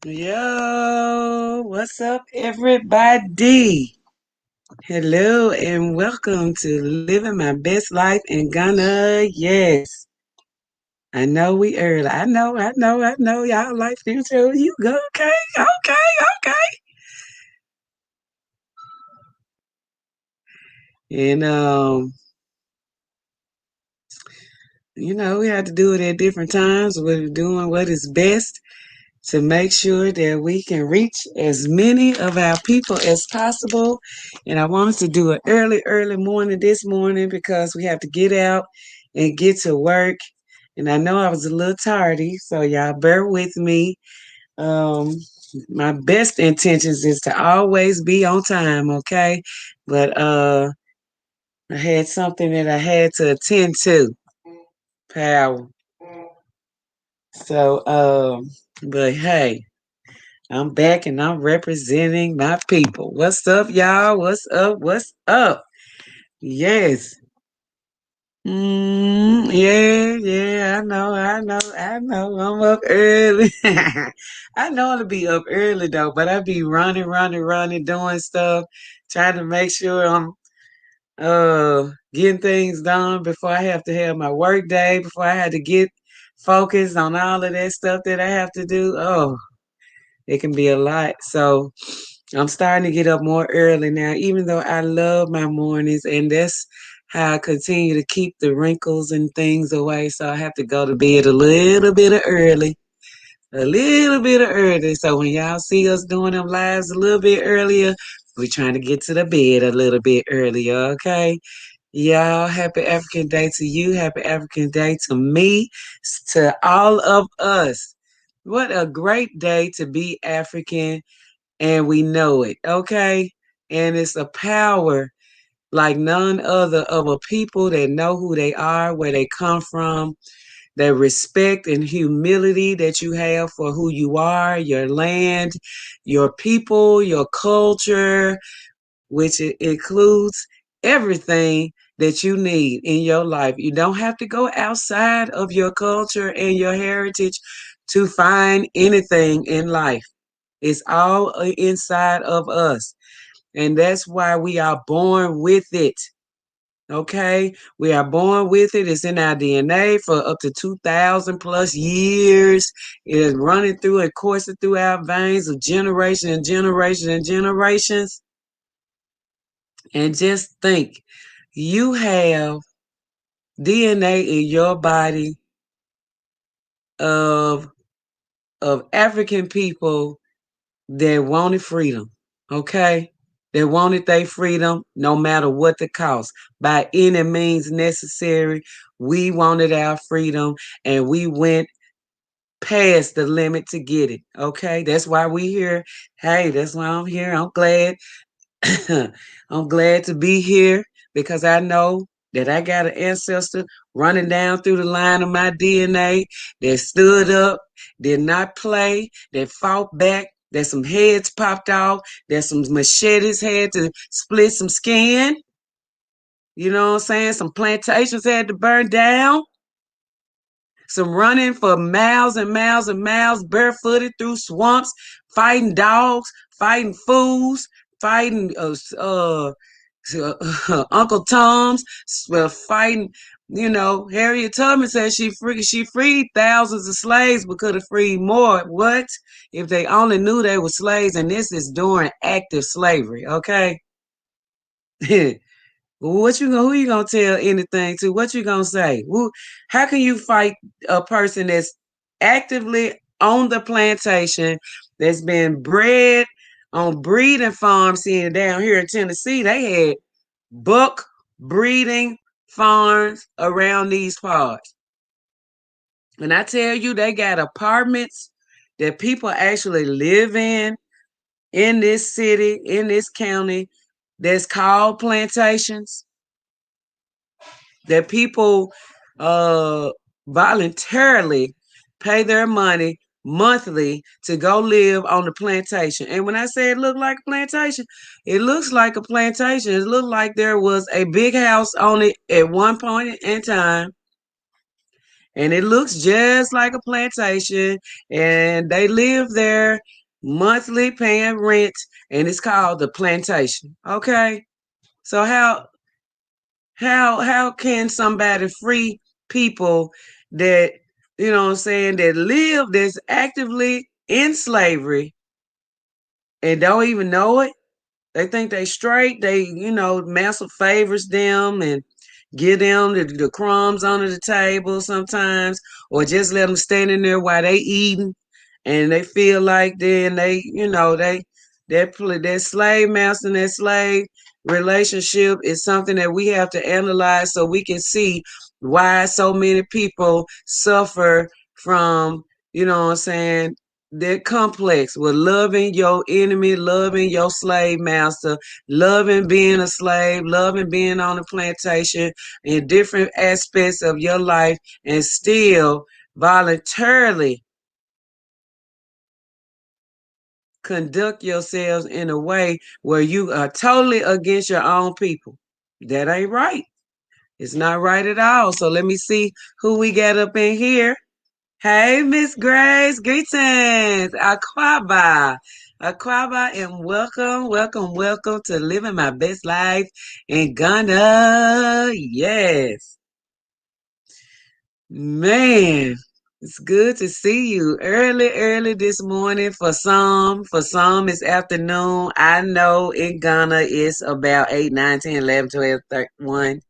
Yo, what's up, everybody? Hello, and welcome to Living My Best Life in Ghana. Yes, I know we early. I know. Y'all like future. You go, okay. And we have to do it at different times. We're doing what is best to make sure that we can reach as many of our people as possible. And I wanted to do it early morning this morning because we have to get out and get to work. And I know I was a little tardy, so y'all bear with me. Um, my best intentions is to always be on time, okay? But I had something that I had to attend to. Power. So but hey, I'm back and I'm representing my people. What's up, y'all? What's up? What's up? Yes. I know. I'm up early. I know to be up early though, but I be running, doing stuff, trying to make sure I'm getting things done before I have to have my work day, before I had to get focused on all of that stuff that I have to do. Oh, it can be a lot. So I'm starting to get up more early now, even though I love my mornings, and that's how I continue to keep the wrinkles and things away. So I have to go to bed a little bit of early. So when y'all see us doing them lives a little bit earlier, we're trying to get to the bed a little bit earlier, okay? Y'all, happy African Day to you. Happy African Day to me, to all of us. What a great day to be African, and we know it, okay? And it's a power like none other of a people that know who they are, where they come from, the respect and humility that you have for who you are, your land, your people, your culture, which includes everything that you need in your life. You don't have to go outside of your culture and your heritage to find anything in life. It's all inside of us. And that's why we are born with it. Okay? We are born with it. It's in our DNA for up to 2,000 plus years. It is running through and coursing through our veins of generation and generation and generations. And just think, you have DNA in your body of African people that wanted freedom. Okay? They wanted their freedom no matter what the cost. By any means necessary, we wanted our freedom and we went past the limit to get it. Okay? That's why we here. Hey, that's why I'm here. I'm glad I'm glad to be here because I know that I got an ancestor running down through the line of my DNA that stood up, did not play, that fought back, that some heads popped off, that some machetes had to split some skin. You know what I'm saying? Some plantations had to burn down. Some running for miles and miles and miles, barefooted through swamps, fighting dogs, fighting fools, fighting Uncle Tom's, fighting. Harriet Tubman said she freed thousands of slaves, but could have freed more. What if they only knew they were slaves? And this is during active slavery. Okay. Who you gonna tell anything to? What you gonna say? How can you fight a person that's actively on the plantation, that's been bred on breeding farms? Here down here in Tennessee, they had buck breeding farms around these parts. And I tell you, they got apartments that people actually live in this city, in this county, that's called plantations, that people uh voluntarily pay their money monthly to go live on the plantation. And when I say it looked like a plantation, it looks like a plantation. It looked like there was a big house on it at one point in time, and it looks just like a plantation, and they live there monthly paying rent, and it's called the plantation. Okay, so how can somebody free people that, you know what I'm saying, that live, that's actively in slavery and don't even know it? They think they straight. They, master favors them and give them the crumbs under the table sometimes, or just let them stand in there while they eating, and they feel like then they, that slave master and that slave relationship is something that we have to analyze so we can see why so many people suffer from, what I'm saying, that complex with loving your enemy, loving your slave master, loving being a slave, loving being on a plantation in different aspects of your life, and still voluntarily conduct yourselves in a way where you are totally against your own people. That ain't right. It's not right at all. So let me see who we got up in here. Hey, Miss Grace, greetings. Aquaba, and welcome to living my best life in Ghana. Yes, man, it's good to see you early this morning. For some, it's afternoon. I know in Ghana it's about 8, 9, 10, 11, 12, 13, 1.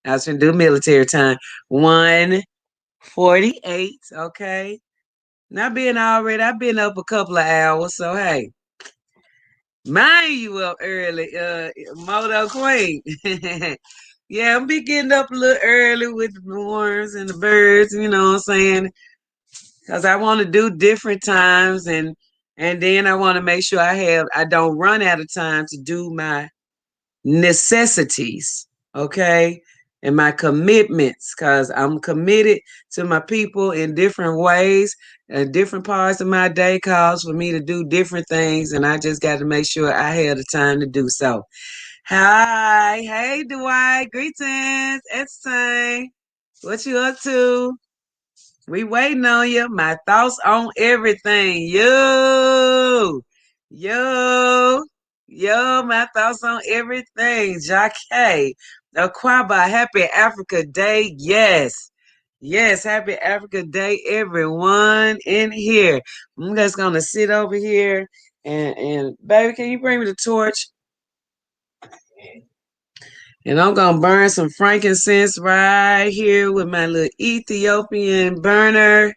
I was going to do military time. 1:48. Okay. Not being already, I've been up a couple of hours, so hey, mind you up early, Moto Queen. Yeah, I'm be getting up a little early with the worms and the birds, you know what I'm saying? Because I want to do different times, and then I want to make sure I don't run out of time to do my necessities, okay, and my commitments, because I'm committed to my people in different ways, and different parts of my day calls for me to do different things, and I just got to make sure I have the time to do so. Hi, hey Dwight, greetings, it's time. What you up to? We waiting on you. My thoughts on everything. Yo, my thoughts on everything. Jacque, Aquaba, happy Africa Day. Yes, happy Africa Day, everyone in here. I'm just gonna sit over here and baby, can you bring me the torch? And I'm gonna burn some frankincense right here with my little Ethiopian burner.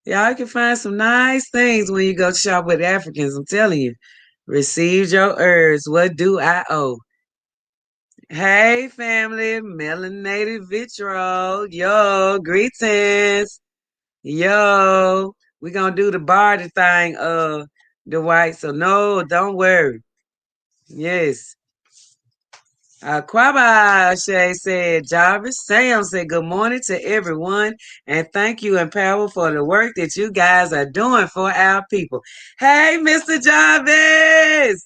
Y'all can find some nice things when you go shop with Africans. I'm telling you. Receive your herbs. What do I owe? Hey, family. Melanated Vitro. Yo, greetings. Yo, we gonna do the barter thing, the white. So no, don't worry. Yes. Quaba Shay said, Jarvis. Sam said, good morning to everyone, and thank you, Empower, for the work that you guys are doing for our people. Hey, Mr. Jarvis!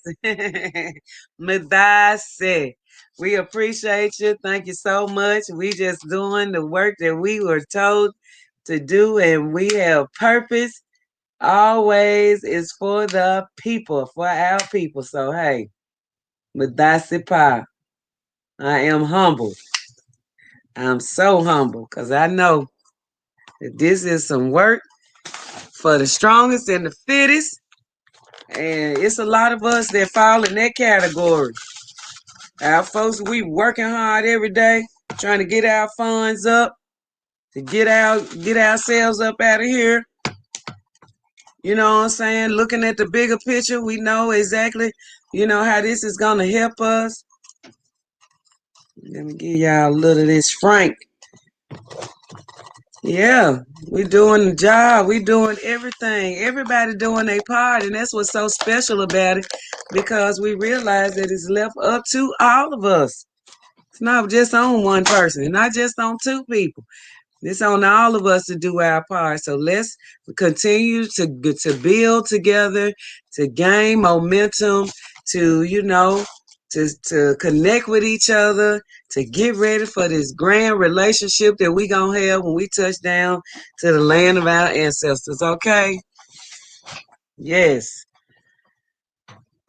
Madase, we appreciate you. Thank you so much. We just doing the work that we were told to do, and we have purpose. Always is for the people, for our people. So, hey, Madase Pa. I am humble. I'm so humble because I know that this is some work for the strongest and the fittest. And it's a lot of us that fall in that category. Our folks, we working hard every day, trying to get our funds up, to get ourselves up out of here. You know what I'm saying? Looking at the bigger picture, we know exactly, how this is gonna help us. Let me give y'all a little of this Frank. Yeah, we doing the job. We doing everything. Everybody doing their part, and that's what's so special about it, because we realize that it's left up to all of us. It's not just on one person, not just on two people. It's on all of us to do our part. So let's continue to build together, to gain momentum, to to connect with each other, to get ready for this grand relationship that we gonna have when we touch down to the land of our ancestors. Okay? Yes.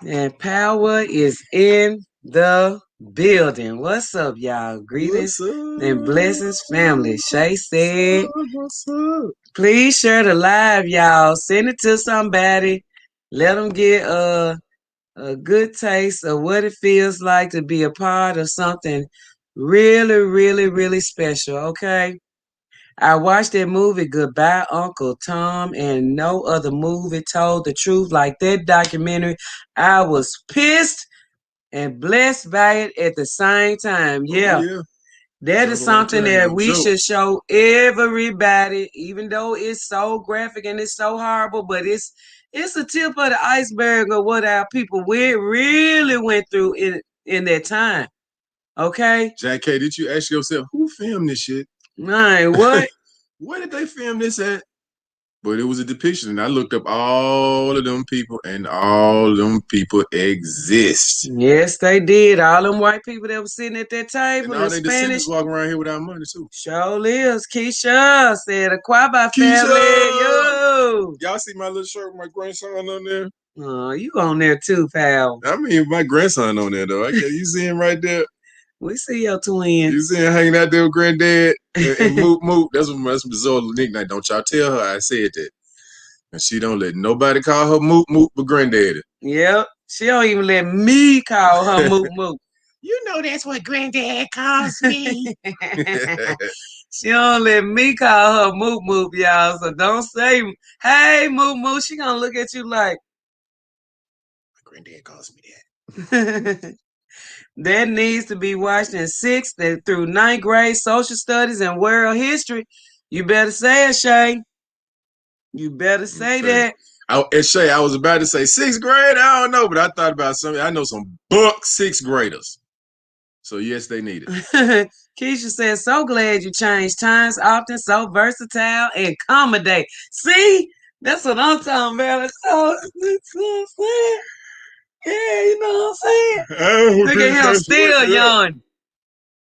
And power is in the building. What's up, y'all? Greetings and blessings, family. Shay said, What's up? Please share the live, y'all. Send it to somebody. Let them get a good taste of what it feels like to be a part of something really, really, really special, okay? I watched that movie, Goodbye, Uncle Tom, and no other movie told the truth like that documentary. I was pissed and blessed by it at the same time. Yeah. Oh, yeah. That is something that we should show everybody, even though it's so graphic and it's so horrible, but it's a tip of the iceberg of what our people really went through in that time. Okay? Jack K, did you ask yourself, who filmed this shit? Man, what? Where did they film this at? But it was a depiction, and I looked up all of them people, and all of them people exist. Yes, they did. All them white people that was sitting at that table, and all the they Spanish descendants walking around here without money too. Sure is. Keisha said, Aquaba family, yo. Y'all see my little shirt with my grandson on there? Oh, you on there too, pal. I mean, my grandson on there though. You see him right there? We see your twin. You see him hanging out there with granddad and Moot Moot. That's the Zola nickname. Don't y'all tell her I said that. And she don't let nobody call her Moot Moot but granddaddy. Yep. She don't even let me call her Moot Moot. You know that's what granddad calls me. She don't let me call her Moot Moot, y'all. So don't say, hey, Moot Moot. She gonna look at you like, my granddad calls me that. That needs to be watched in 6th through 9th grade social studies and world history. You better say it, Shay. You better say that. Shay, I was about to say 6th grade. I don't know, but I thought about something. I know some buck 6th graders. So yes, they need it. Keisha says, so glad you change times often, so versatile and accommodate. See? That's what I'm talking about. So, yeah, you know what I'm saying? Look at him still yawning.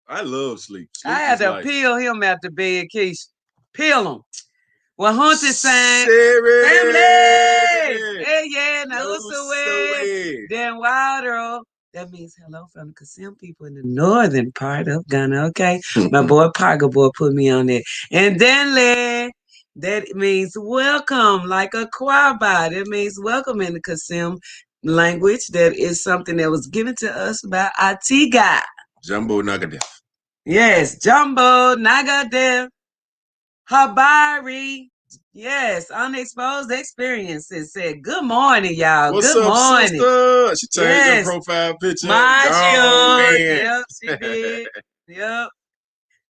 I love sleep. I had to peel him out the bed, Keisha. Peel him. Well, Hunter saying, family! Hey, yeah, now who's then Wilder. That means hello from the Kasim people in the northern part of Ghana, okay? My boy Parker boy put me on there. And then that means welcome, like a kwaba. That means welcome in the Kasim language. That is something that was given to us by Atiga. Jumbo Nagadev. Yes, Jumbo Nagadev. Habari. Yes, unexposed experiences said, good morning, y'all. What's good up, morning. Sister? She changed her profile picture. Yep, she did. Yep.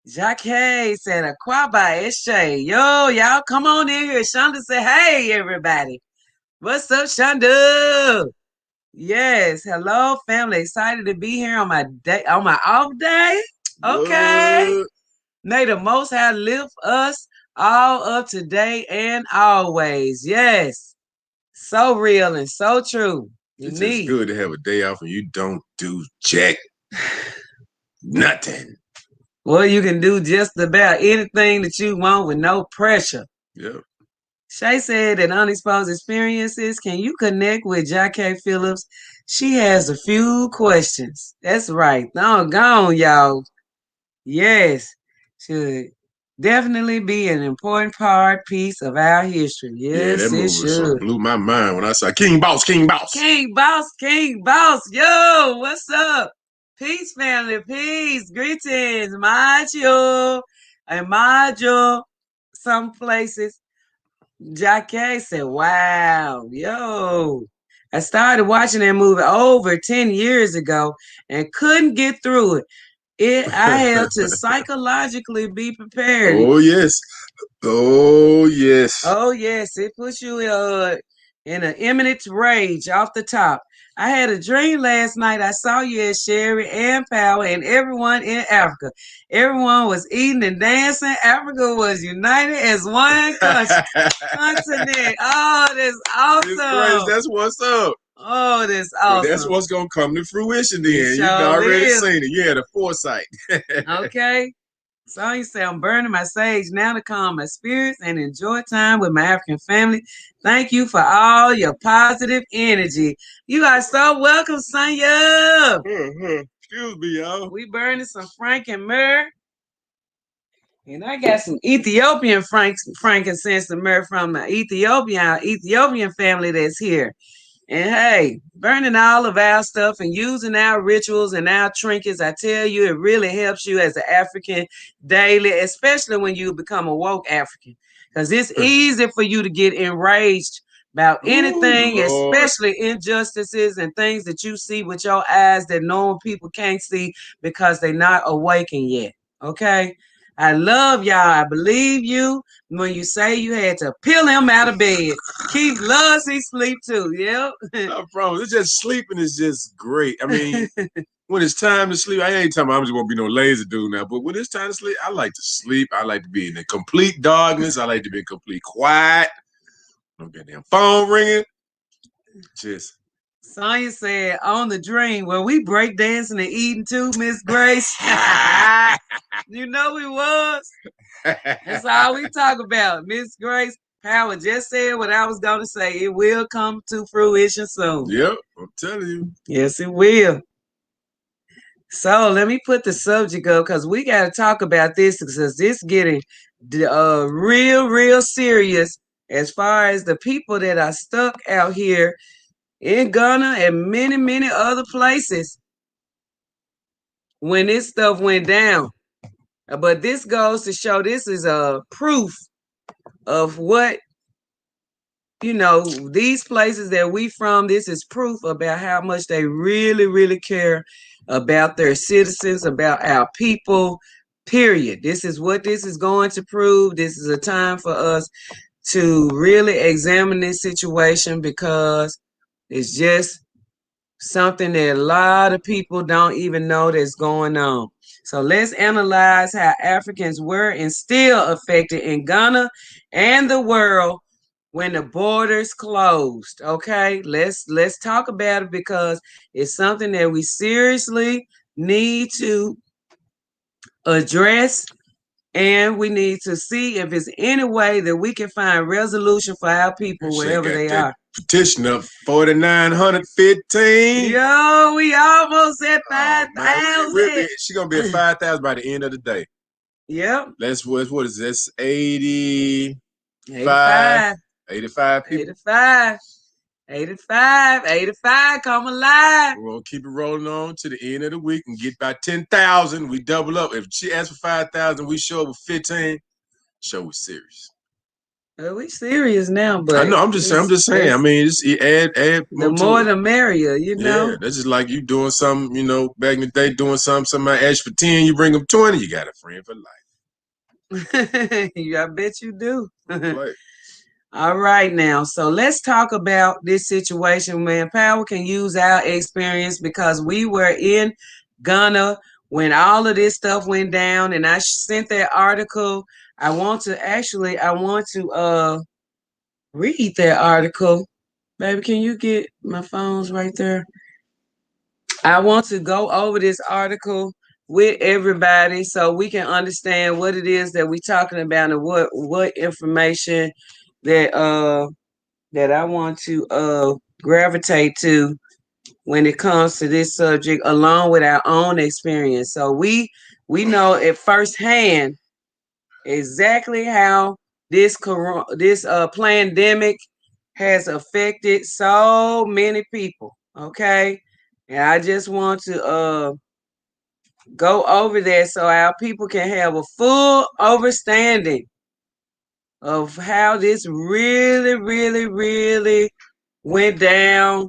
Jacques said, Aquaba, it's Shay. Yo, y'all come on in here. Shonda said, hey, everybody. What's up, Shonda? Yes, hello, family. Excited to be here on my off day. Okay. What? May the Most High lift us all up today and always. Yes. So real and so true. It's just good to have a day off and you don't do jack nothing. Well, you can do just about anything that you want with no pressure. Yep. Shay said that unexposed experiences, can you connect with Jackie Phillips? She has a few questions. That's right. Gone, y'all. Yes. Should definitely be an important piece of our history. Yes, that movie blew my mind when I saw King Boss, King Boss. King Boss, King Boss. Yo, what's up? Peace, family, peace. Greetings, Macho. And Macho, some places. Jackie said, wow, yo. I started watching that movie over 10 years ago and couldn't get through it. I had to psychologically be prepared. Oh, yes. Oh, yes. Oh, yes. It puts you in an imminent rage off the top. I had a dream last night. I saw you at Sherry and Power and everyone in Africa. Everyone was eating and dancing. Africa was united as one continent. Oh, that's awesome. That's what's up. Oh, that's But that's awesome. what's gonna come to fruition. It Then you sure already is. seen it. You had a foresight. Okay. So you say, I'm burning my sage now to calm my spirits and enjoy time with my African family. Thank you for all your positive energy. You are so welcome, Sonya. Excuse me, y'all. We burning some Frank and myrrh. And I got some Ethiopian frankincense and myrrh from the Ethiopian family that's here. And hey, burning all of our stuff and using our rituals and our trinkets, I tell you, it really helps you as an African daily, especially when you become a woke African. Because it's easy for you to get enraged about Ooh, anything, Lord. especially injustices and things that you see with your eyes that normal people can't see because they're not awakened yet. Okay? I love y'all. I believe you when you say you had to peel him out of bed. Keith loves his sleep too. Yep. No problem. It's just sleeping is just great. I mean, when it's time to sleep, I ain't talking about I'm just gonna be no lazy dude now, but when it's time to sleep, I like to sleep. I like to be in the complete darkness. I like to be in complete quiet. No goddamn phone ringing. Just Sonya said on the dream, well, we break dancing and eating too, Miss Grace. You know we was. That's all we talk about. Miss Grace Power just said what I was gonna say. It will come to fruition soon. Yep, I'm telling you. Yes, it will. So let me put the subject up because we got to talk about this because this getting real serious as far as the people that are stuck out here in Ghana and many other places when this stuff went down. But this goes to show this is a proof of what these places that we from. This is proof about how much they really care about their citizens, about our people. Period. This is what this is going to prove. This is a time for us to really examine this situation because it's just something that a lot of people don't even know that's going on. So let's analyze how Africans were and still affected in Ghana and the world when the borders closed. Okay, let's talk about it because it's something that we seriously need to address, and we need to see if there's any way that we can find resolution for our people She wherever got they that are. petition up 4,915. Yo, we almost at Oh man, we'll 5,000. be. She gonna be at 5,000 by the end of the day. Yep. Let's what is this? 85, 85. 85 people. 85. 85. 85. Come alive. We're gonna keep it rolling on to the end of the week and get by 10,000. We double up. If she asks for 5,000, we show up with 15. Show was serious. We serious now, I but know. I'm just saying. I'm just saying. I mean, just add the more to more it. the merrier, you Yeah, know. that's just like you doing something. Back in the day, doing something. Somebody asks for 10, you bring them 20. You got a friend for I bet you do. life. All right, now. So let's talk about this situation. Man, Power can use our experience because we were in Ghana when all of this stuff went down, and I sent that article. I want to read that article. Baby, can you get my phones right there? I want to go over this article with everybody so we can understand what it is that we're talking about and what information that that I want to gravitate to when it comes to this subject, along with our own experience. So we know at firsthand exactly how this pandemic has affected so many people. Okay, and I just want to go over that so our people can have a full understanding of how this really went down,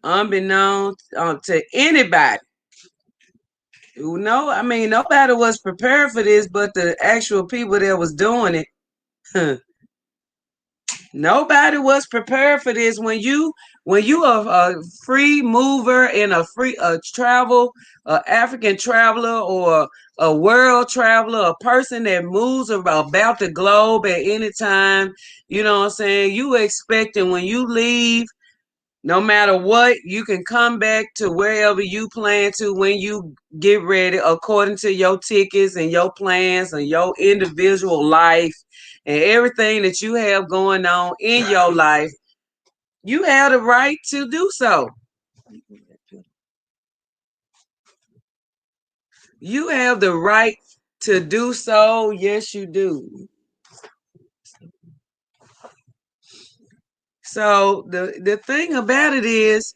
unbeknownst to anybody. No, I mean nobody was prepared for this, but the actual people that was doing it. Nobody was prepared for this. When you are a free mover and a travel, a African traveler or a world traveler, a person that moves about the globe at any time, you know what I'm saying? You expecting when you leave No matter what, you can come back to wherever you plan to when you get ready, according to your tickets and your plans and your individual life and everything that you have going on in your life. You have the right to do so. You have the right to do so. Yes, you do. So the thing about it is,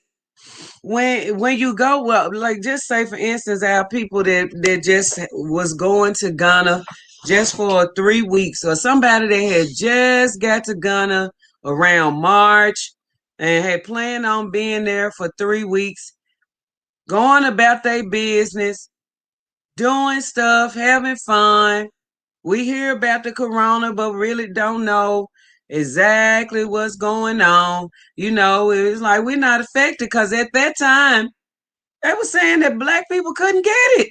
when you go, well, like, just say for instance, our people that just was going to Ghana just for 3 weeks, or somebody that had just got to Ghana around March and had planned on being there for 3 weeks, going about their business, doing stuff, having fun. We hear about the corona, but really don't know exactly what's going on. It's like we're not affected because at that time they were saying that black people couldn't get it.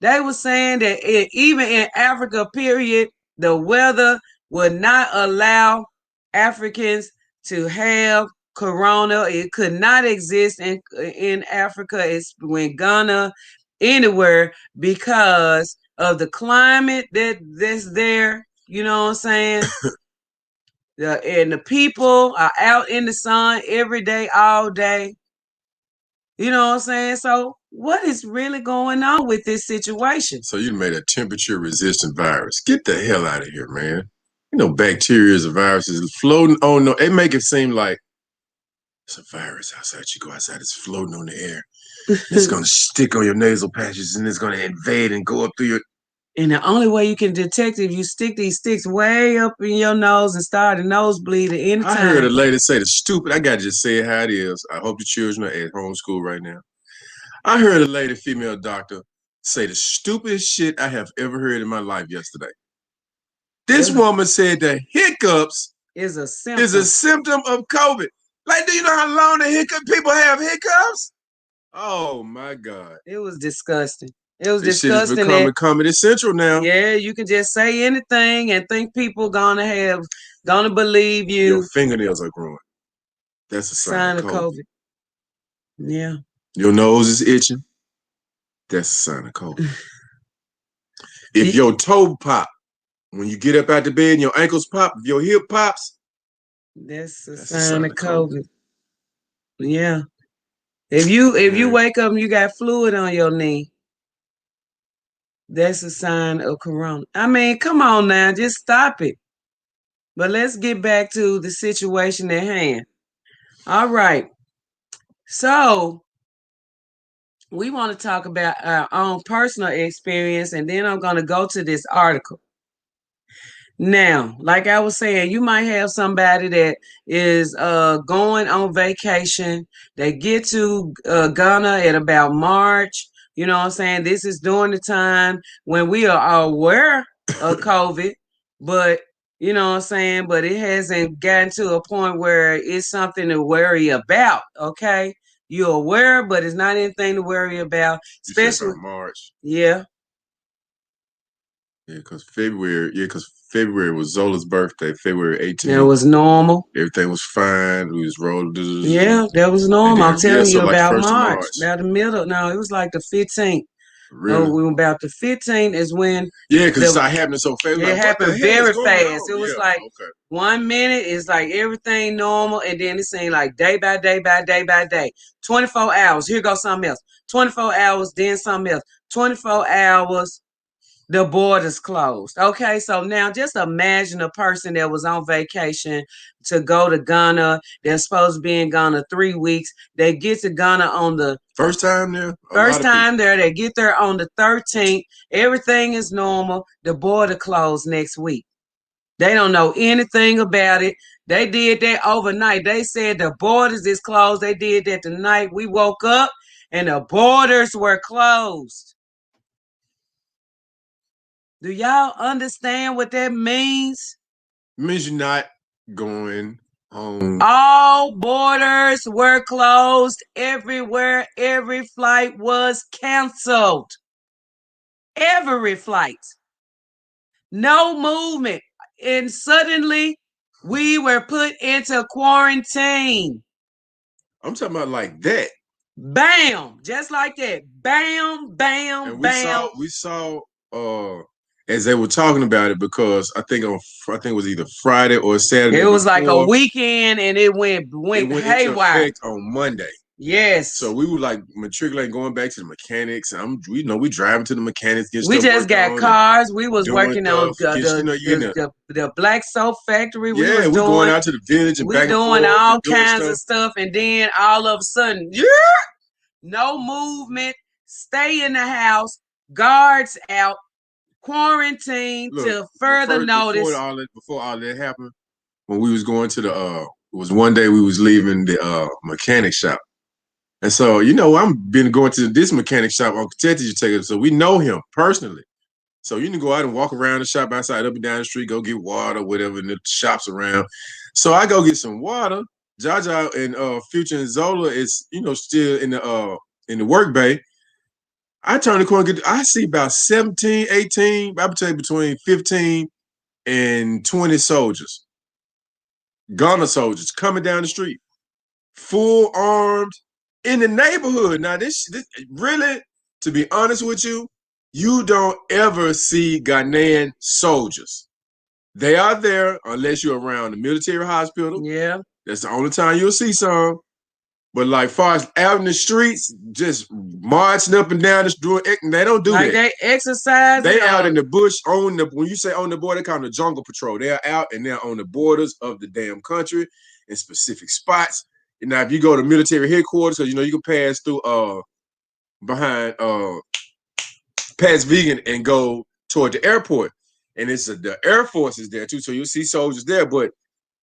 They were saying that even in Africa, period, the weather would not allow Africans to have corona. It could not exist in Africa. It's when Ghana, anywhere, because of the climate that's there. You know what I'm saying? And the people are out in the sun every day, all day. You know what I'm saying? So what is really going on with this situation? So you made a temperature resistant virus. Get the hell out of here, man. Bacteria or viruses floating on. No, they make it seem like it's a virus outside. You go outside, it's floating on the air. It's going to stick on your nasal passages and it's going to invade and go up through your. And the only way you can detect it, if you stick these sticks way up in your nose and start a nosebleed at any time. I heard a lady say I got to just say it how it is. I hope the children are at homeschool right now. I heard a lady, female doctor, say the stupidest shit I have ever heard in my life yesterday. This woman said that hiccups is a symptom of COVID. Like, do you know how long people have hiccups? Oh my God. It was disgusting. It was this disgusting. Shit is becoming Comedy Central now. Yeah, you can just say anything and think people gonna believe you. Your fingernails are growing. That's a sign of COVID. Yeah. Your nose is itching. That's a sign of COVID. If your toe pop, when you get up out the bed and your ankles pop, if your hip pops, that's a sign of COVID. Yeah. If you wake up and you got fluid on your knee, that's a sign of corona. I mean, come on now, just stop it. But let's get back to the situation at hand. All right. So we want to talk about our own personal experience, and then I'm going to go to this article. Now, like I was saying, you might have somebody that is going on vacation. They get to Ghana at about March. You know what I'm saying? This is during the time when we are aware of COVID, but you know what I'm saying? But it hasn't gotten to a point where it's something to worry about. Okay, you're aware, but it's not anything to worry about. Especially March. Yeah. Yeah, because February was Zola's birthday, February 18th. It was normal. Everything was fine. We was rolling. Yeah, that was normal. I'm telling you about March. About the middle. No, it was like the 15th. Really? Oh, we were about the 15th is when. Yeah, because it started happening so fast. It happened very fast. It was like 1 minute is like everything normal, and then it seemed like day by day by day by day. 24 hours. Here goes something else. 24 hours, then something else. 24 hours. The borders closed. Okay, so now just imagine a person that was on vacation to go to Ghana. They're supposed to be in Ghana 3 weeks. They get to Ghana on the first time there. First time there. They get there on the 13th. Everything is normal. The border closed next week. They don't know anything about it. They did that overnight. They said the borders is closed. They did that the night we woke up and the borders were closed. Do y'all understand what that means? It means you're not going home. All borders were closed everywhere. Every flight was canceled. Every flight. No movement. And suddenly we were put into quarantine. I'm talking about like that. Bam, just like that. Bam, bam, And bam. we saw as they were talking about it because I think it was either Friday or Saturday It was like a before weekend, and it it went went into haywire. effect on Monday. So Yes. we were like matriculating, going back to the mechanics. We driving to the mechanics, getting We stuff just worked got on, and cars. We was doing working on stuff. Against, you know, the black soap factory. We yeah, was we going doing out to the village and we back and doing forth and all doing kinds stuff. of stuff, and then all of a sudden, yeah, no movement. Stay in the house. Guards out. Quarantine Look, till further notice. before all that happened, when we was going to the it was one day we was leaving the mechanic shop. And so, I'm been going to this mechanic shop on Kateji Taker, so we know him personally. So you can go out and walk around the shop outside, up and down the street, go get water, whatever, and the shops around. So I go get some water. Jaja and Future and Zola is, still in the work bay. I turn the corner, I see about 17, 18, I would say between 15 and 20 soldiers, Ghana soldiers coming down the street, full armed in the neighborhood. Now, this really, to be honest with you, you don't ever see Ghanaian soldiers. They are there unless you're around the military hospital. Yeah. That's the only time you'll see some. But like far as out in the streets, just marching up and down, they don't do like that. they exercising. They out in the bush when you say on the border, they call them the jungle patrol. They're out and they're on the borders of the damn country in specific spots. And now if you go to military headquarters, because you can pass through behind past Vegan and go toward the airport. And it's the Air Force is there too. So you'll see soldiers there, but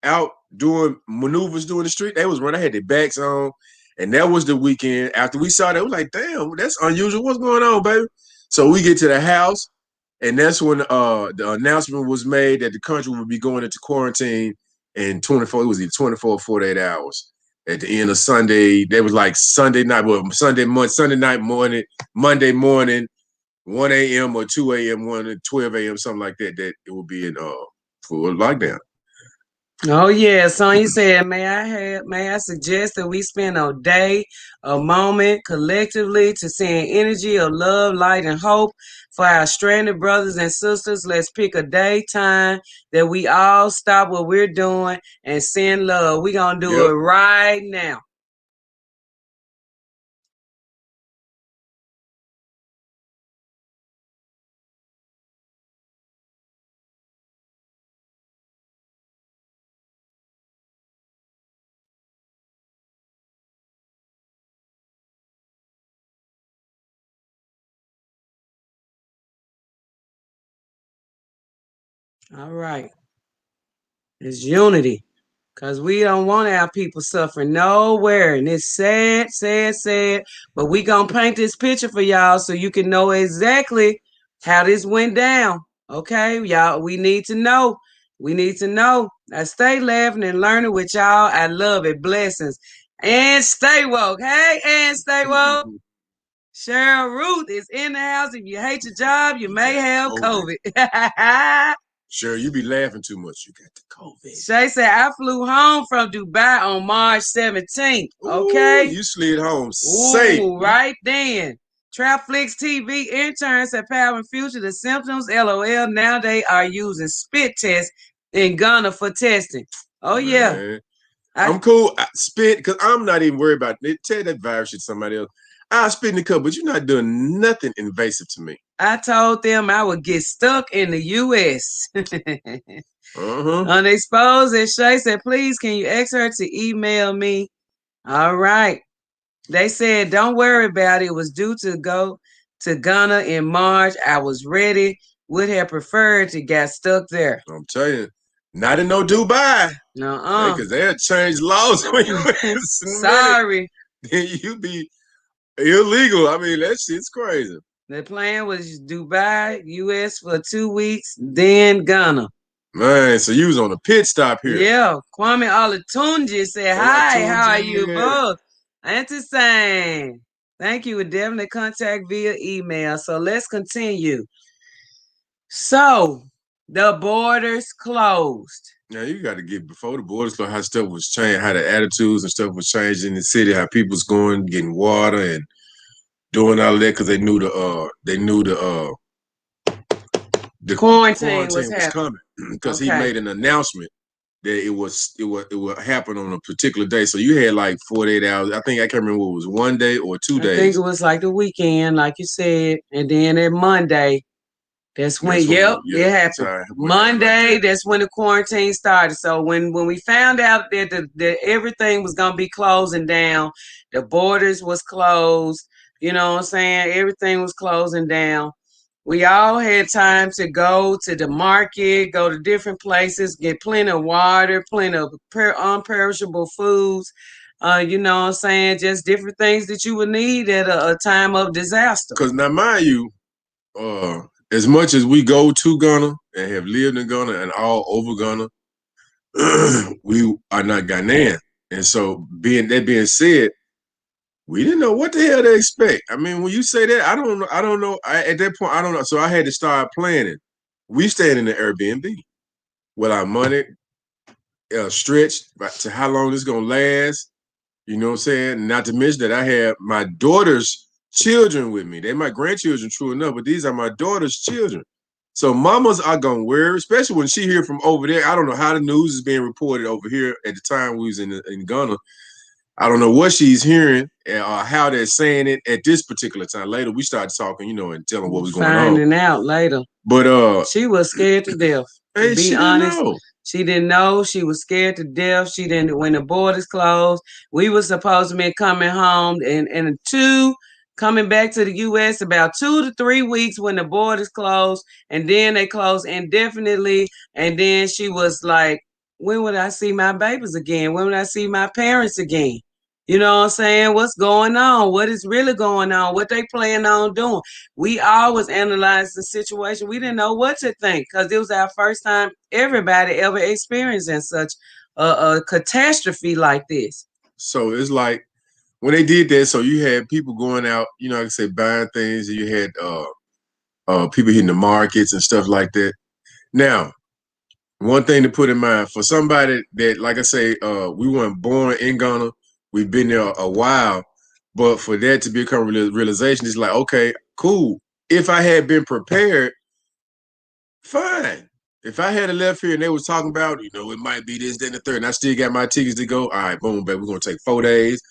out doing maneuvers doing the street, they was running, they had their backs on. And that was the weekend. After we saw that, we was like, damn, that's unusual. What's going on, baby? So we get to the house, and that's when the announcement was made that the country would be going into quarantine in 24, it was either 24 or 48 hours. At the end of Sunday, they was like Sunday night, Sunday night morning, Monday morning, 1 a.m. or 2 a.m., 1 to 12 a.m., something like that, that it would be in full lockdown. Oh yeah, Sonya said, may I suggest that we spend a day, a moment collectively to send energy of love, light, and hope for our stranded brothers and sisters. Let's pick a day, time that we all stop what we're doing and send love. We're gonna do it right now. All right. It's unity. Because we don't want our people suffering nowhere. And it's sad, sad, sad. But we going to paint this picture for y'all so you can know exactly how this went down. Okay, y'all, we need to know. We need to know. I stay laughing and learning with y'all. I love it. Blessings. And stay woke. Hey, and stay woke. Cheryl Ruth is in the house. If you hate your job, you may have COVID. Sure, you be laughing too much. You got the COVID. Shay said, I flew home from Dubai on March 17th. Okay. Ooh, you slid home safe. Ooh, right then. Trapflix TV interns at Power and Future, the symptoms, LOL. Now they are using spit tests in Ghana for testing. Oh, yeah. I'm cool. Spit, because I'm not even worried about it. Tell that virus shit to somebody else. I'll spit in the cup, but you're not doing nothing invasive to me. I told them I would get stuck in the U.S. Unexposed, and Shay said, please, can you ask her to email me? All right. They said, don't worry about it. It was due to go to Ghana in March. I was ready. Would have preferred to get stuck there. I'm telling you, not in no Dubai. Because they'll change laws when you Sorry. Then you be illegal. I mean, that shit's crazy. The plan was Dubai, U.S. for 2 weeks, then Ghana. Man, so you was on a pit stop here. Yeah. Kwame Olatunji said, hi, how are you both? Interesting. Thank you. Would definitely contact via email. So let's continue. So the borders closed. Now you got to get before the borders closed, how stuff was changed, how the attitudes and stuff was changed in the city, how people's going getting water and doing all of that because the Quarantine was quarantine was happening. coming because he Okay. made an announcement that it would happen on a particular day. So you had like 48 hours. I think I can't remember what it was, one day or two I think it days. was like the weekend, like you said, and then that Monday, that's when, That's when yep, yeah, it that's happened. how it went down like Monday, that. that's when the quarantine started. So when we found out that that everything was gonna be closing down, the borders was closed. You know what I'm saying? Everything was closing down. We all had time to go to the market, go to different places, get plenty of water, plenty of unperishable foods. You know what I'm saying? Just different things that you would need at a time of disaster. Because now, mind you, uh, as much as we go to Ghana and have lived in Ghana and all over Ghana, we are not Ghanaian. And so, being said, we didn't know what the hell to expect. I mean, when you say that, I don't know. I don't know. At that point, I don't know. So I had to start planning. We stayed in the Airbnb with our money stretched to how long this gonna last. You know what I'm saying? Not to mention that I had my daughter's children with me. They're my grandchildren, true enough, but these are my daughter's children. So mamas are gonna worry, especially when she hear from over there. I don't know how the news is being reported over here at the time we was in Ghana. I don't know what she's hearing or how they're saying it at this particular time. Later, we started talking, and telling what was going on. Finding out later. But She was scared to death. To hey, be she didn't honest, know. she didn't know. She was scared to death. She didn't. When the borders closed, we were supposed to be coming home and coming back to the U.S. about 2 to 3 weeks when the borders closed, and then they closed indefinitely. And then she was like, "When would I see my babies again? When would I see my parents again?" You know what I'm saying? What's going on? What is really going on? What they plan on doing? We always analyzed the situation. We didn't know what to think because it was our first time everybody ever experiencing such a catastrophe like this. So it's like when they did that, so you had people going out, like I said, buying things, and you had people hitting the markets and stuff like that. Now, one thing to put in mind for somebody that, like I say, we weren't born in Ghana, we've been there a while, but for that to become realization, it's like, okay, cool. If I had been prepared, fine. If I had left here and they was talking about, it might be this, then the third, and I still got my tickets to go, all right, boom, baby, we're gonna take 4 days,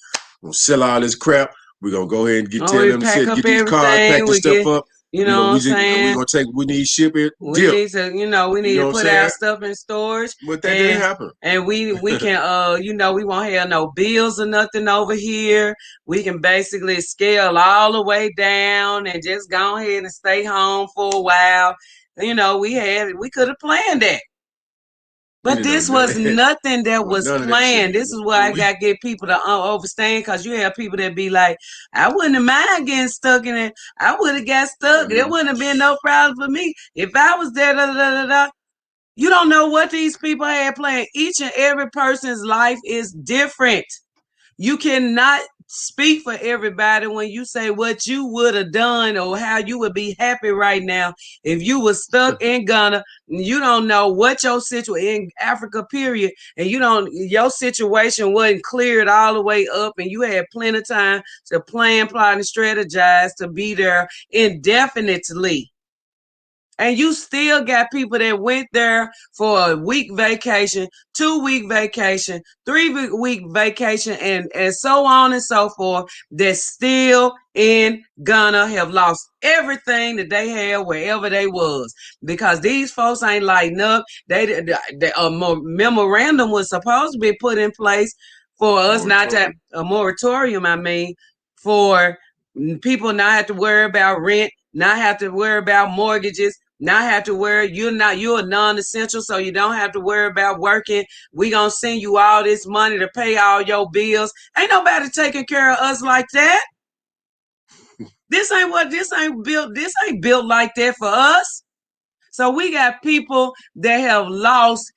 we're gonna sell all this crap, we're gonna go ahead and Oh, tell we them to pack sit, up get these cars, pack everything. this We stuff get, up. you know what I'm We're saying? gonna take, we need ship it, We dip. need to, we You need know to what I'm put our saying? stuff in storage, But that didn't and happen. we can we won't have no bills or nothing over here. We can basically scale all the way down and just go ahead and stay home for a while. We could have planned that. We But didn't know this was none. nothing that Well, was none of that shit. planned. This is why I got to get people to overstand, because you have people that be like, I wouldn't have mind getting stuck in it. I would have got stuck. There wouldn't have been no problem for me. If I was there, da, da, da, da. You don't know what these people had planned. Each and every person's life is different. You cannot speak for everybody when you say what you would have done or how you would be happy right now if you were stuck in Ghana. You don't know what your situation in Africa, period, and your situation wasn't cleared all the way up, and you had plenty of time to plan, plot, and strategize to be there indefinitely. And you still got people that went there for a week vacation, 2 week vacation, 3 week vacation, and so on and so forth, that still in Ghana have lost everything that they had wherever they was. Because these folks ain't lighting up. A memorandum was supposed to be put in place for us not to, a moratorium, I mean, for people not have to worry about rent, not have to worry about mortgages, not have to worry. You're a non-essential, so you don't have to worry about working. We gonna send you all this money to pay all your bills. Ain't nobody taking care of us like that. This ain't built like that for us. So we got people that have lost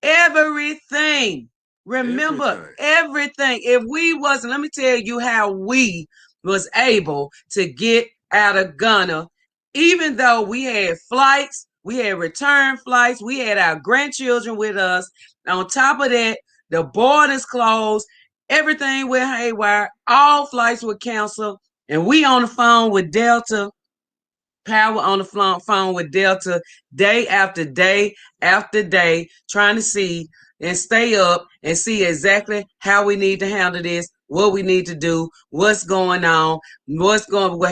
everything. Remember, Everything. everything. If we wasn't, let me tell you how we was able to get out of Ghana, even though we had flights, We had return flights. We had our grandchildren with us. On top of that, the borders closed. Everything went haywire. All flights were canceled. And we on the phone with Delta, Power on the phone with Delta day after day after day, trying to see and stay up and see exactly how we need to handle this, what we need to do, what's going on, what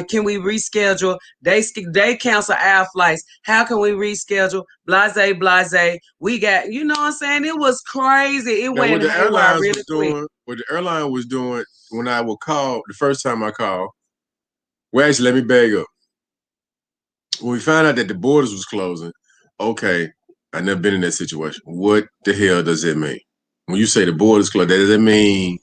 can we reschedule? They cancel our flights. How can we reschedule? Blase, blase. We got, you know what I'm saying? It was crazy. It Now, what went the haywire airlines really was quick. doing, what the airline was doing when I would call the first time I called. Well, actually, let me bag up. When we found out that the borders was closing, okay, I never been in that situation. What the hell does it mean? When you say the borders closed, does it mean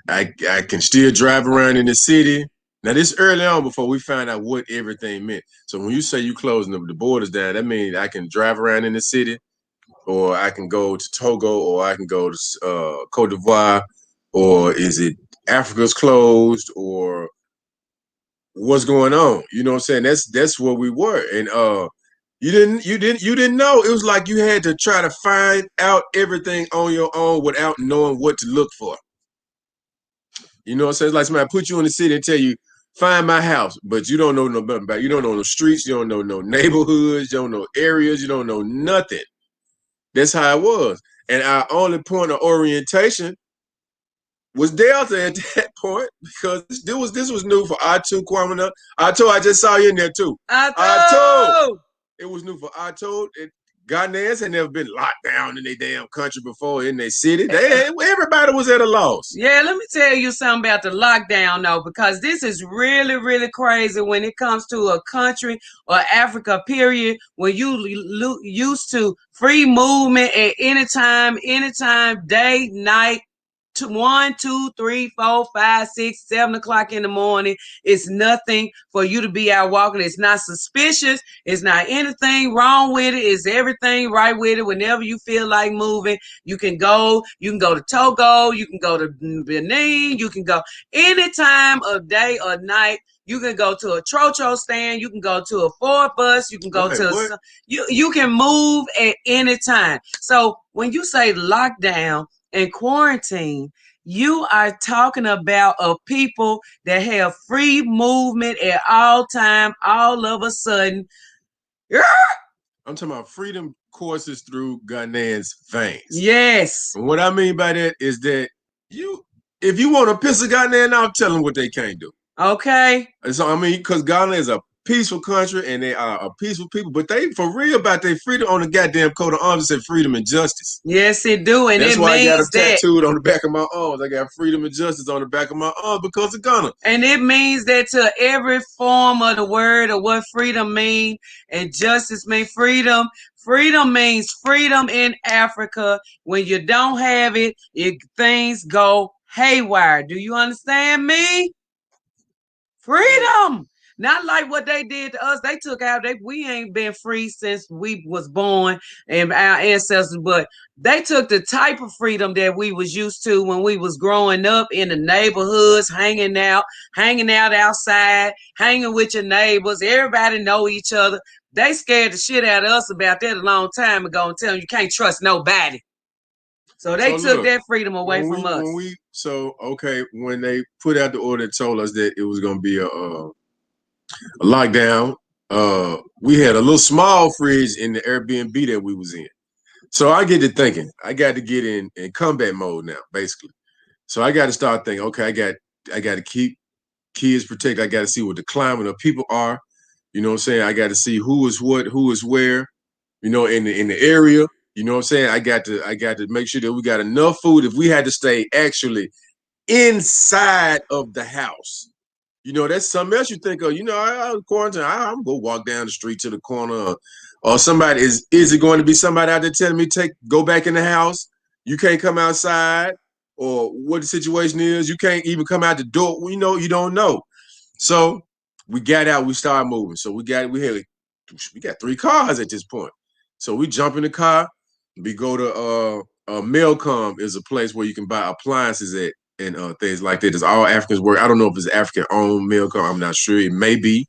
I can still drive around in the city? Now, this early on before we found out what everything meant. So when you say you closing the borders down, that means I can drive around in the city, or I can go to Togo, or I can go to Cote d'Ivoire, or is it Africa's closed, or what's going on? You know what I'm saying? That's where we were, and you didn't know. It was like you had to try to find out everything on your own without knowing what to look for. You know what I'm saying? It's like somebody put you in the city and tell you, find my house, but you don't know nothing about it. You don't know no streets, you don't know no neighborhoods, you don't know areas, you don't know nothing. That's how it was. And our only point of orientation was Delta at that point, because this was new for I2 Kwamina. I just saw you in there too. I2. It was new for I2. Ghanaians had never been locked down in their damn country before, in their city. Everybody was at a loss. Yeah, let me tell you something about the lockdown, though, because this is really, really crazy when it comes to a country or Africa, period, when you used to free movement at anytime, day, night, to 1, 2, 3, 4, 5, 6, 7 o'clock in the morning. It's nothing for you to be out walking. It's not suspicious. It's not anything wrong with it. It's everything right with it. Whenever you feel like moving, you can go. You can go to Togo. You can go to Benin. You can go any time of day or night. You can go to a trocho stand. You can go to a Ford bus. You can go to you can move at any time. So when you say lockdown and quarantine, you are talking about a people that have free movement at all time, all of a sudden. I'm talking about freedom courses through Ghanaians' veins. Yes. And what I mean by that is that if you want to piss a Ghanaian off, tell them what they can't do. Okay. So I mean, because Ghana is a peaceful country and they are a peaceful people, but they for real about their freedom. On the goddamn coat of arms that said freedom and justice. Yes, it do, and that's it why I got them that tattooed on the back of my arms. I got freedom and justice on the back of my arms because of Ghana. And it means that to every form of the word of what freedom means and justice means freedom. Freedom means freedom in Africa. When you don't have it, things go haywire. Do you understand me? Freedom. Not like what they did to us. They took out. We ain't been free since we was born and our ancestors, but they took the type of freedom that we was used to when we was growing up in the neighborhoods, hanging out outside, hanging with your neighbors. Everybody know each other. They scared the shit out of us about that a long time ago and tell them you can't trust nobody. So they took that freedom away from us. When they put out the order and told us that it was going to be a lockdown, we had a little small fridge in the Airbnb that we was in. So I get to thinking, I got to get in combat mode now, basically. So I got to start thinking, okay, I got to keep kids protected. I got to see what the climate of people are. You know what I'm saying? I got to see who is what, who is where, in the area. You know what I'm saying? I got to make sure that we got enough food if we had to stay actually inside of the house. That's something else you think of. I'm quarantine. I'm gonna walk down the street to the corner, or somebody is it going to be somebody out there telling me go back in the house? You can't come outside, or what the situation is. You can't even come out the door. You don't know. So we got out. We started moving. So we got 3 cars at this point. So we jump in the car. We go to Mailcom is a place where you can buy appliances at and things like that. It's all Africans work. I don't know if it's African owned Mailcom. I'm not sure. It may be.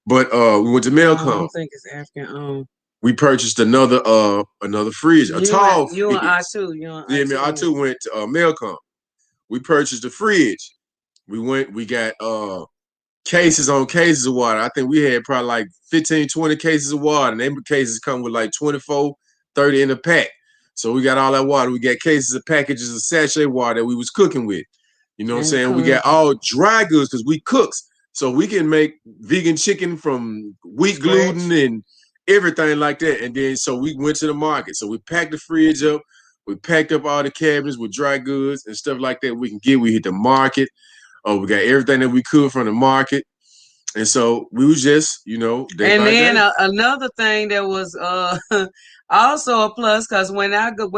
But we went to No, I Melcom. don't think it's African owned. We purchased another fridge, a tall You and I fridge. too. You and I Yeah, man, I too. too went to Melcom. We purchased a fridge. We got cases on cases of water. I think we had probably like 15, 20 cases of water. And them cases come with like 24, 30 in a pack. So we got all that water. We got cases of packages of sachet water that we was cooking with. You know what I'm And saying? We got all dry goods because we cooks. So we can make vegan chicken from wheat gluten scratch. and everything like that. And then so we went to the market. So we packed the fridge up. We packed up all the cabinets with dry goods and stuff like that we can get. We hit the market. Oh, we got everything that we could from the market. And so we was just, day And by then day. another thing that was also a plus, because when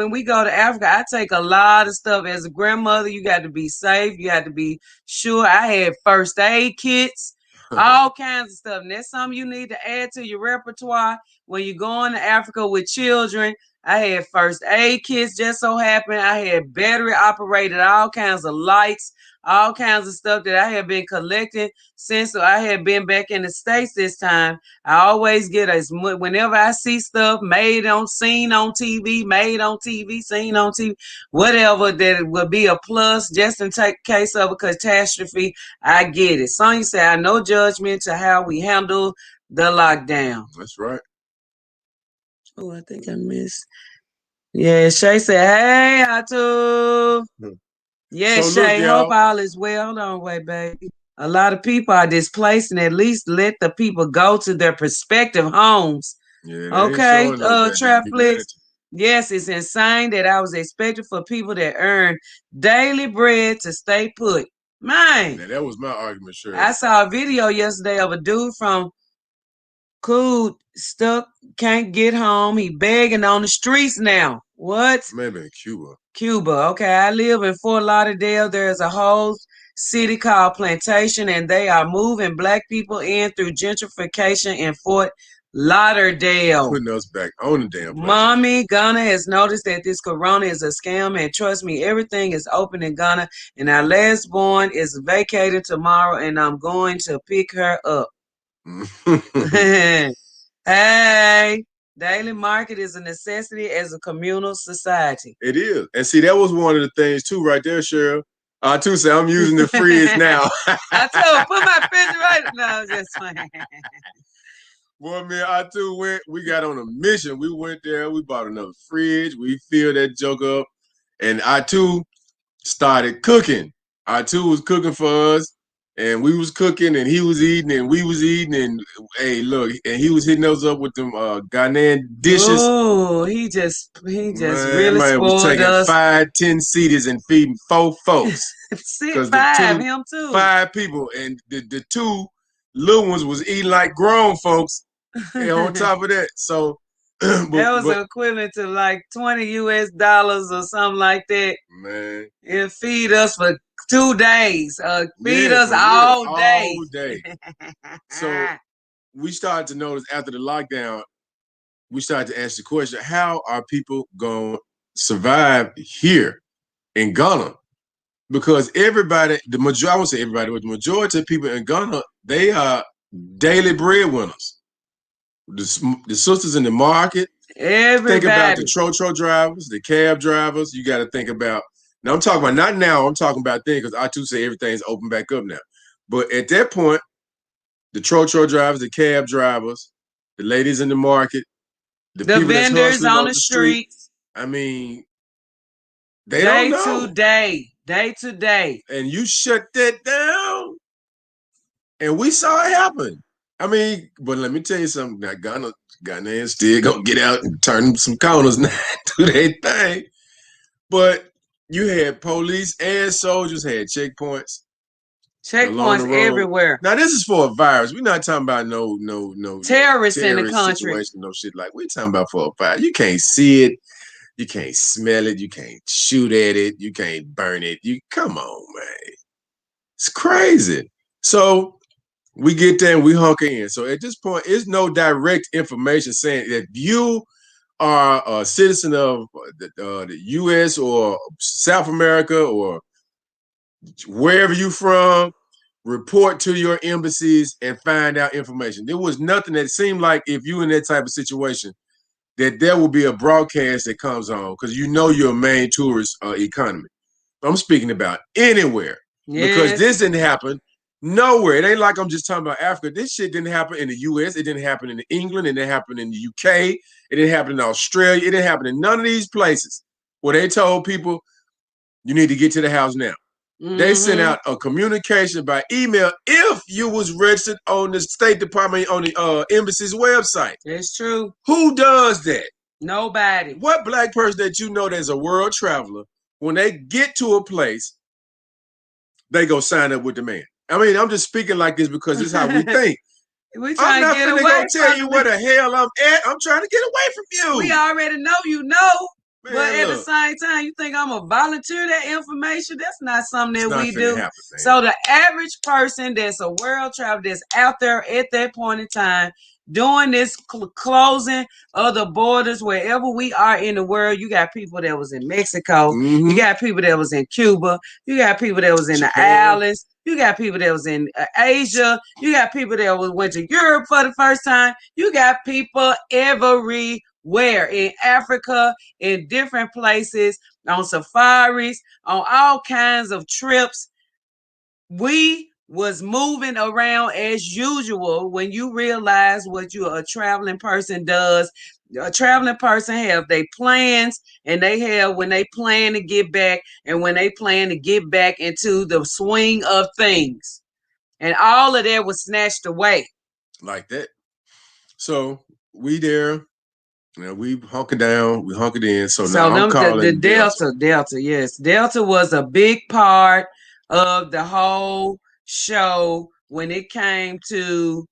we go to Africa, I take a lot of stuff. As a grandmother, you got to be safe. You got to be sure. I had first aid kits, all kinds of stuff. And that's something you need to add to your repertoire when you're going to Africa with children. I had first aid kits. Just so happened I had battery operated, all kinds of lights, all kinds of stuff that I have been collecting since I had been back in the States this time. I always get as much whenever I see stuff seen on TV, made on TV, seen on TV, whatever that would be a plus just in case of a catastrophe. I get it. Sonya said, "I no judgment to how we handle the lockdown." That's right. Oh, I think I missed. Yeah, Shay said, "Hey, Atu." Yeah, So look, Shay, hope y'all. all is well. Hold on, wait, baby. A lot of people are displaced, and at least let the people go to their prospective homes. Yeah, they ain't Okay, showing no goddamn Trapflix. humanity. Yes, it's insane that I was expecting for people that earn daily bread to stay put. Man, Now that was my argument, I Shirley. saw a video yesterday of a dude from Cool stuck, can't get home. He begging on the streets now. What? Maybe in Cuba. Cuba. Okay, I live in Fort Lauderdale. There's a whole city called Plantation, and they are moving black people in through gentrification in Fort Lauderdale. Putting us back on the damn plantation. Mommy Ghana has noticed that this corona is a scam, and trust me, everything is open in Ghana. And our last born is vacating tomorrow, and I'm going to pick her up. Hey, daily market is a necessity as a communal society. It is. And see, that was one of the things too, right there, Cheryl. I too say I'm using the fridge now. I told put my finger right. No, just fine. Boy, man, I too went. We got on a mission. We went there. We bought another fridge. We filled that joke up, and I too started cooking. I too was cooking for us, and we was cooking, and he was eating, and we was eating, and hey, look, and he was hitting us up with them Ghanaian dishes. Oh, he just Man, really man was spoiled taking us. 5, 10 seaters and feeding 4 folks. Six, Because the five, two, him too. 5 people, and the 2 little ones was eating like grown folks. And on top of that, so, That was but equivalent to like $20 or something like that. man, And feed us for 2 days. Feed yeah, us for real, all day. all day. So we started to notice after the lockdown, we started to ask the question: how are people going to survive here in Ghana? Because everybody, I won't say everybody, but the majority of people in Ghana, they are daily breadwinners. The sisters in the market, think about the Everybody. tro drivers, the cab drivers. You got to think about. Now I'm talking about not now. I'm talking about then because I too say everything's open back up now. But at that point, the tro drivers, the cab drivers, the ladies in the market, the The people that's vendors hustling on on the the street. streets, I mean, they don't day to know. day, day to day. And you shut that down, and we saw it happen. I mean, but let me tell you something. Now, Ghanaians still gonna get out and turn some corners now, do their thing. But you had police and soldiers had checkpoints along the Checkpoints road. everywhere. Now this is for a virus. We're not talking about no Terrorists in the terrorist country. situation, no shit like we're talking about for a virus. You can't see it, you can't smell it, you can't shoot at it, you can't burn it. You come on, man. It's crazy. So we get there and we hunker in. So at this point, there's no direct information saying that you are a citizen of the U.S. or South America or wherever you from, report to your embassies and find out information. There was nothing that seemed like if you in that type of situation that there will be a broadcast that comes on because you know your main tourist economy. I'm speaking about anywhere because this didn't happen nowhere. It ain't like I'm just talking about Africa. This shit didn't happen in the U.S. It didn't happen in England. It didn't happen in the U.K. It didn't happen in Australia. It didn't happen in none of these places where they told people you need to get to the house now. They sent out a communication by email if you was registered on the State Department on the embassy's website. It's true. Who does that? Nobody. What black person that you know that's a world traveler, when they get to a place, they go sign up with the man? I mean, I'm just speaking like this because this is how we think. I'm not finna go tell you where the hell I'm at. I'm trying to get away from you. We already know you know. Man, but at the same time, you think I'm going to volunteer that information? That's not something that we do. Happen, so the average person that's a world traveler that's out there at that point in time doing this closing of the borders wherever we are in the world, you got people that was in Mexico, you got people that was in Cuba, you got people that was in the islands, you got people that was in Asia, you got people that went to Europe for the first time, you got people everywhere in Africa, in different places, on safaris, on all kinds of trips. We was moving around as usual when you realize what a traveling person does. A traveling person have their plans, and they have when they plan to get back and when they plan to get back into the swing of things. And all of that was snatched away. Like that. So we there. We hunkered down, we hunkered in. So now I'm calling the Delta, yes. Delta was a big part of the whole show when it came to,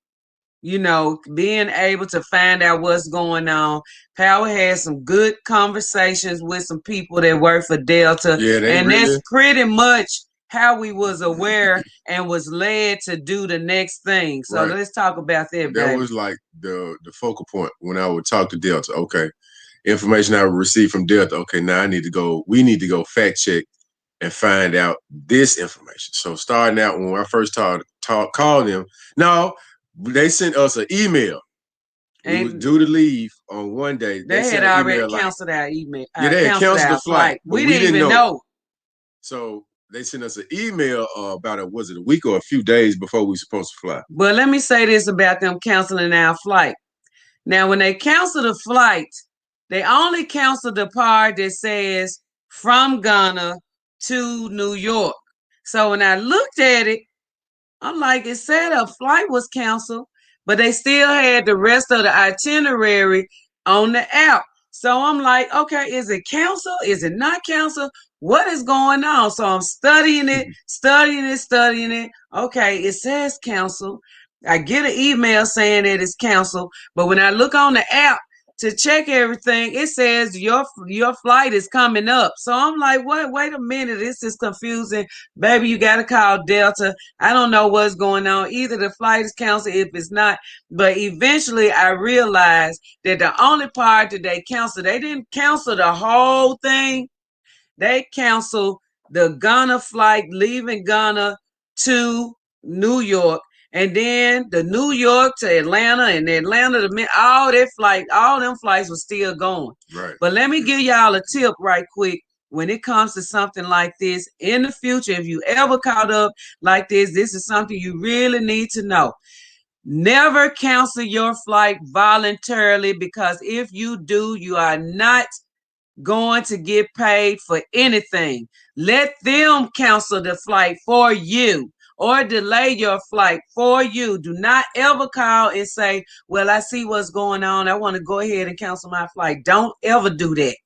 being able to find out what's going on. Power had some good conversations with some people that work for Delta. Yeah, and that's pretty much how we was aware and was led to do the next thing. So let's talk about that, That was like the focal point when I would talk to Delta. Okay, information I would receive from Delta. Okay, now we need to go fact check and find out this information. So starting out when I first called them, no, they sent us an email. We was due to leave on one day. They had already canceled our email. Yeah, they had canceled the flight. We didn't even know. So they sent us an email about a week or a few days before we were supposed to fly. But let me say this about them canceling our flight. Now, when they cancel the flight, they only cancel the part that says from Ghana to New York. So when I looked at it, I'm like, it said a flight was canceled, but they still had the rest of the itinerary on the app. So I'm like, okay, is it canceled? Is it not canceled? What is going on? So I'm studying it. Okay, it says canceled. I get an email saying that it's canceled, but when I look on the app to check everything, it says your flight is coming up. So I'm like, what? Wait a minute, this is confusing. Baby, you got to call Delta. I don't know what's going on. Either the flight is canceled, if it's not. But eventually I realized that the only part that they canceled, they didn't cancel the whole thing. They canceled the Ghana flight leaving Ghana to New York. And then the New York to Atlanta and Atlanta to all them flights were still going. Right. But let me give y'all a tip right quick. When it comes to something like this in the future, if you ever caught up like this is something you really need to know. Never cancel your flight voluntarily, because if you do, you are not going to get paid for anything. Let them cancel the flight for you or delay your flight for you. Do not ever call and say, well, I see what's going on. I want to go ahead and cancel my flight. Don't ever do that.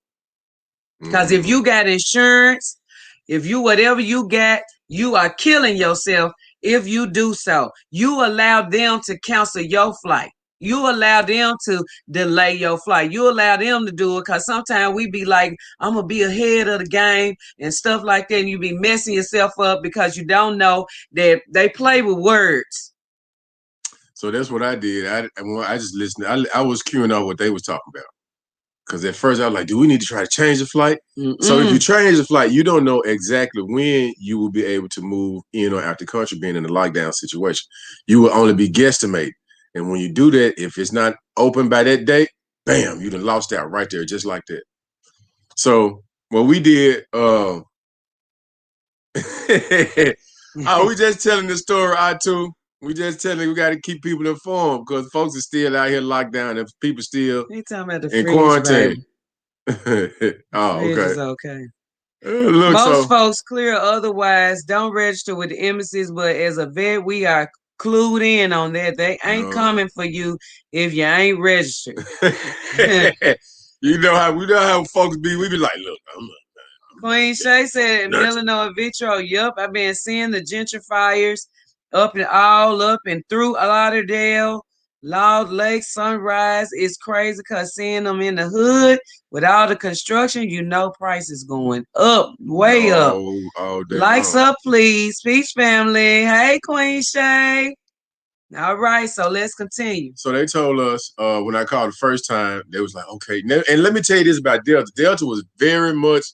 Because if you got insurance, if you whatever you got, you are killing yourself if you do so. You allow them to cancel your flight. You allow them to delay your flight. You allow them to do it, because sometimes we be like, I'm going to be ahead of the game and stuff like that. And you be messing yourself up because you don't know that they play with words. So that's what I did. I just listened. I was queuing out what they was talking about. Because at first I was like, do we need to try to change the flight? Mm-mm. So if you change the flight, you don't know exactly when you will be able to move in or out the country being in a lockdown situation. You will only be guesstimating. And when you do that, if it's not open by that date, bam, you done lost out right there, just like that. So what we did, we just telling the story out too. We just telling we got to keep people informed because folks are still out here locked down and people still He talking about the in fridge, quarantine. baby. Oh, Fridge okay. is okay. Look, Most folks clear otherwise don't register with the embassies, but as a vet, we are clued in on that. They ain't coming for you if you ain't registered. you know how folks be. We be like, look, Queen Shay said, Illinois Vitro, yup, I've been seeing the gentrifiers up and through Lauderdale, Loud Lake, Sunrise. It's crazy because seeing them in the hood with all the construction, you know prices going up, way up. All day Likes long. up, please. Speech family. Hey, Queen Shay. All right, so let's continue. So they told us when I called the first time, they was like, okay. And let me tell you this about Delta. Delta was very much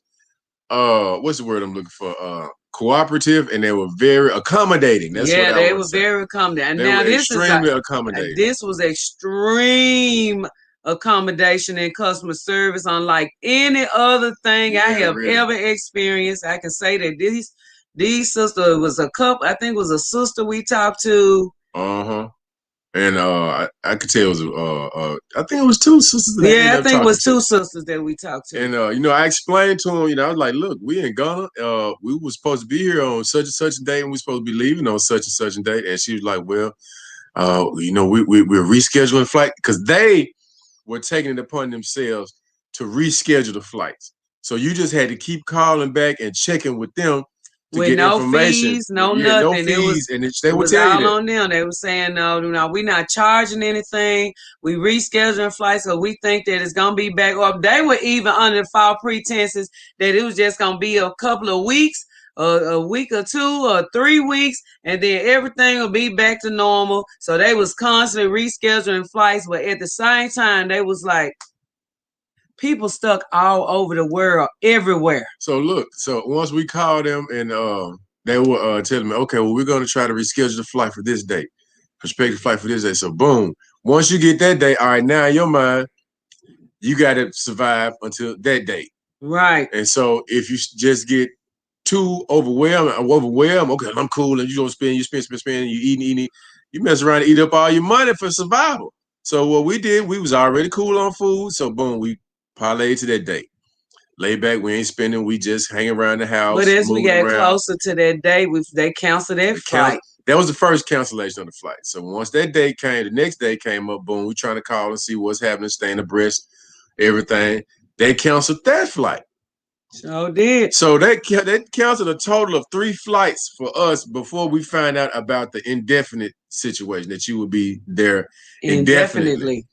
what's the word I'm looking for? Cooperative, and they were very accommodating. That's what they were very accommodating. They now were this extremely is accommodating. This was extreme accommodation and customer service, unlike any other thing I have ever experienced. I can say that these sisters was a couple. I think it was a sister we talked to. And I could tell it was I think it was two sisters. I think it was two sisters that we talked to. And I explained to them, I was like, look, we in Ghana. We were supposed to be here on such and such a date, and we supposed to be leaving on such and such a date. And she was like, well, we're rescheduling flight because they were taking it upon themselves to reschedule the flights. So you just had to keep calling back and checking with them to with get no information. Fees, no nothing. No fees, they would tell all you that. On them. They were saying, no, we're not charging anything. We rescheduling flights because we think that it's gonna be back up. They were even under the false pretenses that it was just gonna be a couple of weeks, a week or 2 or 3 weeks, and then everything will be back to normal. So they was constantly rescheduling flights, but at the same time, they was like, people stuck all over the world, everywhere. So look, once we called them and they were telling me, okay, well, we're going to try to reschedule the flight for this date, prospective flight for this day. So boom, once you get that date, all right, now in your mind, you got to survive until that date. Right. And so if you just get too overwhelmed, okay, I'm cool, and you don't spend, you eating, you mess around and eat up all your money for survival. So what we did, we was already cool on food. So boom, we parlayed to that date. Lay back, we ain't spending, we just hang around the house. But as we got closer to that day, they canceled that flight. That was the first cancellation of the flight. So once that day came, the next day came up, boom, we trying to call and see what's happening, staying abreast, everything. They canceled that flight. So did. So they canceled a total of 3 flights for us before we find out about the indefinite situation that you would be there indefinitely.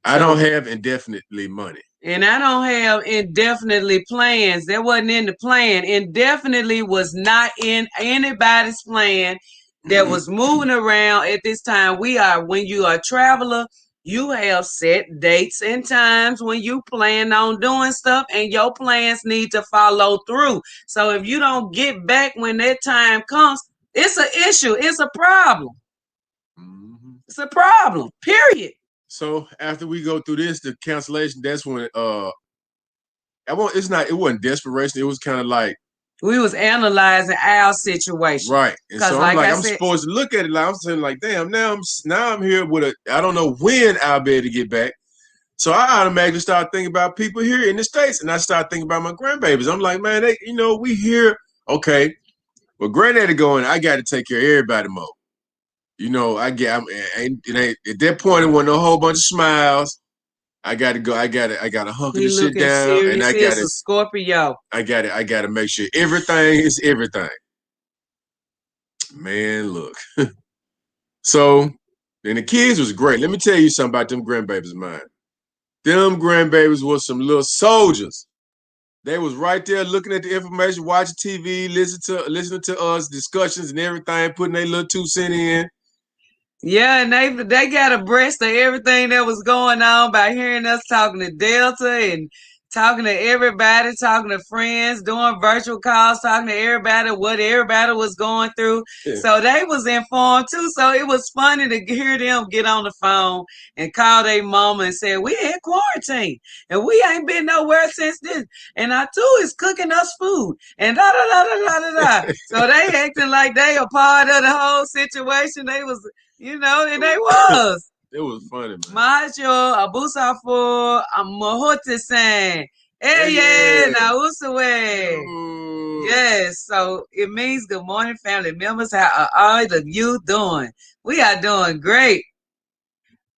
I don't have indefinitely money. And I don't have indefinitely plans. That wasn't in the plan. Indefinitely was not in anybody's plan that was moving around at this time. When you are a traveler, you have set dates and times when you plan on doing stuff, and your plans need to follow through. So if you don't get back when that time comes, it's an issue. It's a problem. It's a problem, period. So after we go through this, the cancellation, that's when it wasn't desperation. It was kind of like we was analyzing our situation. Right. And so I'm supposed to look at it like I'm saying, like, damn, now I'm here with I don't know when I'll be able to get back. So I automatically start thinking about people here in the States, and I start thinking about my grandbabies. I'm like, man, we here, okay. Well, granddaddy going, I got to take care of everybody more. At that point, it wasn't a whole bunch of smiles. I gotta go. I gotta hunker the shit down, serious. And I gotta a Scorpio. I gotta make sure everything is everything. Man, look. So then the kids was great. Let me tell you something about them grandbabies of mine. Them grandbabies was some little soldiers. They was right there looking at the information, watching TV, listening to us discussions and everything, putting their little 2 cents in. Yeah, and they got abreast of everything that was going on by hearing us talking to Delta and talking to everybody, talking to friends, doing virtual calls, talking to everybody what everybody was going through. Yeah. So they was informed too. So it was funny to hear them get on the phone and call their mama and say, "We in quarantine and we ain't been nowhere since this. And our too is cooking us food and da da da da da da da." So they acting like they a part of the whole situation. They was and they was. It was funny, man. Macho, Abusafo, Amohote-san. Hey, Eye, yeah. Nausawe. Yo. Yes, so it means good morning, family members. How are all of you doing? We are doing great.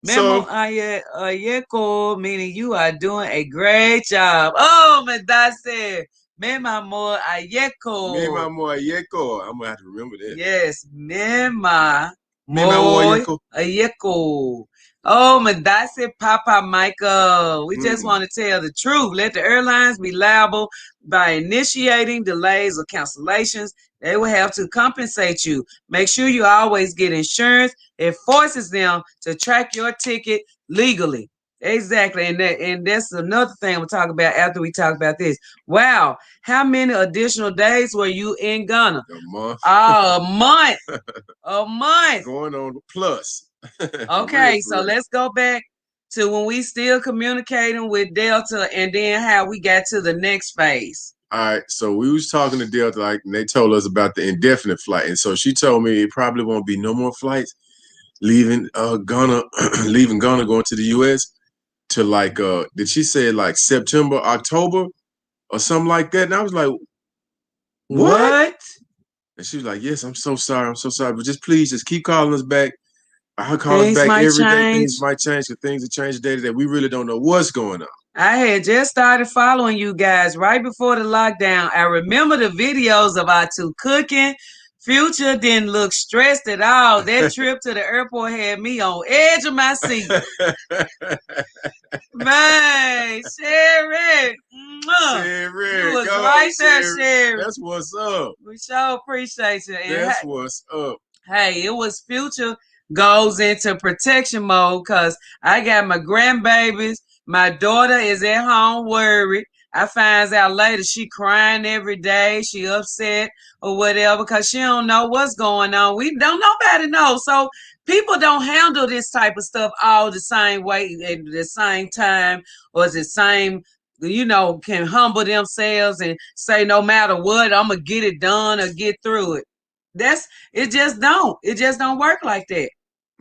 Memo So, Ayeko, meaning you are doing a great job. Oh, Medase. Memo me and my Ayeko. boy Yeko, I'm gonna have to remember that. Yes, Mema Me and my boy Moy Yeko. Ayeko. Oh, Madasi Papa Michael. We just Mm. want to tell the truth. Let the airlines be liable by initiating delays or cancellations. They will have to compensate you. Make sure you always get insurance. It forces them to track your ticket legally. Exactly. And that's another thing we'll talk about after we talk about this. Wow. How many additional days were you in Ghana? A month. A month. A month. Going on the plus. Okay, so let's go back to when we still communicating with Delta and then how we got to the next phase. All right, so we was talking to Delta, like, and they told us about the indefinite flight, and so she told me it probably won't be no more flights leaving Ghana, leaving Ghana, going to the U.S. to like did she say like September, October, or something like that? And I was like, what? And she was like, yes, I'm so sorry, but just please just keep calling us back. I'll call us Things back might every day. change. Things might change because things have changed day to day. We really don't know what's going on. I had just started following you guys right before the lockdown. I remember the videos of our two cooking. Future didn't look stressed at all. That trip to the airport had me on edge of my seat. Man, Sherry. Sherry, You was go, right there, Sherry. Sherry. That's what's up. We sure appreciate you. And That's what's up. hey, it was Future goes into protection mode because I got my grandbabies. My daughter is at home worried. I finds out later she crying every day. She upset or whatever because she don't know what's going on. We don't nobody know. So people don't handle this type of stuff all the same way at the same time or the same can humble themselves and say no matter what, I'm gonna get it done or get through it. That's it just don't work like that.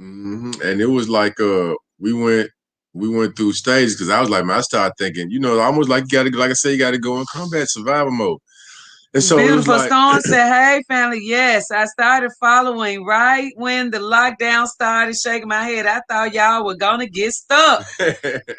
Mm-hmm. And it was like we went through stages because I was like, man, I started thinking, almost like you gotta, like I say, you gotta go in combat survival mode. And so it was Beautiful like, Storm said, "Hey, family, yes, I started following right when the lockdown started." Shaking my head, I thought y'all were gonna get stuck.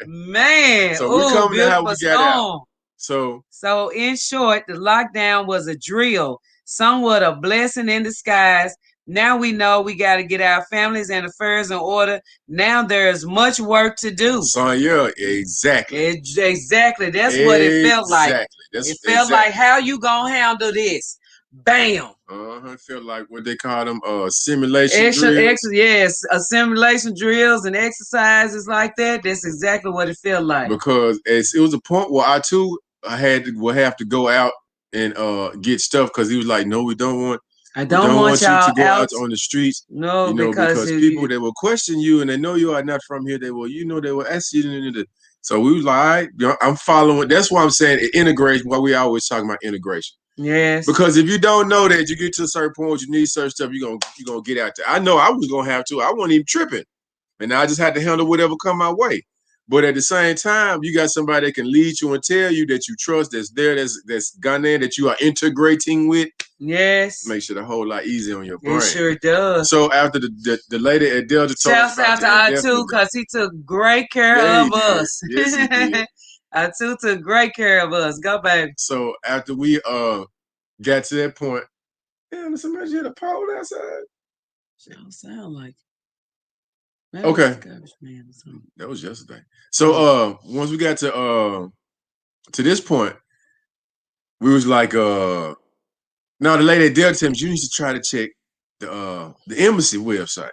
Man, so we oh, coming to how beautiful we got out. storm. So In short, the lockdown was a drill, somewhat a blessing in disguise. Now we know we got to get our families and affairs in order. Now there's much work to do. son, yeah, exactly. Exactly. That's what it felt like. That's It felt exactly. like how you gonna handle this? Bam. It felt like what they call them simulation drills. Yes, assimilation drills and exercises like that. That's exactly what it felt like. Because it was a point where I had to will have to go out and get stuff because he was like, no, we don't want. I We don't don't want want you to y'all go out out. on the streets, No, because people they will question you and they know you are not from here. They will, they will ask you. So we was like, all right, I'm following. That's why I'm saying integration. Why we always talking about integration. Yes. Because if you don't know that, you get to a certain point, you need certain stuff. You're gonna get out there. I know I was gonna have to. I wasn't even tripping, and I just had to handle whatever come my way. But at the same time, you got somebody that can lead you and tell you that you trust, that's there, that's gone there, that you are integrating with. Yes. Makes it a whole lot easier on your brain. It sure does. So after the lady at Delta told us about out to I2 because he took great care of us. Yes, he did. I2 took great care of us. Go, baby. So after we got to that point, damn, somebody had a pole outside. It don't sound like. Maybe okay. That was yesterday. So once we got to this point, we was like now the lady at Delta told me you need to try to check the embassy website.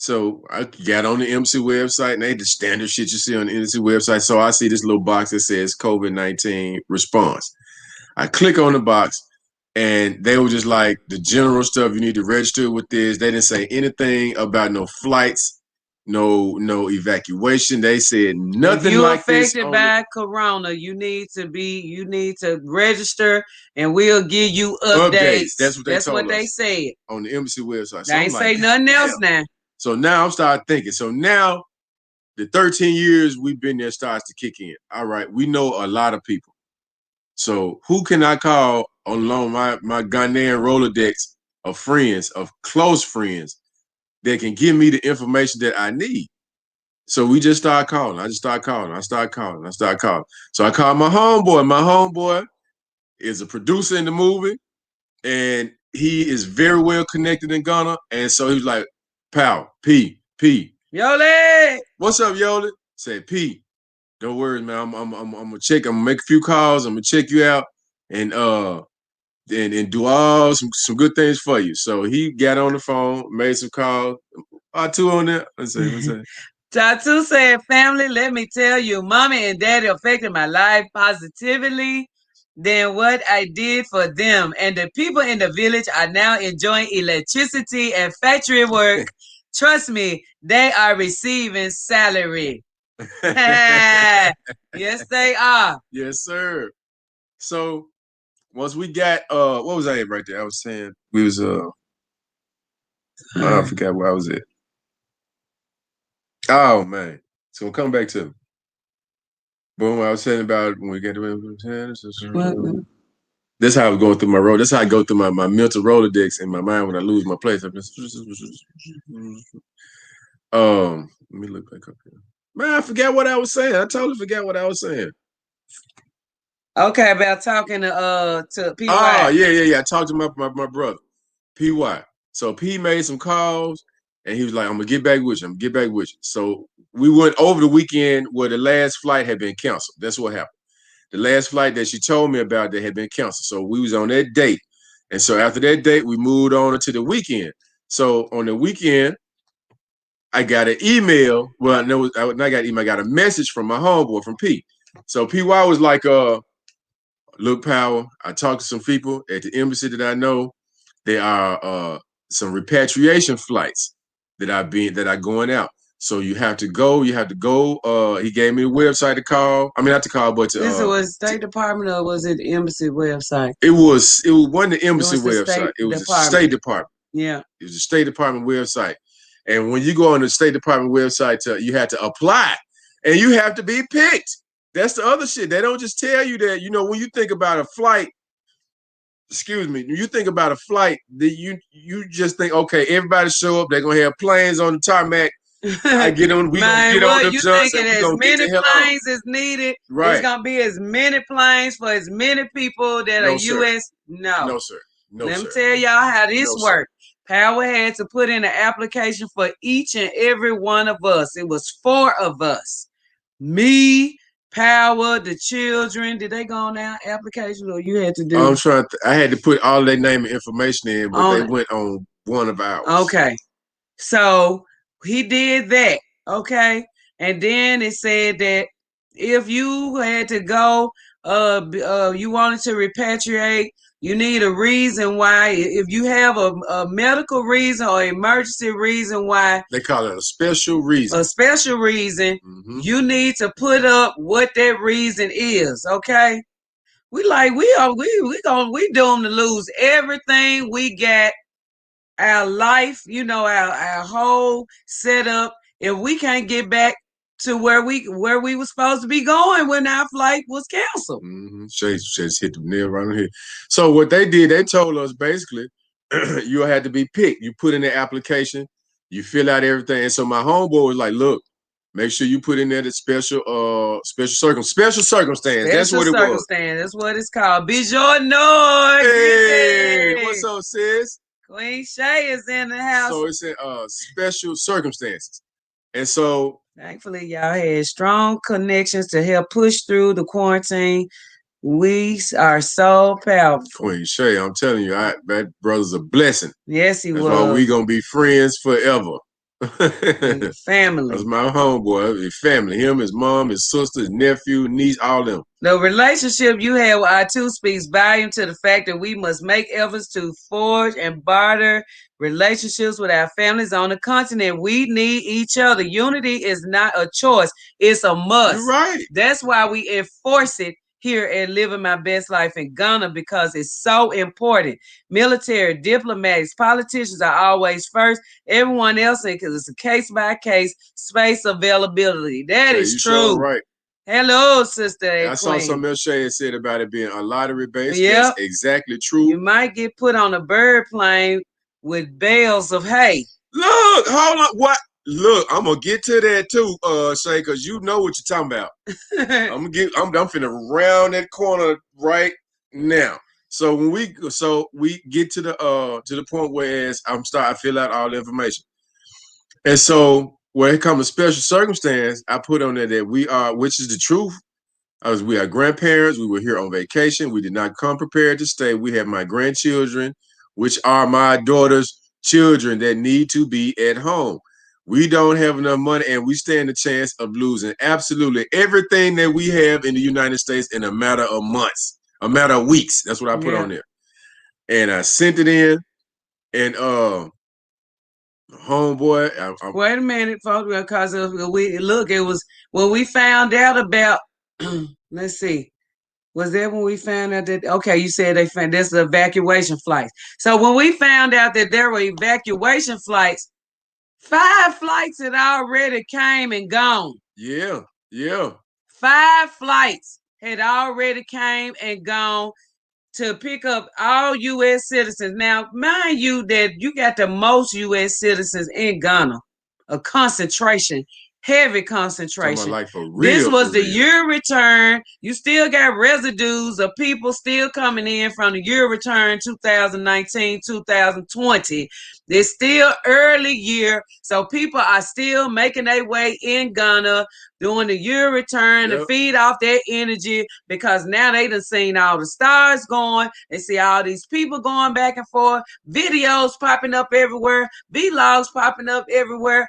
So I got on the embassy website, and they the standard shit you see on the embassy website. So I see this little box that says COVID-19 response. I click on the box, and they were just like the general stuff. You need to register with this. They didn't say anything about no flights, no evacuation. They said If nothing you like this affected on the by corona, you need to register and we'll give you updates. That's updates. what they That's what told they us said. on the embassy website. They So I'm ain't like, say God nothing else damn. now. So now I'm starting thinking. So now the 13 years we've been there starts to kick in. All right, we know a lot of people. So who can I call along my Ghanaian Rolodex of friends, of close friends, that can give me the information that I need? So we just start calling. I just start calling. I start calling. I start calling. So I called my homeboy. My homeboy is a producer in the movie, and he is very well connected in Ghana. And so he was like, "Pal, P, Yole! what's up, Yoli?" Said, "P, don't worry, man. I'm gonna check. I'm gonna make a few calls. I'm gonna check you out, and do all some good things for you." So he got on the phone, made some calls. Two on there. Let's say. Tatu said, family, let me tell you, mommy and daddy affected my life positively than what I did for them. And the people in the village are now enjoying electricity and factory work. Trust me, they are receiving salary. Yes, they are. Yes, sir. So once we got what was I at right there? I was saying we was I forgot where I was at. Oh man. So we'll come back to me. Boom, I was saying about when we get to that's how I was going through my road. That's how I go through my mental Rolodex in my mind when I lose my place. Let me look back up here. Man, I forgot what I was saying. I totally forgot what I was saying. Okay, about talking to PY. Oh, yeah. I talked to my brother, PY. So P made some calls, and he was like, "I'm gonna get back with you. I'm gonna get back with you." So we went over the weekend where the last flight had been canceled. That's what happened. The last flight that she told me about that had been canceled. So we was on that date. And so after that date, we moved on to the weekend. So on the weekend, I got an email. Well, no, I got an email. I got a message from my homeboy from P. So PY was like, look, Power, I talked to some people at the embassy that I know. There are some repatriation flights that are going out. So you have to go. You have to go. He gave me a website to call. I mean, not to call, but to. This was State Department or was it the embassy website? It wasn't the embassy the website. It was the Department. State Department. Yeah. It was the State Department website. And when you go on the State Department website, you have to apply, and you have to be picked. That's the other shit. They don't just tell you that. You know, when you think about a flight, excuse me, when you think about a flight, that you just think, okay, everybody show up. They're gonna have planes on the tarmac. I get on. We gonna get on them you jumps, and thinking we as gonna get many the hell on. planes as needed? Right. It's gonna be as many planes for as many people that No, are sir. U.S. No, No, sir. No, Let sir. me tell y'all how this No, sir. worked. Power had to put in an application for each and every one of us. It was 4 of us. Me, Power, the children. Did they go on our application or you had to do? I'm trying. I had to put all their name and information in, but they went on one of ours. Okay. So he did that. Okay. And then it said that if you had to go, you wanted to repatriate, you need a reason why. If you have a medical reason or emergency reason why, they call it a special reason. A special reason, you need to put up what that reason is. Okay. We doomed to lose everything we got, our life, our whole setup, if we can't get back to where we were supposed to be going when our flight was canceled. Just hit the nail right on here. So what they did, they told us basically, you had to be picked. You put in the application, you fill out everything. And so my homeboy was like, "Look, make sure you put in there the special circumstance. That's what it was. That's what it's called. Bijorno. Hey, what's up, sis? Queen Shay is in the house. So it's in special circumstances. And so thankfully y'all had strong connections to help push through the quarantine. We are so powerful. Queen Shay, I'm telling you, that brother's a blessing. Yes, he That's was. why we gonna be friends forever. and the That's family. my homeboy, his family. Him, his mom, his sister, his nephew, niece, all them. The relationship you have with our two speaks volume to the fact that we must make efforts to forge and barter relationships with our families on the continent. We need each other. Unity is not a choice, it's a You're must. right. That's why we enforce it here at Living My Best Life in Ghana because it's so important. Military, diplomats, politicians are always first. Everyone else, because it's a case by case space availability. That Shay, is you sure true. right. Hello, sister and I saw queen. something else Shay had said about it being a lottery base. That's Yep. exactly true. You might get put on a bird plane with bales of hay. Look, hold on. What? Look, I'm gonna get to that too, Shay, because you know what you're talking about. I'm finna round that corner right now. So we get to the point where as I fill out all the information. And so when it comes to special circumstance, I put on there that we are, which is the truth. As we are grandparents, we were here on vacation. We did not come prepared to stay. We have my grandchildren, which are my daughter's children that need to be at home. We don't have enough money, and we stand a chance of losing absolutely everything that we have in the United States in a matter of months, a matter of weeks. That's what I put Yeah. on there. And I sent it in, and homeboy, Wait a minute, folks, because we look, it was when we found out about. Let's see. Was that when we found out that? Okay, you said they found this evacuation flights. So when we found out that there were evacuation flights, 5 flights had already came and gone. yeah, yeah. 5 flights had already came and gone to pick up all U.S. citizens. Now, mind you, that you got the most U.S. citizens in Ghana, a concentration, heavy Talking about concentration. like for This real, for was the real. year return. You still got residues of people still coming in from the year return 2019, 2020. It's still early year, so people are still making their way in Ghana doing the year return to Yep. feed off their energy because now they done seen all the stars going. They see all these people going back and forth, videos popping up everywhere, vlogs popping up everywhere,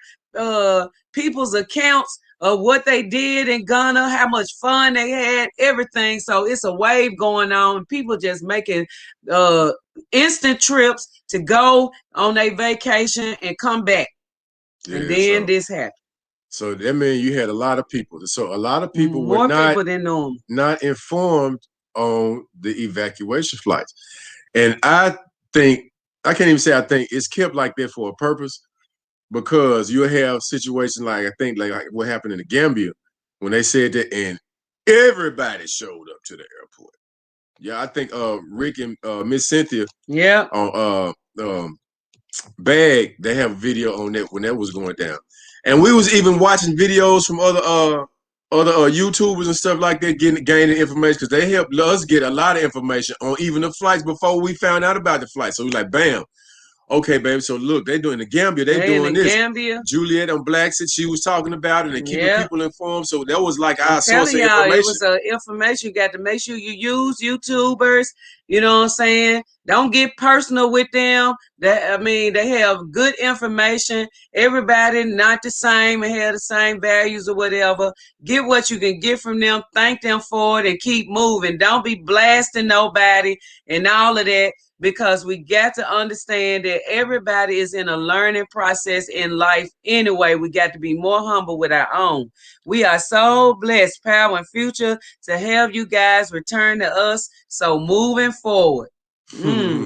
people's accounts of what they did in Ghana, how much fun they had, everything. So it's a wave going on. People just making uh, instant trips to go on their vacation and come back. And Yeah, then this happened. so that means you had a lot of people. So a lot of people were More people than normal. not informed on the evacuation flights. And I think I can't even say I think it's kept like that for a purpose because you have situations like I think like what happened in the Gambia when they said that and everybody showed up to the airport. Yeah, I think Rick and Miss Cynthia Yeah. on Bag, they have a video on that when that was going down. And we was even watching videos from other YouTubers and stuff like that, gaining information because they helped us get a lot of information on even the flights before we found out about the flight. So we like, bam, okay, baby. So look, they doing the Gambia, they They in the doing this. Gambia. Juliet on Black said she was talking about it and keeping Yeah. people informed. So that was like I'm our source telling of y'all, it information. was information. You got to make sure you use YouTubers. You know what I'm saying? Don't get personal with them. That I mean, they have good information. Everybody not the same and have the same values or whatever. Get what you can get from them. Thank them for it and keep moving. Don't be blasting nobody and all of that because we got to understand that everybody is in a learning process in life anyway. We got to be more humble with our own. We are so blessed, Power and Future, to have you guys return to us. So moving forward,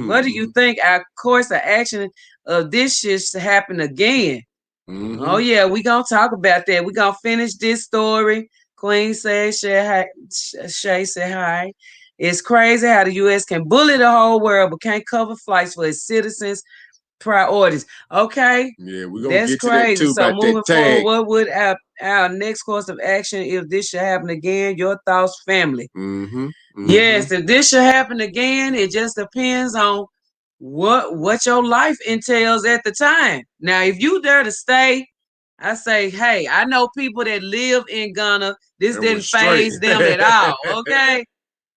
what do you think our course of action of this shit to happen again? Mm-hmm. Oh yeah, we gonna talk about that. We gonna finish this story. Queen says, Shay said hi. It's crazy how the U.S. can bully the whole world but can't cover flights for its citizens' priorities. Okay. Yeah, we're gonna That's get to that crazy. too So about that moving forward, tag. what would our next course of action if this should happen again? Your thoughts, family. Mm-hmm. Mm-hmm. Yes, if this should happen again, it just depends on what your life entails at the time. Now, if you dare to stay, I say, hey, I know people that live in Ghana. This That was didn't straight. phase them at all. Okay.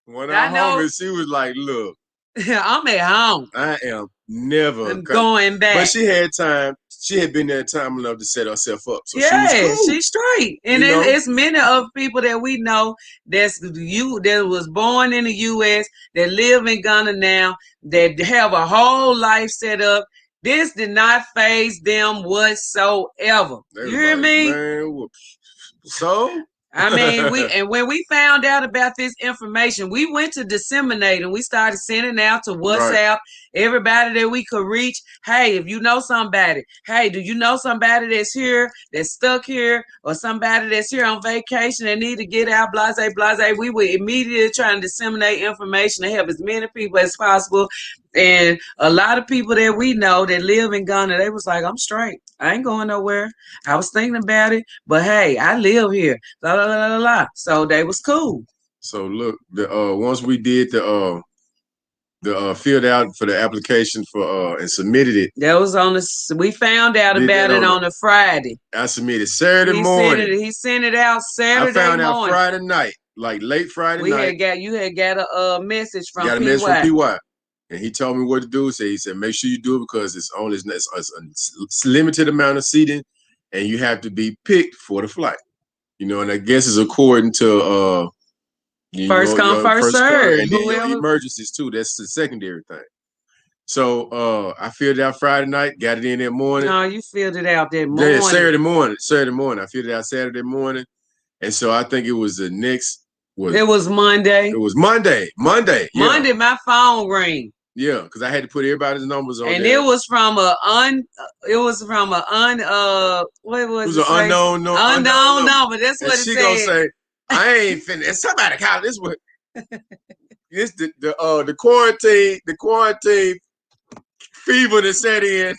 One of I our know homies, she was like, look, I'm at home. I am Never. going back. But she had time. She had been there time enough to set herself up. So she was Yeah, cool. she's straight. And it's many of people that we know that was born in the U.S., that live in Ghana now, that have a whole life set up. This did not faze them whatsoever. You hear me? Man, so? I mean, when we found out about this information, we went to disseminate and we started sending out to WhatsApp, everybody that we could reach. Hey, if you know somebody, hey, do you know somebody that's here, that's stuck here, or somebody that's here on vacation and need to get out, blase, blase. We were immediately trying to disseminate information to help as many people as possible. And a lot of people that we know that live in Ghana, they was like, I'm straight. I ain't going nowhere. I was thinking about it, but hey, I live here. La, la, la, la, la. So they was cool. So look, once we did the filled out for the application for and submitted it. That was we found out about it on a Friday. I submitted Saturday morning. He sent it out Saturday morning. I found out Friday night, like late Friday night. You had got a message from PY. Message from PY. And he told me what to do. So he said, make sure you do it because it's a limited amount of seating and you have to be picked for the flight. And I guess it's according to first come, first serve. And then emergencies too. That's the secondary thing. So I filled it out Friday night, got it in that morning. No, you filled it out that morning. Yeah, Saturday morning. I filled it out Saturday morning. And so I think it was the next it was Monday. It was Monday. Yeah. Monday, my phone rang. Yeah, because I had to put everybody's numbers on. And there. It was from what was it? An unknown number. Unknown number. That's what it said. She gonna say, I ain't finna. Somebody call this one. This the quarantine fever that set in.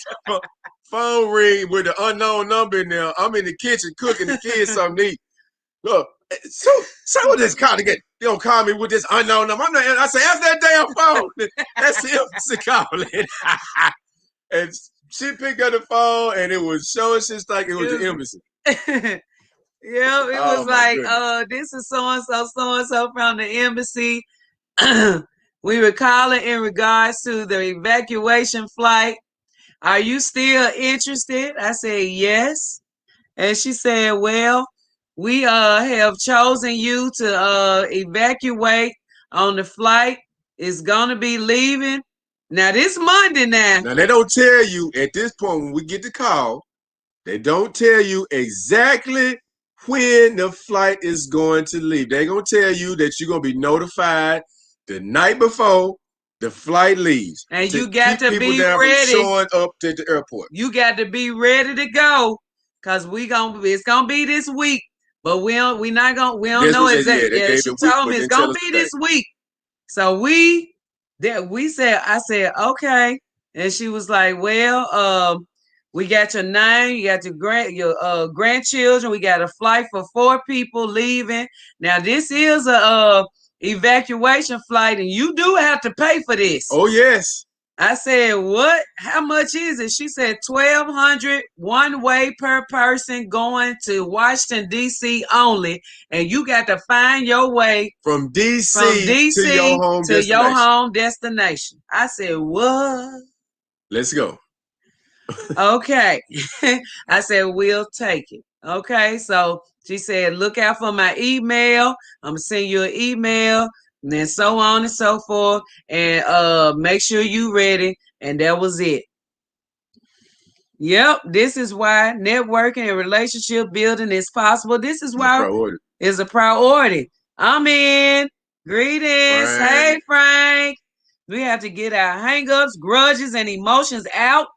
Phone ring with the unknown number in there. I'm in the kitchen cooking the kids something to eat. Look, so this call to get. They don't call me with this unknown number. I say, answer that damn phone. That's the embassy calling. And she picked up the phone, and it was showing shit like it was the embassy. Yeah, it was like, this is so and so from the embassy. We were calling in regards to the evacuation flight. Are you still interested? I said, yes. And she said, well, we have chosen you to evacuate on the flight. It's going to be leaving. Now, this Monday now. Now, they don't tell you at this point when we get the call, they don't tell you exactly when the flight is going to leave. They're going to tell you that you're going to be notified the night before the flight leaves. And you got to be ready. Showing up to the airport. You got to be ready to go because it's going to be this week. But we don't know exactly. Yeah, she told me it's going to be this week. So I said, okay. And she was like, well, we got your name, you got your grandchildren. We got a flight for 4 people leaving. Now this is a evacuation flight, and you do have to pay for this. Oh yes. I said, what? How much is it? She said $1,200 one way per person going to Washington, D.C. only. And you got to find your way from D.C. to your home destination. I said, what? Let's go. Okay. I said, we'll take it. Okay. So she said, look out for my email. I'm going to send you an email. And then so on and so forth. And make sure you ready. And that was it. Yep. This is why networking and relationship building is possible. This is why it's a priority. I'm in. Greetings. Frank. Hey, Frank. We have to get our hangups, grudges, and emotions out.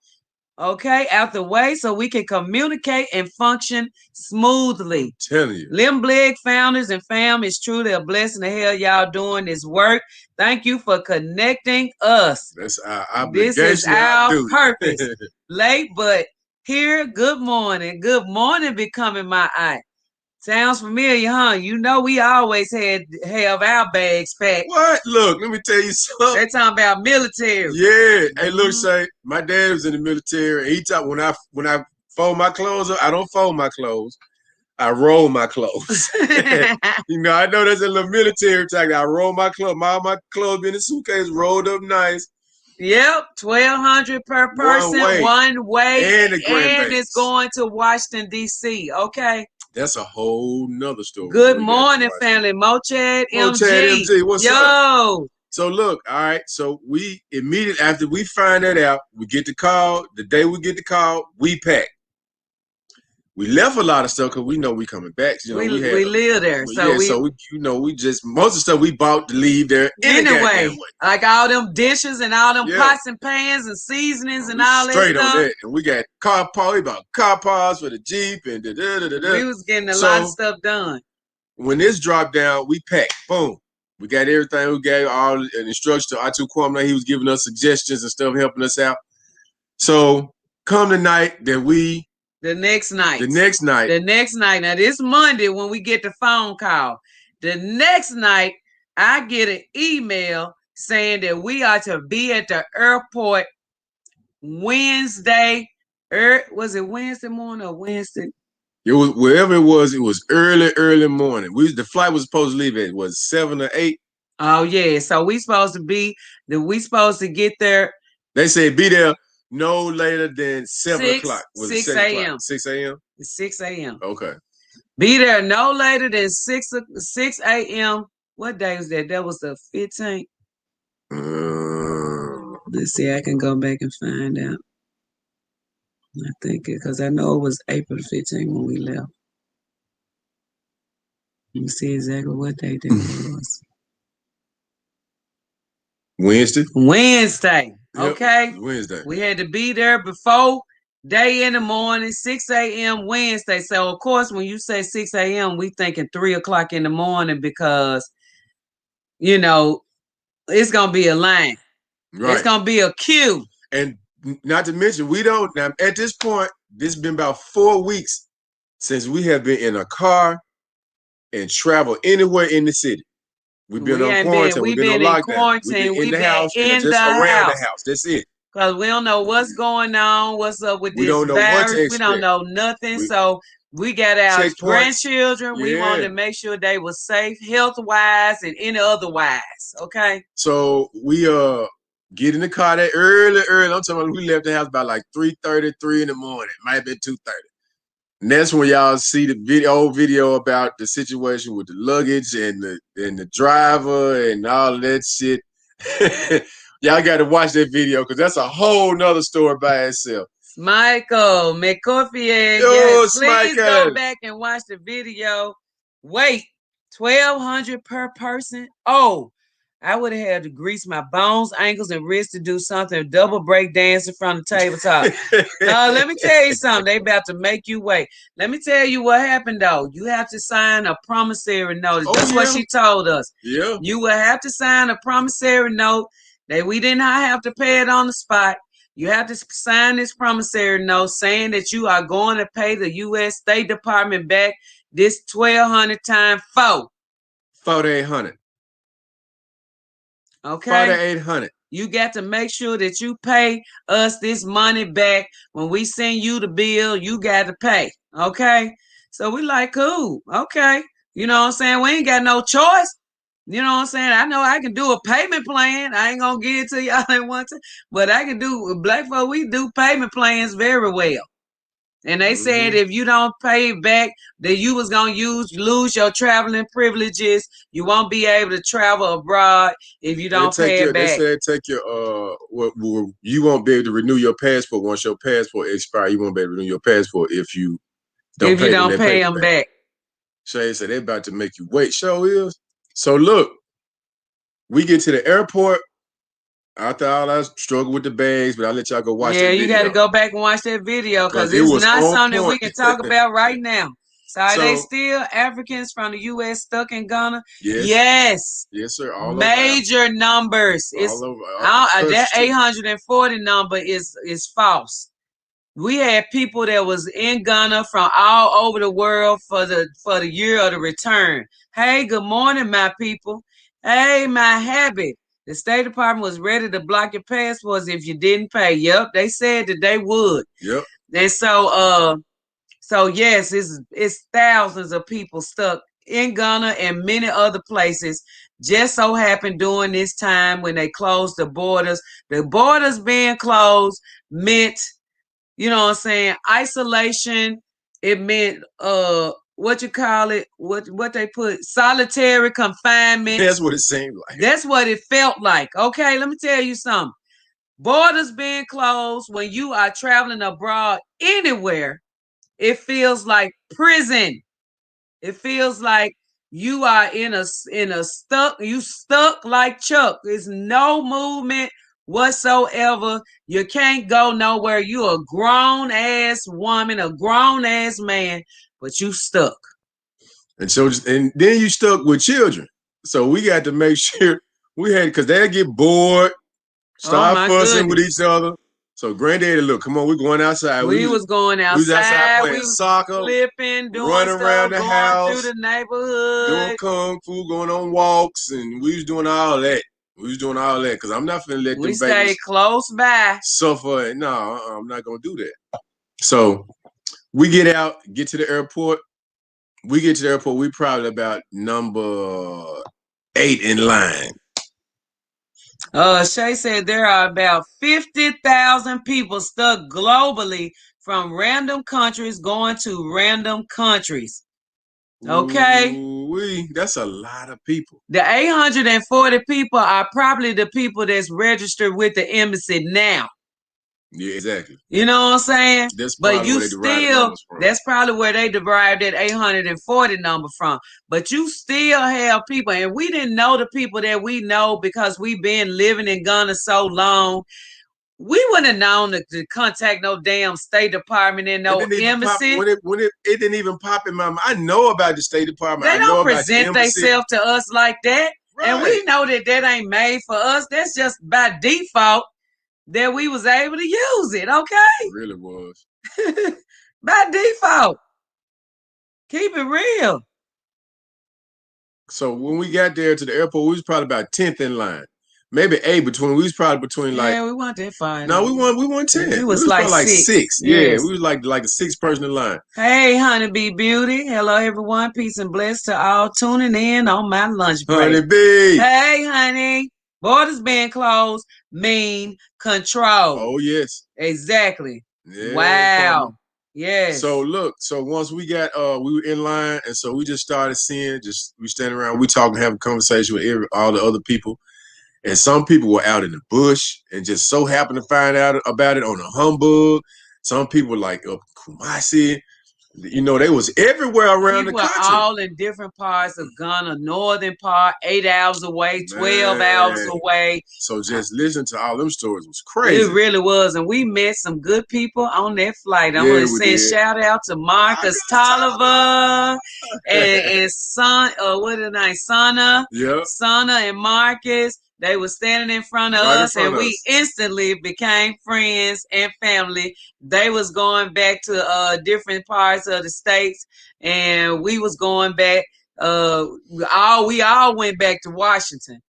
Okay, out the way so we can communicate and function smoothly. I'm telling you. Limbleg founders and fam, it's truly a blessing to hell y'all doing this work. Thank you for connecting us. That's our obligation. This is our purpose. Late, but here, good morning. Good morning becoming my eye. Sounds familiar, huh? You know we always have our bags packed. What? Look, let me tell you something. They talking about military. Yeah. Hey, look, Shay, my dad was in the military. He taught when I fold my clothes up, I don't fold my clothes. I roll my clothes. I know that's a little military tactic. I roll my clothes. My clothes be in the suitcase, rolled up nice. Yep, 1,200 per person, one way, and the and it's grandbabies. going to Washington D.C. Okay. That's a whole nother story. Good morning, family. Mochad MG. What's up? So look, all right. So we immediately after we find that out, we get the call. The day we get the call, we pack. We left a lot of stuff because we know we coming back. You know, we live there, so we just most of the stuff we bought to leave there anyway. Like all them dishes and all them pots and pans and seasonings and all that stuff. Straight on that, and we got car parts. We bought car parts for the Jeep and We was getting a lot of stuff done. When this dropped down, we packed. Boom. We got everything. We gave all the instructions to Atu Kwame. He was giving us suggestions and stuff, helping us out. So come the night that we. The next night. Now, this Monday when we get the phone call. The next night, I get an email saying that we are to be at the airport Wednesday. Was it Wednesday morning or Wednesday? It was wherever it was early morning. The flight was supposed to leave at 7 or 8. Oh yeah. So we supposed to get there. They said be there no later than 7 o'clock. 6 a.m. 6 a.m. 6 a.m. Okay. Be there no later than 6 a.m. What day was that? That was the 15th. Let's see. I can go back and find out. I think because I know it was April 15th when we left. Let me see exactly what day that was. Wednesday. Okay. Yep, Wednesday. We had to be there before day in the morning, 6 a.m. Wednesday. So of course, when you say 6 a.m., we thinking 3 o'clock in the morning because, you know, it's gonna be a line. Right. It's gonna be a queue. And not to mention, now at this point, this has been about 4 weeks since we have been in a car and travel anywhere in the city. We've been on quarantine. We've been on lockdown. We've been in the house, just around the house. That's it. Because we don't know what's going on, what's up with this virus. We don't know nothing. So we got our grandchildren. We wanted to make sure they were safe, health-wise and any otherwise. Okay. So we get in the car that early. I'm talking about we left the house about like 3:33 in the morning. Might have been 2:30. And that's when y'all see the old video about the situation with the luggage and the driver and all of that shit. Y'all got to watch that video because that's a whole nother story by itself. Michael McCorfier. Yes, please go back and watch the video. Wait, 1,200 per person? Oh, I would have had to grease my bones, ankles, and wrists to do something, double break dancing from the tabletop. Let me tell you something. They about to make you wait. Let me tell you what happened, though. You have to sign a promissory notice. That's what she told us. Yeah. You will have to sign a promissory note that we did not have to pay it on the spot. You have to sign this promissory note saying that you are going to pay the U.S. State Department back this 1,200 times 4. 4,800. Okay. 4,800. You got to make sure that you pay us this money back. When we send you the bill, you got to pay. Okay. So we like, cool. Okay. You know what I'm saying? We ain't got no choice. You know what I'm saying? I know I can do a payment plan. I ain't going to get it to y'all at one time. But I can do, black folk, we do payment plans very well. And they said if you don't pay back, that you was going to lose your traveling privileges. You won't be able to travel abroad if you don't pay it back. They said take your, you won't be able to renew your passport once your passport expires. You won't be able to renew your passport if you don't pay them back. Shay said they're about to make you wait. Show is. So look, we get to the airport. After all, I struggle with the bags, but I'll let y'all go watch that video. Yeah, you got to go back and watch that video because it's not something we can talk about right now. So are they still Africans from the U.S. stuck in Ghana? Yes. Yes, sir. All major numbers. That 840 number is false. We had people that was in Ghana from all over the world for the year of the return. Hey, good morning, my people. Hey, my habit. The State Department was ready to block your passports if you didn't pay. Yep, they said that they would. Yep. And so yes, it's thousands of people stuck in Ghana and many other places Just so happened during this time when they closed the borders being closed meant, you know what I'm saying, isolation. It meant what you call it, what they put, solitary confinement. That's what it seemed like. That's what it felt like. Okay, let me tell you something. Borders being closed when you are traveling abroad anywhere, it feels like prison. It feels like you are in a stuck like Chuck. There's no movement whatsoever. You can't go nowhere. You a grown ass woman, a grown ass man, but you stuck. And then you stuck with children. So we got to make sure we had, because they'd get bored, Oh start my fussing with goodness. each other. So granddaddy, look, come on, we're going outside. We was going We was outside outside. playing We was soccer, flipping, doing running around stuff, the going through house, the doing neighborhood. kung fu, going on walks, and we was doing all that. We was doing all that because I'm not finna let We them stayed babies close by. suffer. No, I'm not gonna do that. So we get out, get to the airport. We get to the airport. We probably about number 8 in line. Shay said there are about 50,000 people stuck globally from random countries going to random countries. Okay. That's a lot of people. The 840 people are probably the people that's registered with the embassy now. Yeah, exactly. You know what I'm saying? That's But probably you where they derived the still, numbers from. that's probably where they derived that 840 number from. But you still have people, and we didn't know the people that we know because we've been living in Ghana so long. We wouldn't have known to contact no damn State Department and It no didn't even pop embassy. it didn't even pop in my mind. I know about the State Department. They I know don't about the present embassy. themselves to us like that. Right. And we know that ain't made for us. That's just by default that we was able to use it, okay? It really was. By default. Keep it real. So when we got there to the airport, we was probably about 10th in line. Maybe 8 between. We was probably between like. Yeah, we weren't that far. No, we won 10. We was like probably like 6. 6. Yes. Yeah, we was like the 6th person in line. Hey, Honeybee Beauty. Hello, everyone. Peace and bless to all tuning in on my lunch break. Honeybee. Hey, honey. Borders being closed mean control. Oh, yes. Exactly. Yeah, wow. partner. Yes. So look, so once we got we were in line, and so we just started seeing, we standing around, we talking, having a conversation with all the other people. And some people were out in the bush and just so happened to find out about it on a humbug. Some people like up Kumasi. You know, they was everywhere around people the country. Are all in different parts of Ghana, northern part, 8 hours away, 12 hours away. So just listening to all them stories was crazy. It really was. And we met some good people on that flight. I'm going to send shout out to Marcus Tolliver and son, what is name? Sana. Yeah. Sana and Marcus. They were standing in front of us, and we instantly became friends and family. They was going back to different parts of the states, and we was going back. We all went back to Washington.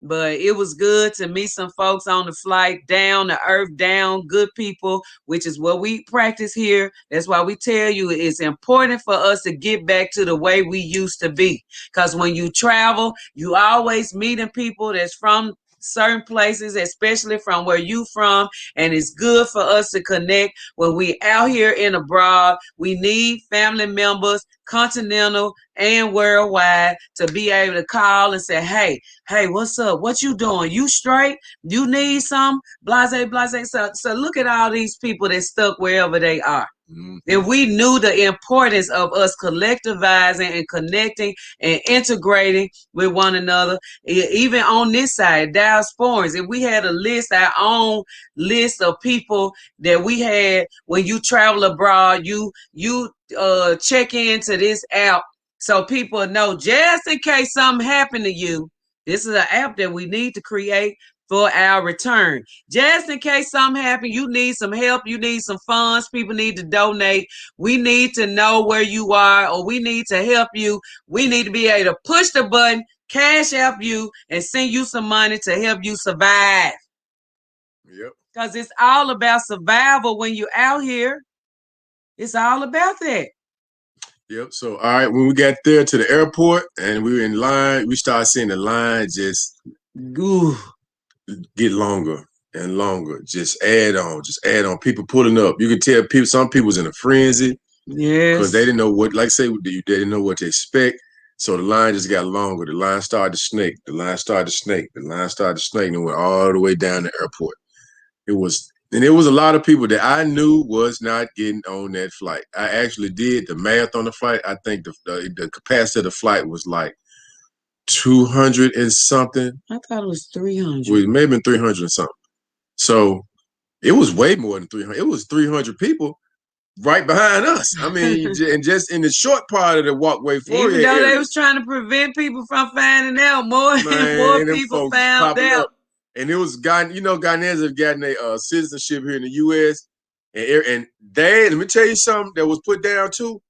But it was good to meet some folks on the flight, down to earth, down, good people, which is what we practice here. That's why we tell you it's important for us to get back to the way we used to be. Because when you travel, you always meeting people that's from certain places, especially from where you from, and it's good for us to connect when we out here in abroad. We need family members, continental and worldwide, to be able to call and say, hey, what's up? What you doing? You straight? You need some? Blase, blase. So look at all these people that stuck wherever they are. Mm-hmm. And we knew the importance of us collectivizing and connecting and integrating with one another. Even on this side, diasporans, if we had a list, our own list of people that we had when you travel abroad, you check into this app so people know, just in case something happened to you. This is an app that we need to create for our return. Just in case something happened, you need some help, you need some funds, people need to donate. We need to know where you are, or we need to help you. We need to be able to push the button, cash app you, and send you some money to help you survive. Yep. Because it's all about survival when you're out here. It's all about that. Yep. So, all right, when we got there to the airport and we were in line, we started seeing the line ooh, get longer and longer. Just add on. People pulling up. You could tell people. Some people was in a frenzy because they Yes. didn't know what, like say, they didn't know what to expect. So the line just got longer. The line started to snake. The line started to snake. The line started to snake, and went all the way down the airport. It was a lot of people that I knew was not getting on that flight. I actually did the math on the flight. I think the capacity of the flight was like 200 and something. I thought it was 300. Well, maybe 300 and something. So it was way more than 300. It was 300 people right behind us. I mean, and just in the short part of the walkway Even foyer though they area, was trying to prevent people from finding out, more and more man, them people folks found popping out. up. And it was Ghanaians have gotten a citizenship here in the U.S. And they, let me tell you something that was put down too.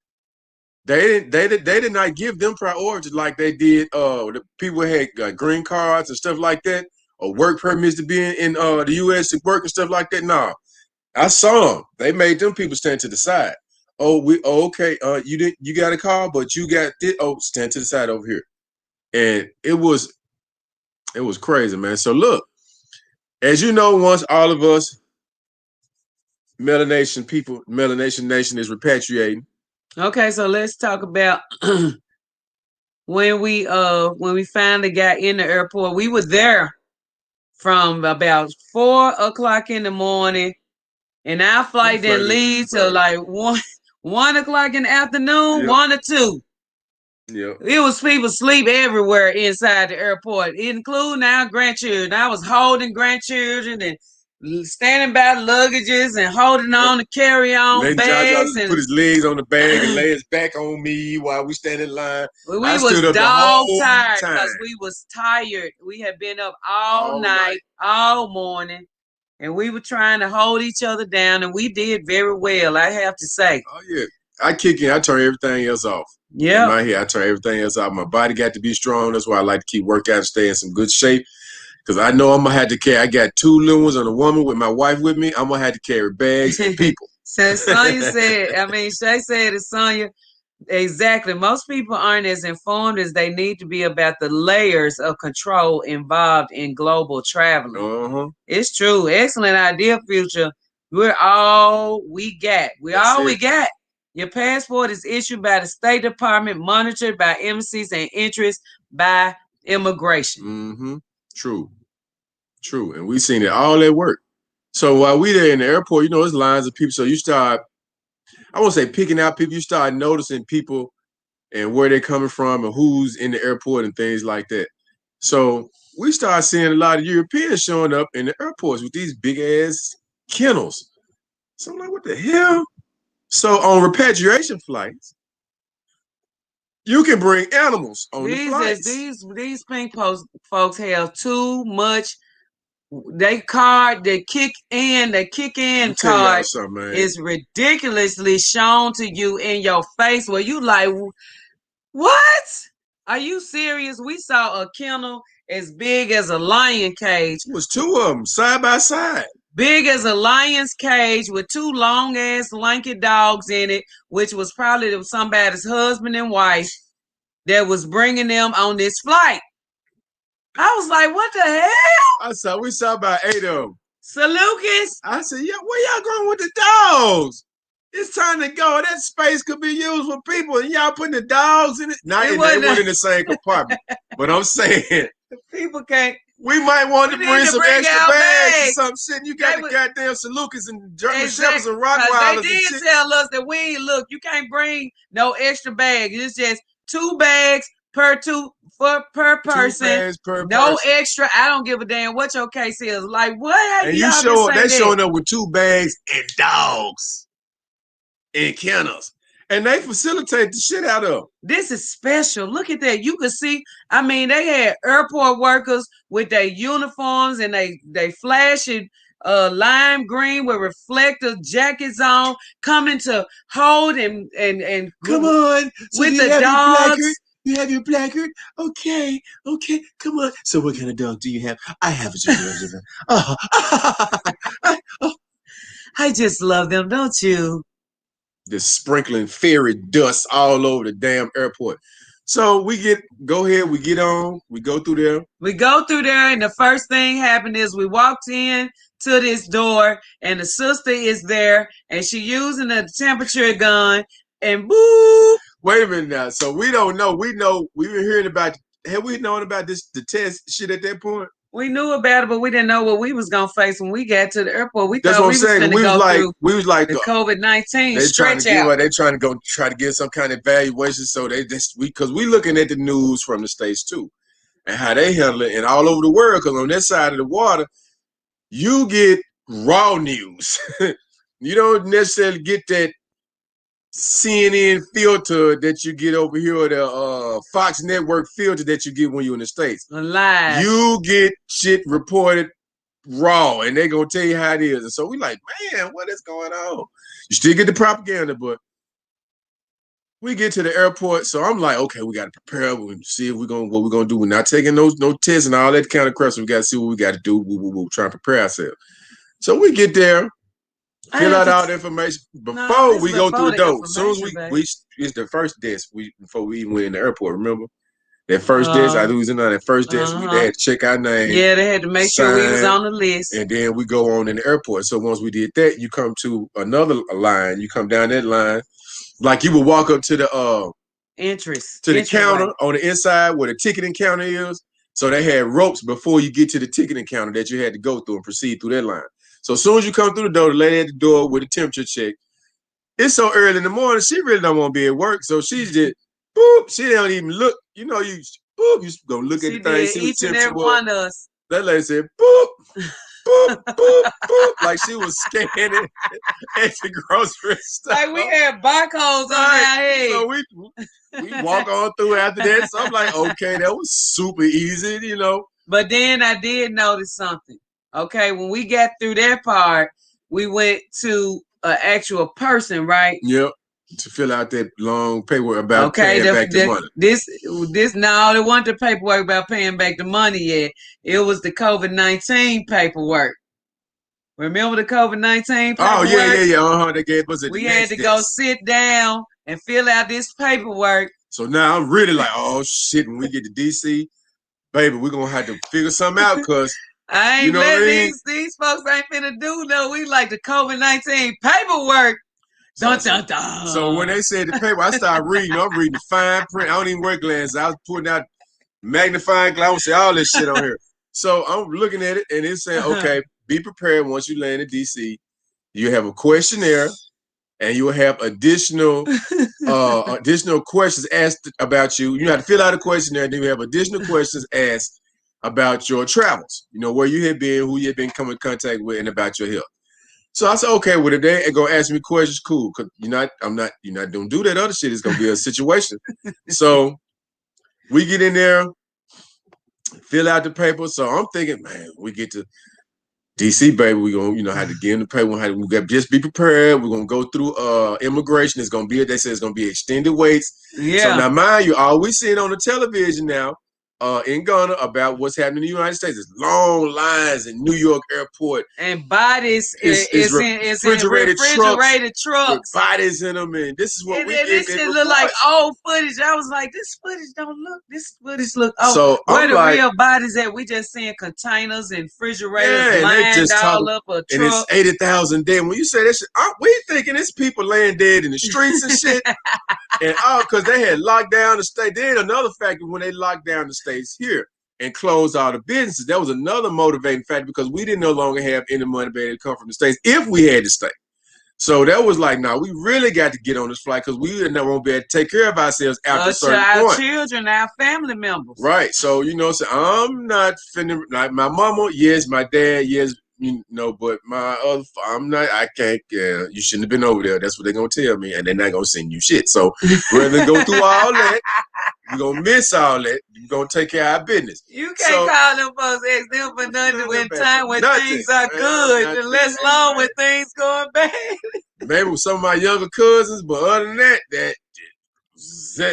They did not give them priority like they did. The people who had green cards and stuff like that, or work permits to be in the U.S. to work and stuff like that. No, I saw them. They made them people stand to the side. Okay. You got a car, but you got this. Oh, stand to the side over here. And it was crazy, man. So look, as you know, once all of us melanation people, melanation nation is repatriating. Okay, so let's talk about when we finally got in the airport. We were there from about 4 o'clock in the morning, and our flight didn't leave till like 1 o'clock in the afternoon, Yep. 1 or 2. Yep. It was people sleep everywhere inside the airport, including our grandchildren. I was holding grandchildren and standing by luggages and holding on to carry-on Letting Jaja bags, and put his legs on the bag and lay his back on me while we stand in line. we I was stood up the dog whole tired time. because we was tired. We had been up all All night, night. all morning, and we were trying to hold each other down, and we did very well, I have to say. Oh yeah. I kick in, I turn everything else off. Yeah. In my head, I turn everything else off. My body got to be strong. That's why I like to keep working out and stay in some good shape. Because I know I'm gonna have to carry. I got 2 little ones and a woman with my wife with me. I'm gonna have to carry bags and people. So Sonya said, Shay said to Sonya, exactly. Most people aren't as informed as they need to be about the layers of control involved in global traveling. Uh-huh. It's true. Excellent idea, Future. We're all we got. We got. Your passport is issued by the State Department, monitored by embassies, and interest by immigration. Mm-hmm. True. And we seen it all at work. So while we there in the airport, there's lines of people. So you start, I won't say picking out people, you start noticing people and where they're coming from and who's in the airport and things like that. So we start seeing a lot of Europeans showing up in the airports with these big ass kennels. So I'm like, what the hell? So on repatriation flights, you can bring animals on the flights. These pink folks have too much. The kick in card is ridiculously shown to you in your face, where you like, what? Are you serious? We saw a kennel as big as a lion cage. It was 2 of them side by side. Big as a lion's cage with 2 long ass lanky dogs in it, which was probably somebody's husband and wife that was bringing them on this flight. I was like, what the hell? We saw about 8 of them. Salukis. I said, yeah, where y'all going with the dogs? It's time to go. That space could be used for people, and y'all putting the dogs in it. They weren't in the same compartment. But I'm saying, people can't. We might want to bring some extra bags or something. Shit, you got the goddamn Salukis and German Shepherds and Rottweilers. They did tell us that look, you can't bring no extra bags. It's just 2 bags per person. 2 bags per person. Extra. I don't give a damn what your case is. Like, what? And they showing up with 2 bags and dogs and kennels. And they facilitate the shit out of them. This is special. Look at that. You could see, they had airport workers with their uniforms and they flashing lime green with reflective jackets on, coming to hold and come on. So with the dogs. You have your placard? Okay, come on. So what kind of dog do you have? I have a I just love them, don't you? just sprinkling fairy dust all over the damn airport. So go ahead, we get on, we go through there. We go through there, and the first thing happened is we walked in to this door, and the sister is there, and she using a temperature gun, and boo. Wait a minute now. So we don't know. We know we were hearing about. Had we known about the test shit at that point? We knew about it, but we didn't know what we was gonna face when we got to the airport. We That's thought what I'm we was saying. gonna go through the COVID-19 they trying to stretch out. they trying to go try to get some kind of evaluation. So they just because we looking at the news from the States too, and how they handle it, and all over the world. Because on that side of the water, you get raw news. You don't necessarily get that CNN filter that you get over here, or the Fox Network filter that you get when you're in the States. Live. You get shit reported raw, and they gonna tell you how it is. And so we like, man, what is going on? You still get the propaganda, but we get to the airport. So I'm like, okay, we gotta prepare. We see if what we're gonna do. We're not taking no tests and all that kind of crap. So we gotta see what we gotta do. We'll try to prepare ourselves. So we get there. Fill out all the information before we go through the door. As soon as it's the first desk before we even went in the airport. Remember that first desk? I was in on that first desk. They had to check our name. Yeah, they had to make sure we was on the list, and then we go on in the airport. So once we did that, you come to another line. You come down that line, like you would walk up to the entrance to the counter on the inside where the ticketing counter is. So they had ropes before you get to the ticketing counter that you had to go through and proceed through that line. So as soon as you come through the door, the lady at the door with a temperature check. It's so early in the morning, she really don't want to be at work. So she's just, boop, she don't even look. You know, you go look at the thing, see what temperature was. That lady said, boop, boop, boop, boop. Like she was scanning at the grocery store. Like we had barcodes on our head. So we walk on through after that. So I'm like, okay, that was super easy, you know. But then I did notice something. Okay, when we got through that part, we went to an actual person, right? Yep. To fill out that long paperwork about paying back the money. This no, it wasn't the paperwork about paying back the money yet. It was the COVID-19 paperwork. Remember the COVID-19 paperwork? Oh, yeah. They gave us we had to go sit down and fill out this paperwork. So now I'm really like, oh shit, when we get to DC, baby, we're gonna have to figure something out because I ain't letting these folks ain't finna do no. We like the COVID-19 paperwork. Dun, dun, dun. So when they said the paper, I started reading. I'm reading the fine print. I don't even wear glasses. I was putting out magnifying glass. I don't see all this shit on here. So I'm looking at it, and it's saying, okay, be prepared once you land in DC. You have a questionnaire, and you will have additional questions asked about you. You have to fill out a questionnaire, and then you have additional questions asked about your travels. You know, where you had been, who you had been coming in contact with, and about your health. So I said, okay, well, if they gonna ask me questions, cool. Cause you're not gonna do that other shit. It's gonna be a situation. So we get in there, fill out the paper. So I'm thinking, man, we get to DC, baby, we're gonna, have to get in the paper. We got just be prepared. We're gonna go through immigration. It's gonna be they say it's gonna be extended waits. Yeah. So now mind you, all we seeing on the television now in Ghana about what's happening in the United States is long lines in New York airport. And bodies is refrigerated trucks. With bodies in them. And this is what we get. This shit look like old footage. I was like, this footage look old. So where the real bodies at? We just seeing containers and refrigerators lined all up a truck. And it's 80,000 dead. When you say that shit, we thinking it's people laying dead in the streets and shit. And because they had locked down the state. Then another factor when they locked down the states here and closed all the businesses, that was another motivating factor because we didn't no longer have any money to come from the states if we had to stay. So that was like, we really got to get on this flight because we won't be able to take care of ourselves after a certain point. Our children, our family members. Right. So, so I'm not finna, like my mama, yes, my dad, yes, but my other, I can't, you shouldn't have been over there. That's what they're going to tell me. And they're not going to send you shit. So rather than go through all that, we're going to miss all that. We're going to take care of our business. You can't call them folks, ask them for nothing when things are good, and less long when things going bad. Maybe with some of my younger cousins, but other than that,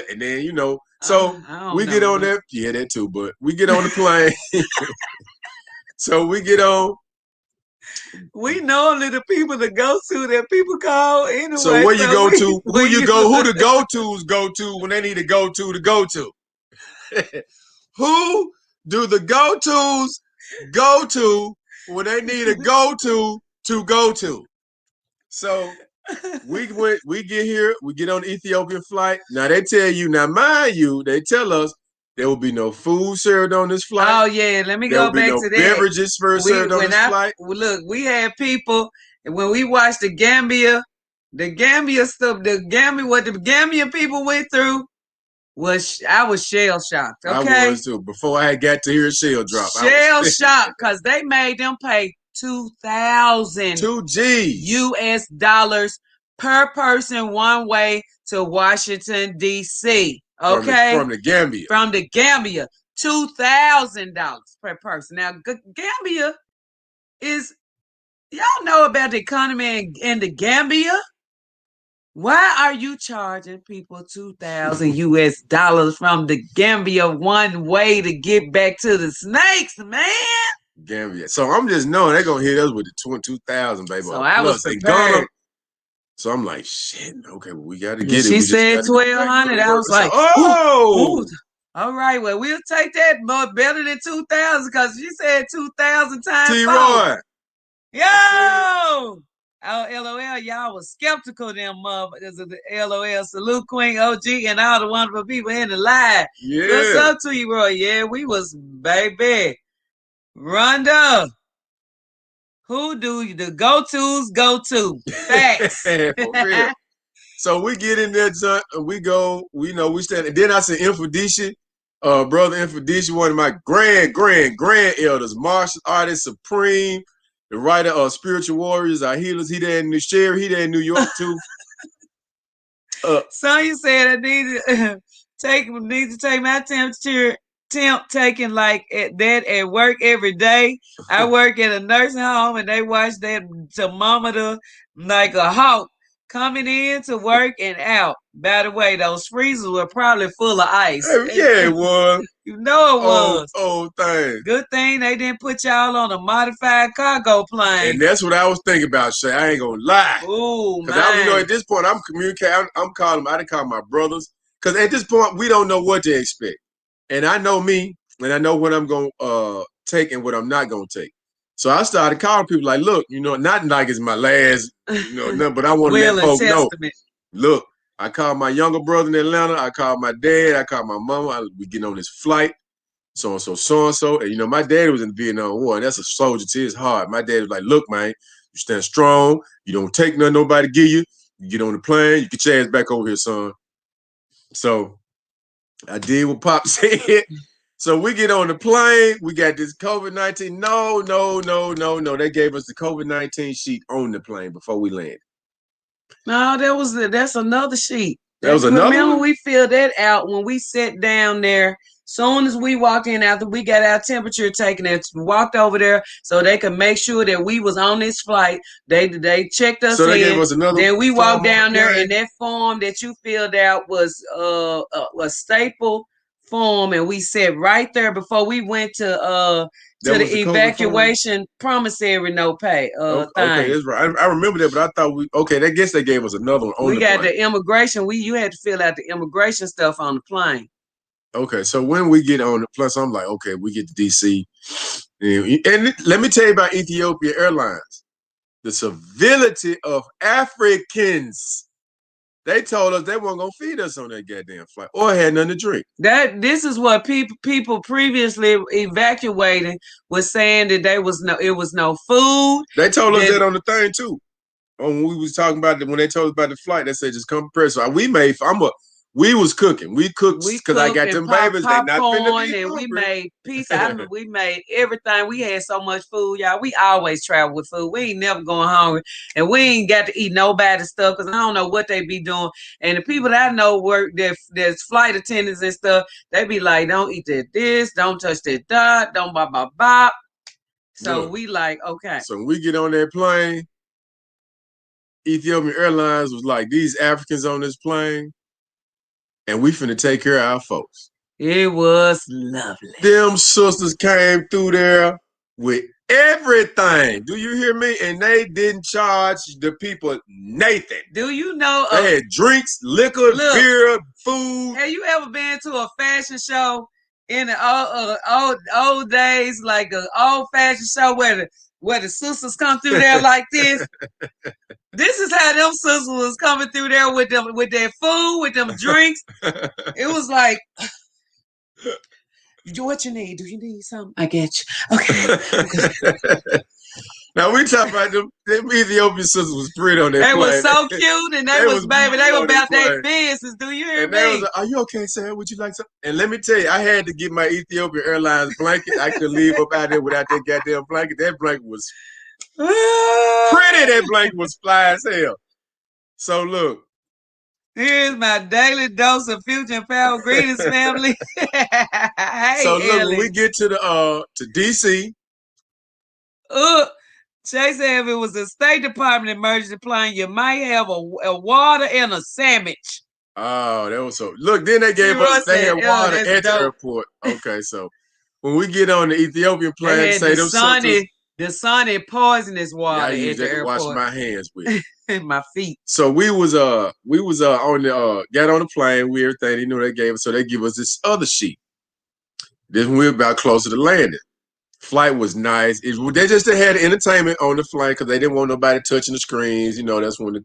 and then, so we get on that. Yeah, that too, but we get on the plane. So we get on. We normally the people to go to that people call So anyway. where you So go we to? Who when you you go? Who the go tos go to when they need a go to go to? Who do the go tos go to when they need a go to go to? So we get here, we get on the Ethiopian flight. Now they tell you, now mind you, they tell us there will be no food served on this flight. Oh yeah, let me There will go be back no to that. beverages first We served on when this I flight. look, we had people when we watched the Gambia stuff, the Gambia what the Gambian people went through was I was shell shocked. I Okay, was too. Before I had got to hear a shell drop, I shell was shocked because they made them pay 2,000 two G's U.S. dollars per person one way to Washington D.C. Okay, from the Gambia. from the Gambia, $2,000 per person. Now Gambia is y'all know about the economy in the Gambia. Why are you charging people 2,000 US dollars from the Gambia one way to get back to the snakes, man? Gambia. So I'm just knowing they're gonna hit us with the 22,000, baby. So I was Plus in Ghana. prepared. So I'm like, shit, okay, well, we gotta When get it. she We just said gotta go back and go 1,200, to I work. was So, like, ooh, ooh. oh, All right, well, we'll take that, but better than 2,000 because she said 2,000 times T 4. Roy. Yo! Oh, LOL, y'all was skeptical them motherfuckers of the LOL. Salute Queen OG and all the wonderful people in the live. What's Yeah. up to you, Roy? Yeah, we was, baby. Rhonda, who do the go-tos go to? Facts. For real. So we get in there, we go, we know we stand. And then I said Infodici, brother Infodici, one of my grand elders, martial artist supreme, the writer of Spiritual Warriors, our healers. He there in New Sherry, he there in New York too. Sonya said I need to take my temperature temp taking like that at work every day. I work at a nursing home and they watch that thermometer like a hawk coming in to work and out. By the way, those freezers were probably full of ice. Yeah, it was. You know it was. Old thing. Good thing they didn't put y'all on a modified cargo plane. And that's what I was thinking about, Shay. I ain't gonna lie. Ooh, because at this point, I'm communicating. I'm calling. I didn't call my brothers because at this point, we don't know what to expect. And I know me, and I know what I'm gonna take and what I'm not gonna take. So I started calling people like, look, not like it's my last, nothing, but I want to let folks know. Look, I called my younger brother in Atlanta. I called my dad. I called my mama. We getting on this flight. So and so. And my dad was in the Vietnam War, and that's a soldier to his heart. My dad was like, look, man, you stand strong. You don't take nothing nobody give you. You get on the plane. You get your ass back over here, son. So I did what Pop said. So we get on the plane. We got this COVID-19. No. They gave us the COVID-19 sheet on the plane before we landed. No, that's another sheet. That was another Remember, one? we filled that out when we sat down there. Soon as we walked in, after we got our temperature taken, and walked over there so they could make sure that we was on this flight. They checked us so they in. Gave us another then we walked down the there, and that form that you filled out was a staple form, and we sat right there before we went to the evacuation promissory no pay okay, thing. that's right. I remember that, but I thought I guess they gave us another one on we the got plane. the immigration. You had to fill out the immigration stuff on the plane. Okay, so when we get on the plus, I'm like, okay, we get to DC, and let me tell you about Ethiopia Airlines. The civility of Africans. They told us they weren't gonna feed us on that goddamn flight or had nothing to drink. This is what people previously evacuating was saying that it was no food. They told us that on the thing too. When we was talking about when they told us about the flight, they said just come prepared. So we was cooking. We cooked because I got them babies. They not finna be and hungry. we made pizza. We made everything. We had so much food, y'all. We always travel with food. We ain't never going hungry, and we ain't got to eat nobody's stuff because I don't know what they be doing. And the people that I know work there's flight attendants and stuff. They be like, don't eat this, don't touch that dot, don't bop. So we like, okay. So when we get on that plane, Ethiopian Airlines was like, these Africans on this plane, and we finna take care of our folks. It was lovely. Them sisters came through there with everything. Do you hear me? And they didn't charge the people Nathan. Do you know? They had drinks, liquor, beer, food. Have you ever been to a fashion show in the old days, like an old fashion show where the sisters come through there like this? This is how them sisters was coming through there with their food, with them drinks. It was like, what you need? Do you need something? I get you. Okay. Now we talk about them Ethiopian sisters was pretty on that plane. They plane. Was so cute, and they was baby. They were about their business. Do you hear me? They was like, "Are you okay, Sam? Would you like some?" And let me tell you, I had to get my Ethiopian Airlines blanket. I couldn't leave up out there without that goddamn blanket. That blanket was pretty. That blanket was fly as hell. So look. Here's my daily dose of future and power greetings, family. Hey, so look, Ellie. When we get to the to DC. Chase said if it was a State Department emergency plane, you might have a water and a sandwich. Oh, that was so. Look, then they gave us. They had water at the airport. Okay, so when we get on the Ethiopian plane, say them the sunny poisonous water. I use that to wash my hands with. My feet. So we was on the got on the plane. We everything they knew they gave us. So they give us this other sheet. Then we were about closer to landing. Flight was nice. They just had entertainment on the flight because they didn't want nobody touching the screens. You know, that's when the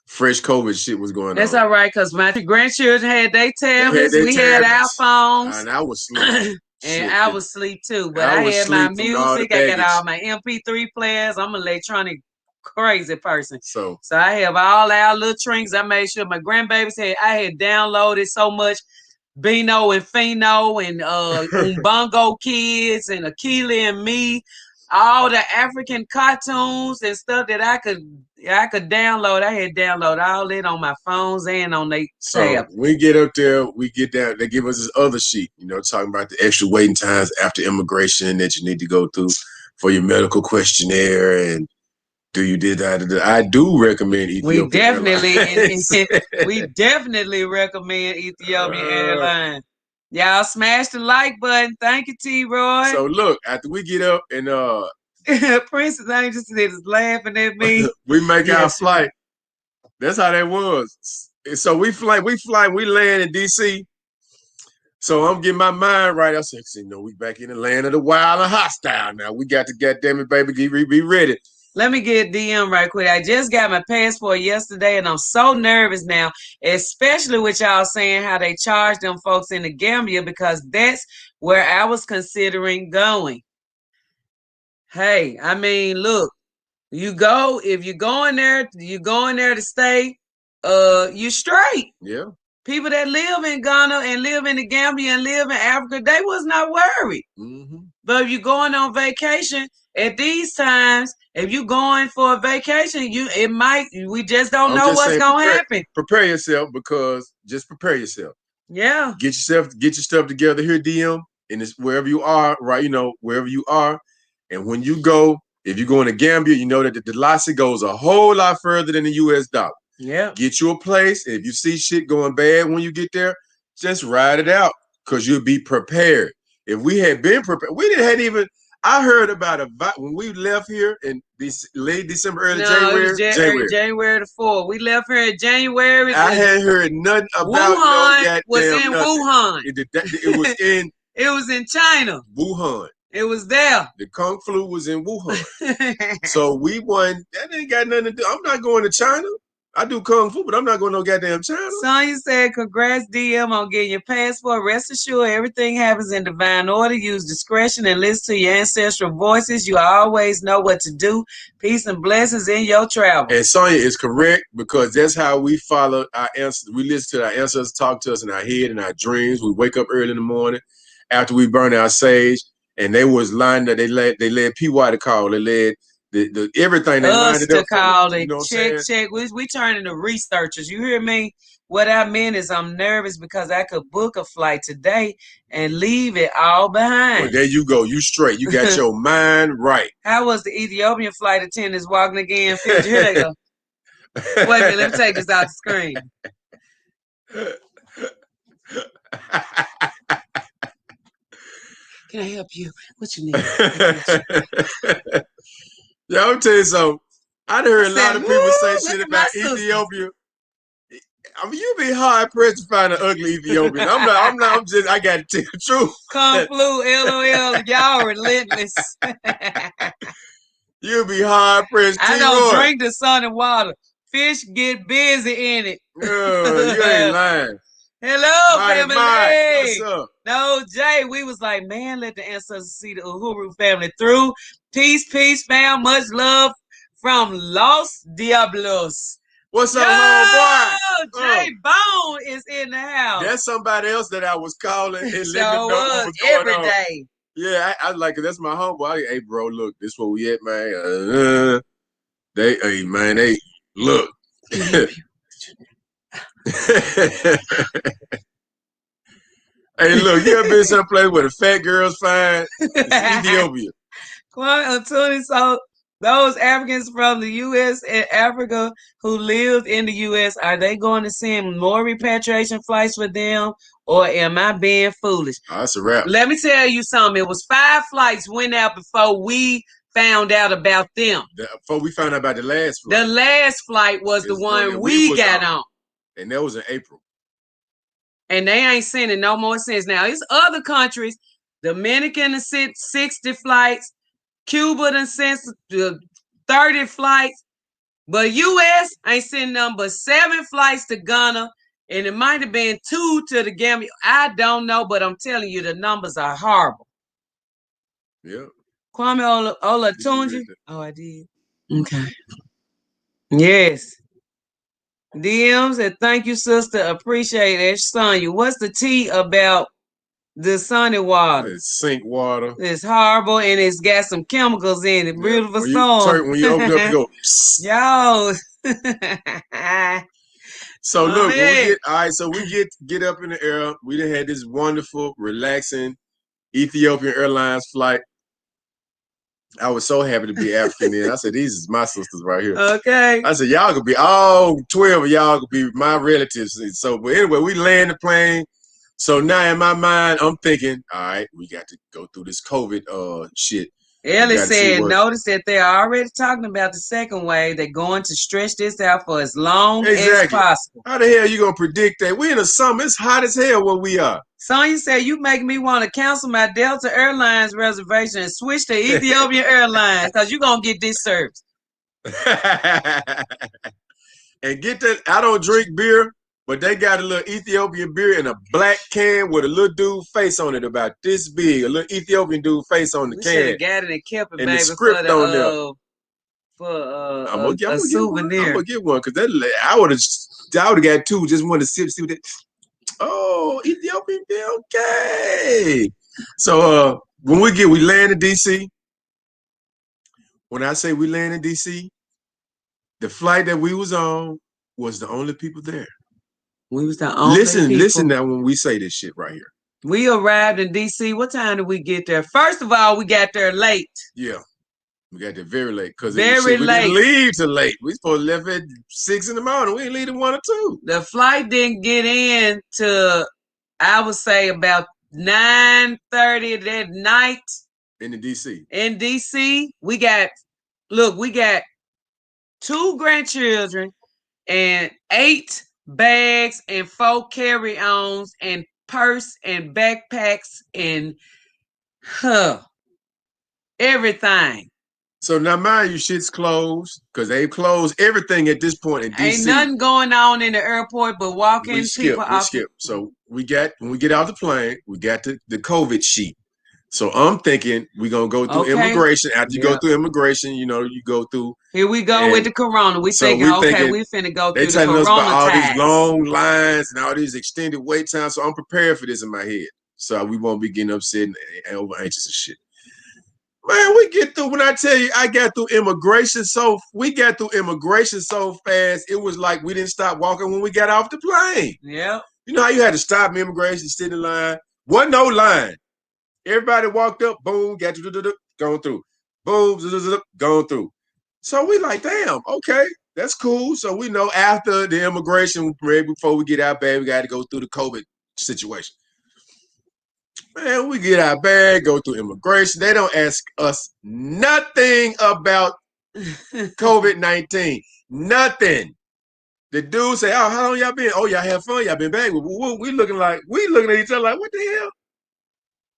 fresh COVID shit was going on. That's all right because my grandchildren had their tablets. We had our phones. And I was asleep. And I was asleep too. But I had my music. I got all my MP3 players. I'm an electronic crazy person. So I have all our little trinks. I made sure my grandbabies I had downloaded so much Bino and Fino and Umbongo Kids and Akili and Me, all the African cartoons and stuff that I could download. I had downloaded all that on my phones and on their tab. We get up there, we get down, they give us this other sheet, talking about the extra waiting times after immigration that you need to go through for your medical questionnaire and do you did that? I do recommend Ethiopian we definitely recommend Ethiopian Airlines. Y'all smash the like button. Thank you, T-Roy. So look, after we get up and Princess Angel is laughing at me. We make our flight. That's how that was. So we land in DC. So I'm getting my mind right. I said, we back in the land of the wild and hostile now. We got to goddamn it, baby, be ready. Let me get DM right quick. I just got my passport yesterday, and I'm so nervous now, especially with y'all saying how they charge them folks in the Gambia because that's where I was considering going. Hey, I mean, look, if you're going there to stay, you're straight. Yeah. People that live in Ghana and live in the Gambia and live in Africa, they was not worried. Mm-hmm. But if you're going on vacation at these times, if you're going for a vacation, we just don't know what's going to happen. Prepare yourself because just prepare yourself. Yeah. Get your stuff together here, DM, and it's wherever you are, right? Wherever you are. And when you go, if you're going to Gambia, you know that the Dalasi goes a whole lot further than the US dollar. Yeah. Get you a place. If you see shit going bad when you get there, just ride it out because you'll be prepared. If we had been prepared, I heard about when we left here in late December, early January. January the 4th. We left here in January. I hadn't heard nothing about Wuhan. Was in Wuhan. It was in. It was in China. Wuhan. It was there. The Kung Flu was in Wuhan. So we won. That ain't got nothing to do. I'm not going to China. I do Kung Fu, but I'm not going to no goddamn China. Sonya said, congrats, DM, on getting your passport. Rest assured, everything happens in divine order. Use discretion and listen to your ancestral voices. You always know what to do. Peace and blessings in your travel. And Sonya is correct because that's how we follow our ancestors. We listen to our ancestors talk to us in our head and our dreams. We wake up early in the morning after we burn our sage. And they was lined up. They led PY to call. They led the everything. They lined it up. Call it. Check. We turn into researchers. You hear me? What I meant is I'm nervous because I could book a flight today and leave it all behind. Well, there you go. You straight. You got your mind right. How was the Ethiopian flight attendants walking again? Here they go. Wait a minute. Let me take this out the screen. Can I help you? What you need? I got you. Yeah, I'm tell you something. I heard I a lot said, of people say look shit at my about sisters. Ethiopia. I mean, you be hard pressed to find an ugly Ethiopian. I'm not. I'm not. I'm just. I got to tell the truth. Kung flu, LOL, y'all relentless. You be hard pressed, I T. don't Roy. drink the sun and water. Fish get busy in it. You ain't lying. Hello, Mighty Mike, what's family. up? No, Jay, we was like, man, let the ancestors see the Uhuru family through. Peace, peace, fam. Much love from Los Diablos. What's Yo, up, homeboy? Jay Bone is in the house. That's somebody else that I was calling and letting them So know what was going every on. day. Yeah, I like it. That's my homeboy. Hey, bro, look, this where we at, man. Hey, man, they look. Hey, look, you ever been someplace where the fat girls find? It's Ethiopia. So those Africans from the U.S. and Africa who lived in the U.S., are they going to send more repatriation flights for them, or am I being foolish? Oh, that's a wrap. Let me tell you something. It was 5 flights went out before we found out about them. Before we found out about the last flight. The last flight was the one we got on. And that was in April. And they ain't sending no more since. Now, it's other countries. Dominican sent 60 flights. Cuba done sent 30 flights. But U.S. ain't sending nothing but 7 flights to Ghana. And it might have been 2 to the Gambia. I don't know, but I'm telling you, the numbers are horrible. Yeah. Kwame Olatunji. Oh, I did. Okay. Yes. DMs and thank you, sister. Appreciate it. Sonya, what's the tea about the sunny water? It's sink water. It's horrible and it's got some chemicals in it. Beautiful storm. When you open it up, you go, yo. So look, when we get all right, so we get up in the air. We done had this wonderful, relaxing Ethiopian Airlines flight. I was so happy to be African then. I said, these is my sisters right here. Okay. I said, y'all could be all 12 of y'all could be my relatives. And so, but anyway, we land the plane. So now in my mind, I'm thinking, all right, we got to go through this COVID shit. Ellie said, notice that they're already talking about the second wave. They're going to stretch this out for as long as possible. How the hell you going to predict that? We in the summer. It's hot as hell where we are. Sonya said, you make me want to cancel my Delta Airlines reservation and switch to Ethiopian Airlines because you're going to get this service. And get that, I don't drink beer, but they got a little Ethiopian beer in a black can with a little dude face on it about this big, a little Ethiopian dude face on the can. Should have got it and kept it, and baby, the script on there. For a souvenir. I'm gonna get one because I would have got 2. Just wanted to see what that. Oh, Ethiopian beer, okay. So when we land in DC. When I say we land in DC, the flight that we was on was the only people there. We was the only people. Listen now when we say this shit right here. We arrived in DC. What time did we get there? First of all, we got there late. Yeah. We got there very late because we didn't leave till late. We supposed to leave at 6 in the morning. We didn't leave at 1 or 2. The flight didn't get in to, I would say, about 9:30 that night. In DC. In DC, we got 2 grandchildren and 8 bags and 4 carry-ons and purse and backpacks and everything. So now mind you, shit's closed because they've closed everything at this point in DC. Ain't nothing going on in the airport but walking people off. So when we get out the plane, we got the COVID sheet. So I'm thinking we're gonna go through immigration. After you go through immigration, you go through. Here we go with the corona. We thinking, okay, we finna go through the corona. They telling us about all these long lines and all these extended wait times. So I'm prepared for this in my head. So we won't be getting upset and over anxious and shit. Man, we get through. When I tell you, we got through immigration so fast. It was like we didn't stop walking when we got off the plane. Yeah. You know how you had to stop immigration, sit in line. Wasn't no line. Everybody walked up, boom, got going through. Boom, going through. So we like, damn, okay, that's cool. So we know after the immigration, before we get out, baby, we got to go through the COVID situation. Man, we get our bag, go through immigration. They don't ask us nothing about COVID-19. Nothing. The dude say, "Oh, how long y'all been? Oh, y'all have fun. Y'all been back." We looking at each other like, "What the hell?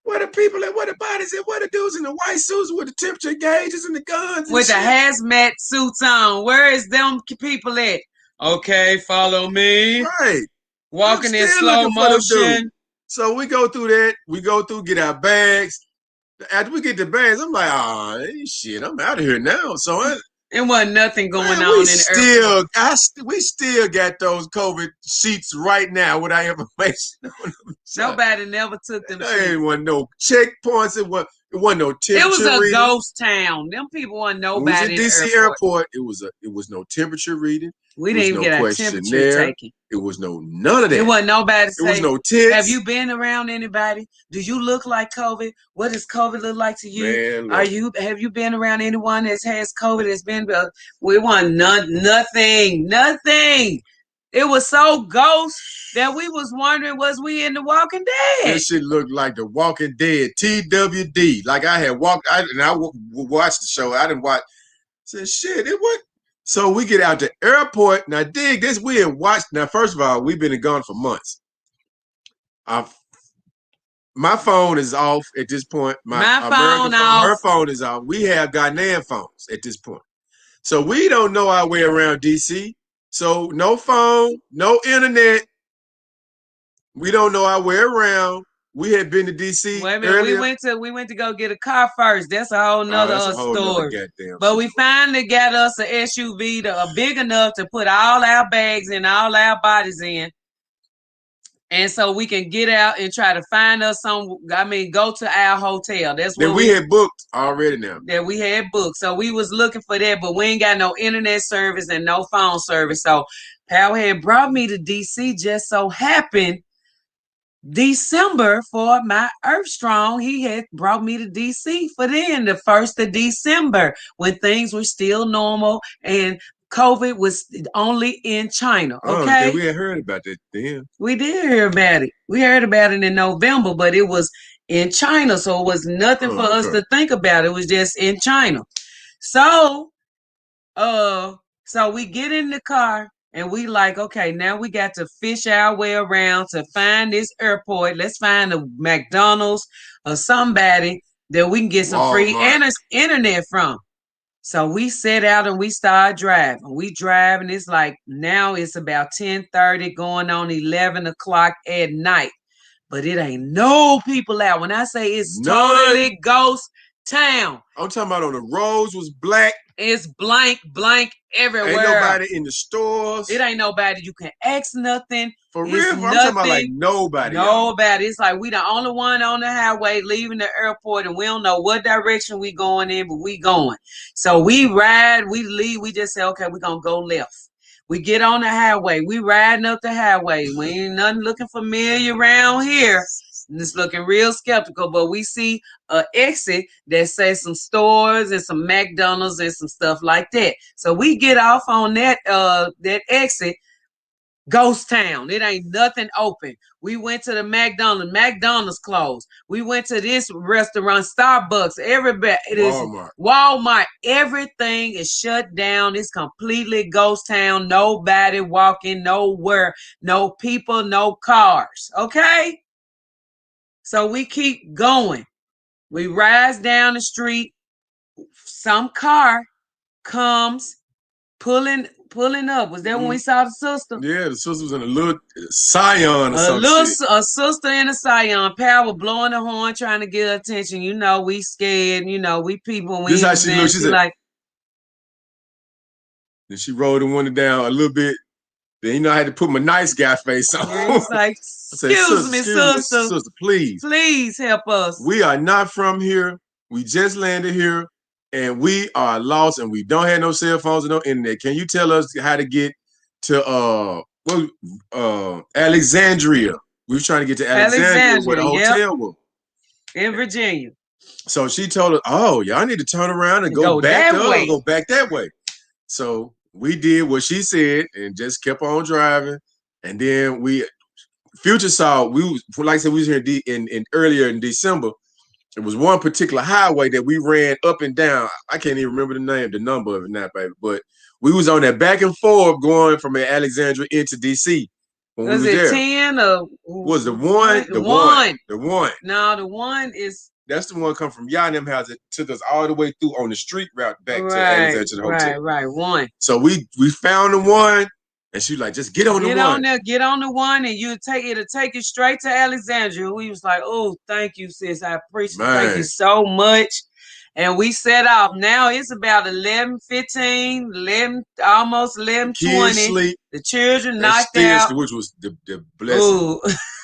Where the people at? Where the bodies at? Where the dudes in the white suits with the temperature gauges and the guns and With the shit?" hazmat suits on. Where is them people at? Okay, follow me. Right. I'm Walking in still slow looking for them dudes. motion. So we go through that. We go through, get our bags. After we get the bags, I'm like, "Oh, shit, I'm out of here now." So It wasn't nothing going man, we on in the airport. still, we still got those COVID sheets right now with our information on them. So Nobody never took them there sheets. ain't one no checkpoints. It wasn't no It was temperature a reading. ghost town. Them people wasn't When we was in nobody in the DC airport. airport, it was no temperature reading. We It didn't was even no get our temperature questionnaire. taken. It was none of It that. wasn't nobody It was say, no have tents. you been around anybody? Do you look like COVID? What does COVID look like to you? Man, look. Have you been around anyone that has COVID that's been we want nothing. It was so ghost that we was wondering, was we in the Walking Dead? This shit looked like the Walking Dead, TWD. Like I had watched the show. I didn't watch. Said shit, it what? So we get out the airport. Now dig this. We had watched. Now first of all, we've been gone for months. Uh, my phone is off at this point. My My American phone phone, off. her phone is off. We have Ghanaian phones at this point. So we don't know our way around DC. So no phone, no internet. We don't know our way around. We had been to DC Wait a minute, earlier. we went to go get a car first. That's a whole Oh, nother that's a whole nother story. goddamn But we story. finally got us an SUV big enough to put all our bags and all our bodies in. And so we can get out and try to find us go to our hotel. That's That what we had booked already now. that we had booked. So we was looking for that, but we ain't got no internet service and no phone service. So Pal had brought me to DC, just so happened December for my Earth Strong. He had brought me to DC for the 1st of December, when things were still normal and COVID was only in China. I don't Okay. think we had heard about that then. We did hear about it. We heard about it in November, but it was in China. So it was nothing for us to think about. It was just in China. So so we get in the car and we like, okay, now we got to fish our way around to find this airport. Let's find a McDonald's or somebody that we can get some free internet from. So we set out and we start driving. We drive and it's like now it's about 10:30 going on 11 o'clock at night. But it ain't no people out. When I say it's totally ghost town. I'm talking about on the roads was black. It's blank everywhere. Ain't nobody in the stores. It ain't nobody you can ask nothing. For real, I'm talking about like nobody. Nobody. It's like we the only one on the highway leaving the airport, and we don't know what direction we going in, but we going. So we ride, we leave. We just say, okay, we gonna go left. We get on the highway. We riding up the highway. We ain't nothing looking familiar around here. It's looking real skeptical, but we see an exit that says some stores and some McDonald's and some stuff like that. So we get off on that exit. Ghost town. It ain't nothing open. We went to the McDonald's. McDonald's closed. We went to this restaurant, Starbucks. Everybody, it is Walmart. Everything is shut down. It's completely ghost town. Nobody walking nowhere. No people, no cars. Okay? So we keep going. We rise down the street. Some car comes pulling up. Was that when we saw the sister? Yeah, the sister was in a little Scion or something. A sister in a Scion. Pal was blowing the horn trying to get attention. You know, we scared. You know, we people. This how she looked. She said, like. Then she rolled the window down a little bit. Then, you know, I had to put my nice guy face on. Yeah, it's like, excuse me, sister, please. Please help us. We are not from here. We just landed here. And we are lost, and we don't have no cell phones and no internet. Can you tell us how to get to Alexandria? We were trying to get to Alexandria where the hotel was. In Virginia. So she told us, oh, y'all need to turn around and go back that way. So we did what she said and just kept on driving. And then we Future saw like I said, we was here in earlier in December. It was one particular highway that we ran up and down. I can't even remember the number of it now, baby. But we was on that back and forth going from Alexandria into DC when we Was was it there. 10 or Was the one? The one? The one. No, the one is. That's the one come from y'all and them house that took us all the way through on the street route back to Right, Alexandria to the hotel. right. One. So we found the one, and she was like, just get on the one. Get on the one, and it'll take you straight to Alexandria. We was like, oh, thank you, sis. I appreciate it. Thank you so much. And we set off. Now it's about 11:15, almost 11:20. Kids sleep. The children knocked out. Which was the blessing.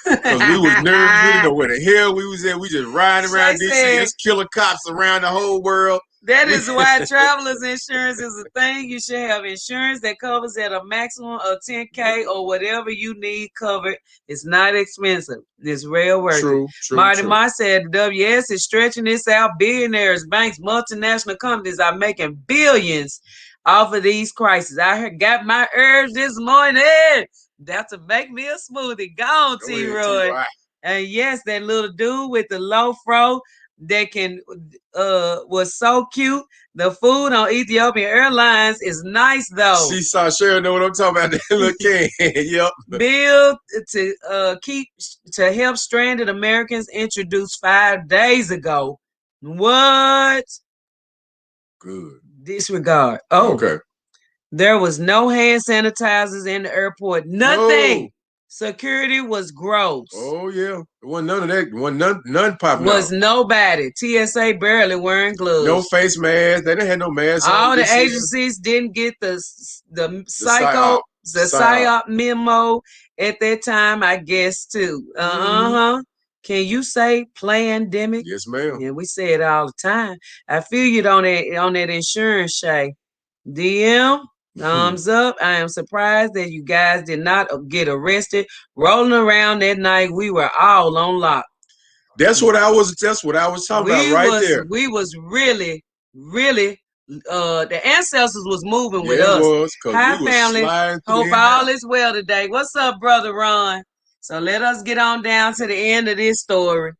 Because we was nervous. We didn't know where the hell we was at. We just riding around DC. There's killer cops around the whole world. That is why traveler's insurance is a thing. You should have insurance that covers at a maximum of $10,000 or whatever you need covered. It's not expensive. It's real worth it. Marty Marr said the WS is stretching this out. Billionaires, banks, multinational companies are making billions off of these crises. I got my urge this morning. That's to make me a smoothie. Go on, T-Roy. And yes, that little dude with the low fro that was so cute. The food on Ethiopian Airlines is nice though. She saw Cheryl know what I'm talking about. That little can. Yep. Bill to help stranded Americans introduced 5 days ago. What? Good. Disregard. Oh, okay. There was no hand sanitizers in the airport. Nothing. No. Security was gross. Oh yeah, there wasn't none of that. None popping. Was nobody. TSA barely wearing gloves. No face masks. They didn't have no masks. All the agencies didn't get the psyop memo at that time. I guess too. Can you say pandemic? Yes, ma'am. Yeah, we say it all the time. I feel you on that insurance, Shay. DM. Thumbs up. I am surprised that you guys did not get arrested. Rolling around that night, we were all on lock. That's what I was talking about right there. We was really, the ancestors was moving with us. Hi, family. Hope all is well today. What's up, brother Ron? So let us get on down to the end of this story.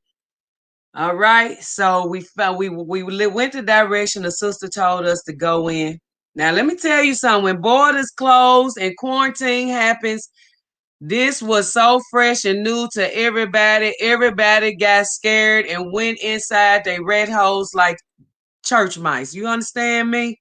All right. So we went the direction the sister told us to go in. Now, let me tell you something. When borders close and quarantine happens, this was so fresh and new to everybody. Everybody got scared and went inside their red holes like church mice. You understand me?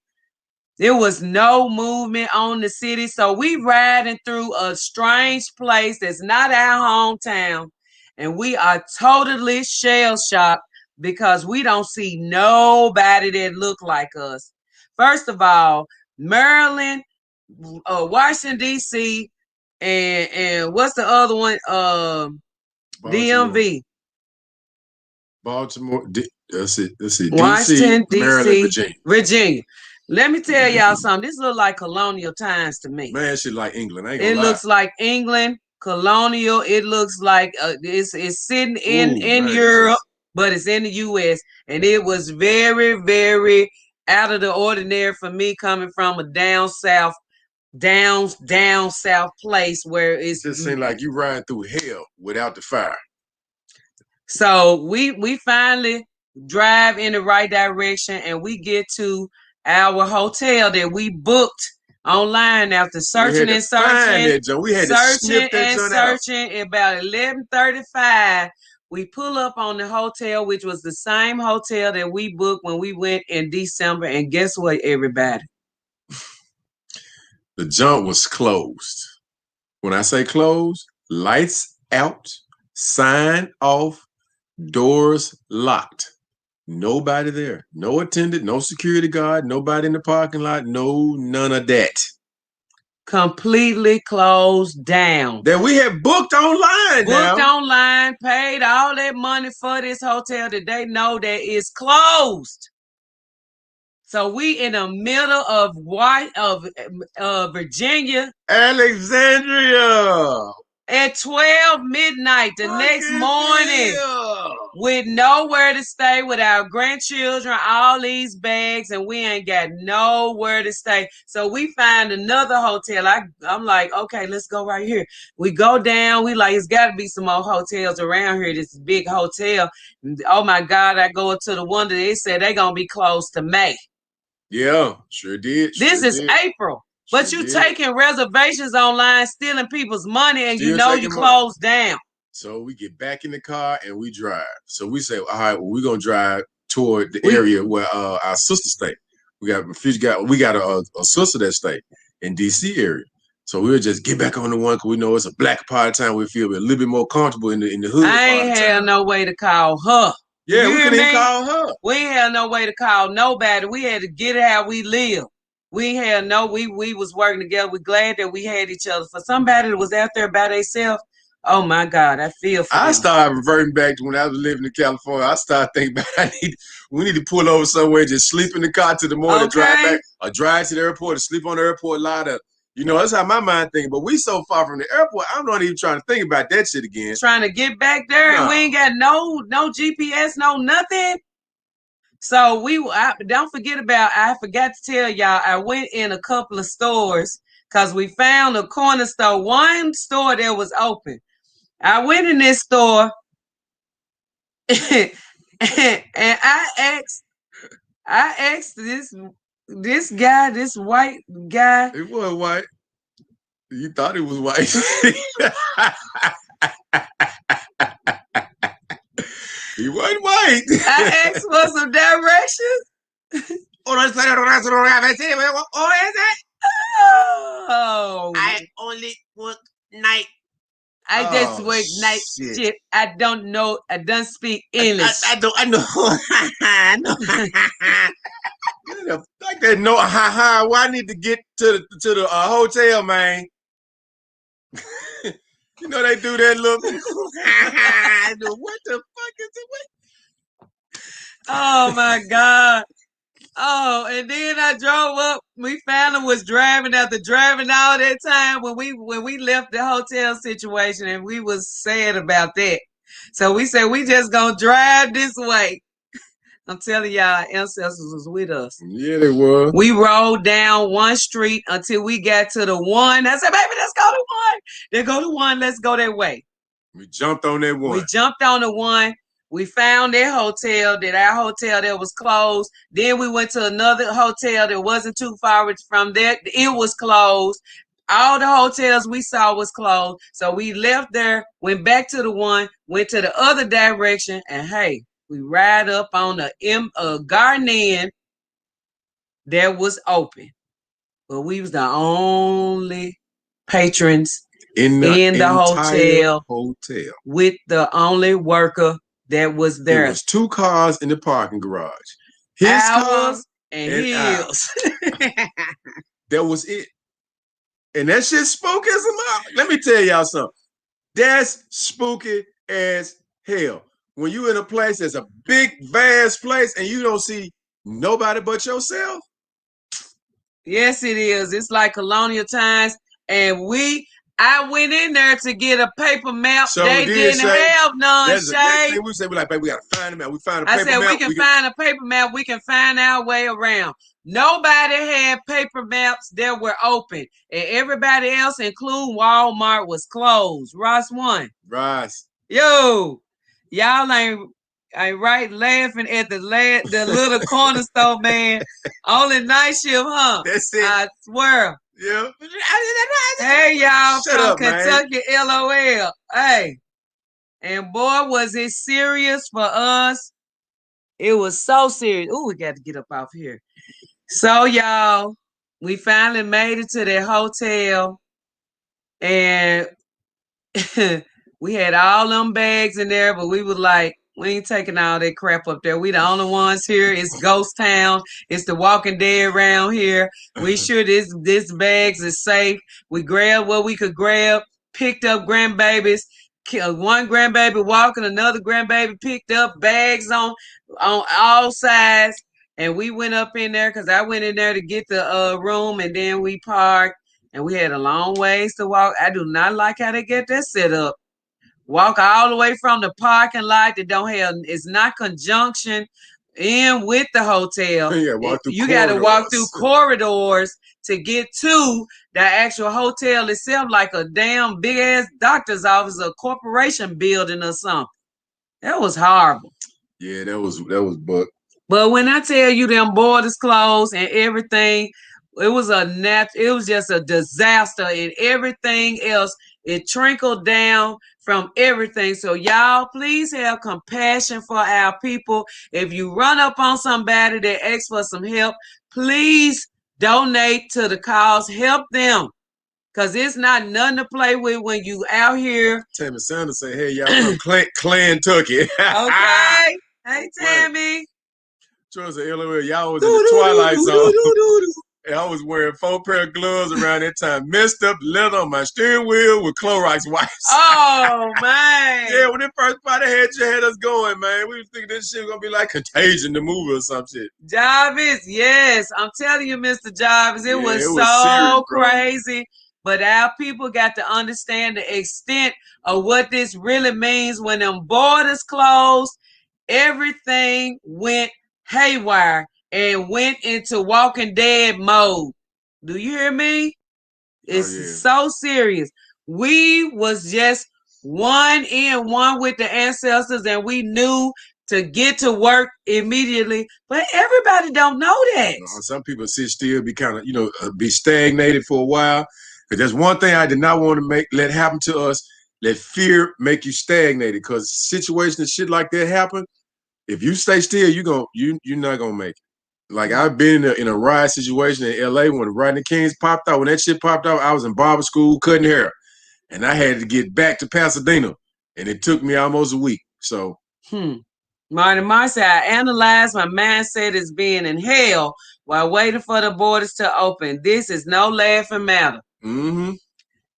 There was no movement on the city. So we riding through a strange place that's not our hometown. And we are totally shell-shocked because we don't see nobody that look like us. First of all, Maryland, Washington, D.C., and what's the other one? DMV. Baltimore. Let's see. Washington, D.C., Maryland, Virginia. Let me tell y'all something. This look like colonial times to me. Man, shit like England. I ain't gonna lie. Looks like England, colonial. It looks like it's sitting in Europe, but it's in the U.S. And it was very, very out of the ordinary for me coming from a down south place where it's just seems like you riding through hell without the fire. So we finally drive in the right direction and we get to our hotel that we booked online after searching and searching. We had to snip that searching. About 11:35. We pull up on the hotel, which was the same hotel that we booked when we went in December. And guess what, everybody? The junk was closed. When I say closed, lights out, sign off, doors locked. Nobody there. No attendant, no security guard, nobody in the parking lot, none of that. Completely closed down. That we had booked online online, paid all that money for this hotel that they know that is closed. So we in the middle of Virginia. Alexandria. At 12 midnight the next morning. with nowhere to stay, with our grandchildren, all these bags, and we ain't got nowhere to stay. So we find another hotel. I'm like, okay, let's go right here. We go down. We like, it's got to be some more hotels around here. This big hotel. Oh my God, I go up to the one that they said they gonna be closed to May. Yeah, sure did. This is April. But you taking reservations online, stealing people's money, and you know you closed down. So we get back in the car and we drive. So we say, all right, well, we're gonna drive toward the area where our sister stay. We got a sister that stay in DC area. So we'll just get back on the one because we know it's a black part of town. We feel a little bit more comfortable in the hood. I ain't had no way to call her. Yeah, we couldn't even call her. We ain't had no way to call nobody. We had to get it how we live. We had we was working together. We're glad that we had each other. For somebody that was out there by themselves, oh my God, I feel for them. Started reverting back to when I was living in California. I started thinking about we need to pull over somewhere, just sleep in the car till the morning, drive back, or drive to the airport and sleep on the airport lot. You know, that's how my mind thinking. But we so far from the airport, I'm not even trying to think about that shit again. Trying to get back there, and we ain't got no GPS, no nothing. So don't forget about, I forgot to tell y'all, I went in a couple of stores because we found a corner store, one store that was open. I went in this store and I asked this guy, this white guy. It was white. You thought it was white. He wasn't white. I asked for some directions. Oh, is it? Oh. I only work night. I just work night shift. I don't know. I don't speak English. I know. I know. Like that. No, well, I need to get to the hotel, man. You know they do that look. What the fuck is it? Oh my God. Oh, and then I drove up. We found him was driving after driving all that time when we left the hotel situation, and we was sad about that. So we said we just gonna drive this way. I'm telling y'all, ancestors was with us. Yeah, they were. We rode down one street until we got to the one. I said, baby, let's go to one. They go to one. Let's go that way. We jumped on that one. We jumped on the one. We found our hotel that was closed. Then we went to another hotel that wasn't too far from there. It was closed. All the hotels we saw was closed. So we left there, went back to the one, went to the other direction, and hey, we ride up on a Garden Inn that was open. But we was the only patrons in the hotel with the only worker that was there. There was 2 cars in the parking garage. Ours and his. That was it. And that shit spooky as a mother. Let me tell y'all something. That's spooky as hell. When you in a place that's a big, vast place and you don't see nobody but yourself. Yes, it is. It's like colonial times. And I went in there to get a paper map. So they didn't have none, Shay. We said, baby, we got to find a map. We find a paper map. I said, we can find a paper map. We can find our way around. Nobody had paper maps that were open. And everybody else, including Walmart, was closed. Ross won. Ross. Yo, y'all ain't right laughing at the little corner store man on the night shift, huh? That's it. I swear. Yeah. Hey, y'all Shut from up, Kentucky, man. LOL. Hey. And boy, was it serious for us. It was so serious. Ooh, we got to get up off here. So, y'all, we finally made it to the hotel. And we had all them bags in there, but we was like, we ain't taking all that crap up there. We the only ones here. It's ghost town. It's the Walking Dead around here. We sure this bags is safe. We grabbed what we could grab, picked up grandbabies. One grandbaby walking, another grandbaby picked up bags on all sides. And we went up in there because I went in there to get the room, and then we parked. And we had a long ways to walk. I do not like how they get that set up. walk all the way from the parking lot that don't have, it's not conjunction in with the hotel. Yeah, walk through You got to walk through corridors. corridors to get to the actual hotel itself, like a damn big ass doctor's office, a corporation building or something. That was horrible. Yeah, that was buck. But when I tell you them borders closed and everything, it was just a disaster, and everything else, it trickled down from everything. So y'all please have compassion for our people. If you run up on somebody that asks for some help, please donate to the cause. Help them. Cause it's not nothing to play with when you out here. Tammy Sanders say, "Hey, y'all from Clan Tucky." Okay. Hey Tammy. Trust me, y'all was in the Twilight Zone. And I was wearing 4 pair of gloves around that time. Messed up leather on my steering wheel with Clorox wipes. Oh, man. Yeah, when the first party had us going, man. We was thinking this shit was going to be like Contagion, the movie or some shit. Jarvis, yes. I'm telling you, Mr. Jarvis, it was so serious, crazy. But our people got to understand the extent of what this really means when them borders closed. Everything went haywire and went into Walking Dead mode. Do you hear me? It's so serious. We was just one in one with the ancestors, and we knew to get to work immediately. But everybody don't know that. Some people sit still, be kind of, be stagnated for a while. Because there's one thing I did not want to let happen to us. Let fear make you stagnated. Because situations and shit like that happen. If you stay still, you're not gonna make it. Like I've been in a ride situation in LA when Rodney King's popped out. When that shit popped out, I was in barber school cutting hair, and I had to get back to Pasadena, and it took me almost a week. So, Marcy, I analyzed my mindset as being in hell while waiting for the borders to open. This is no laughing matter. Mm-hmm.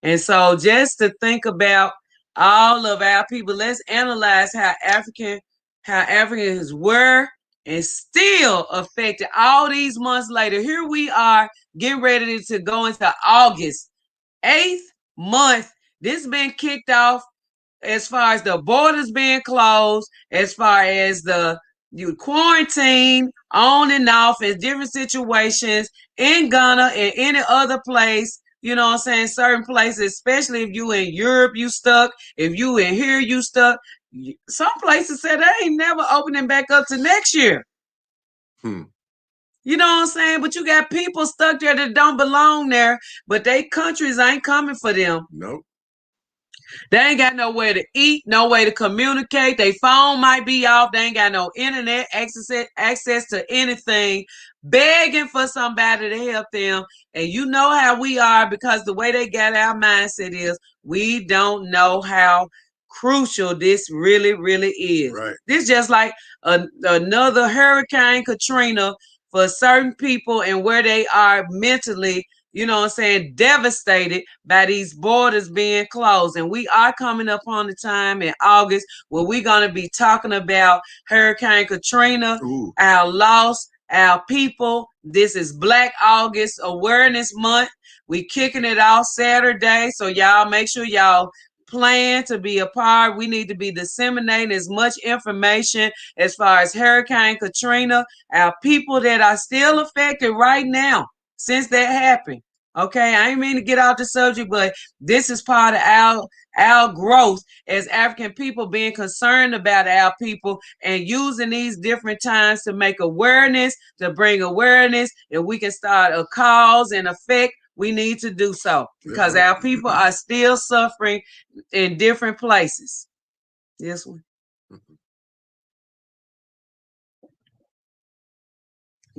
And so, just to think about all of our people, let's analyze how Africans were and still affected all these months later. Here we are getting ready to go into August, 8th month. This has been kicked off as far as the borders being closed, as far as you quarantine on and off in different situations in Ghana and any other place. You know what I'm saying? Certain places, especially if you in Europe, you stuck. If you in here, you stuck. Some places said they ain't never opening back up to next year. You know what I'm saying? But you got people stuck there that don't belong there, but they countries ain't coming for them. Nope. They ain't got nowhere to eat, no way to communicate. Their phone might be off. They ain't got no internet access to anything. Begging for somebody to help them. And you know how we are, because the way they got our mindset is we don't know how crucial this really, really is. Right. This just like another Hurricane Katrina for certain people and where they are mentally, you know what I'm saying, devastated by these borders being closed. And we are coming up on the time in August where we're going to be talking about Hurricane Katrina, our loss, our people. This is Black August Awareness Month. We kicking it off Saturday. So y'all make sure y'all plan to be a part. We need to be disseminating as much information as far as Hurricane Katrina, our people that are still affected right now since that happened. Okay, I ain't mean to get off the subject, but this is part of our growth as African people, being concerned about our people and using these different times to make awareness, to bring awareness. If we can start a cause and effect, we need to do so, because our people are still suffering in different places. This one.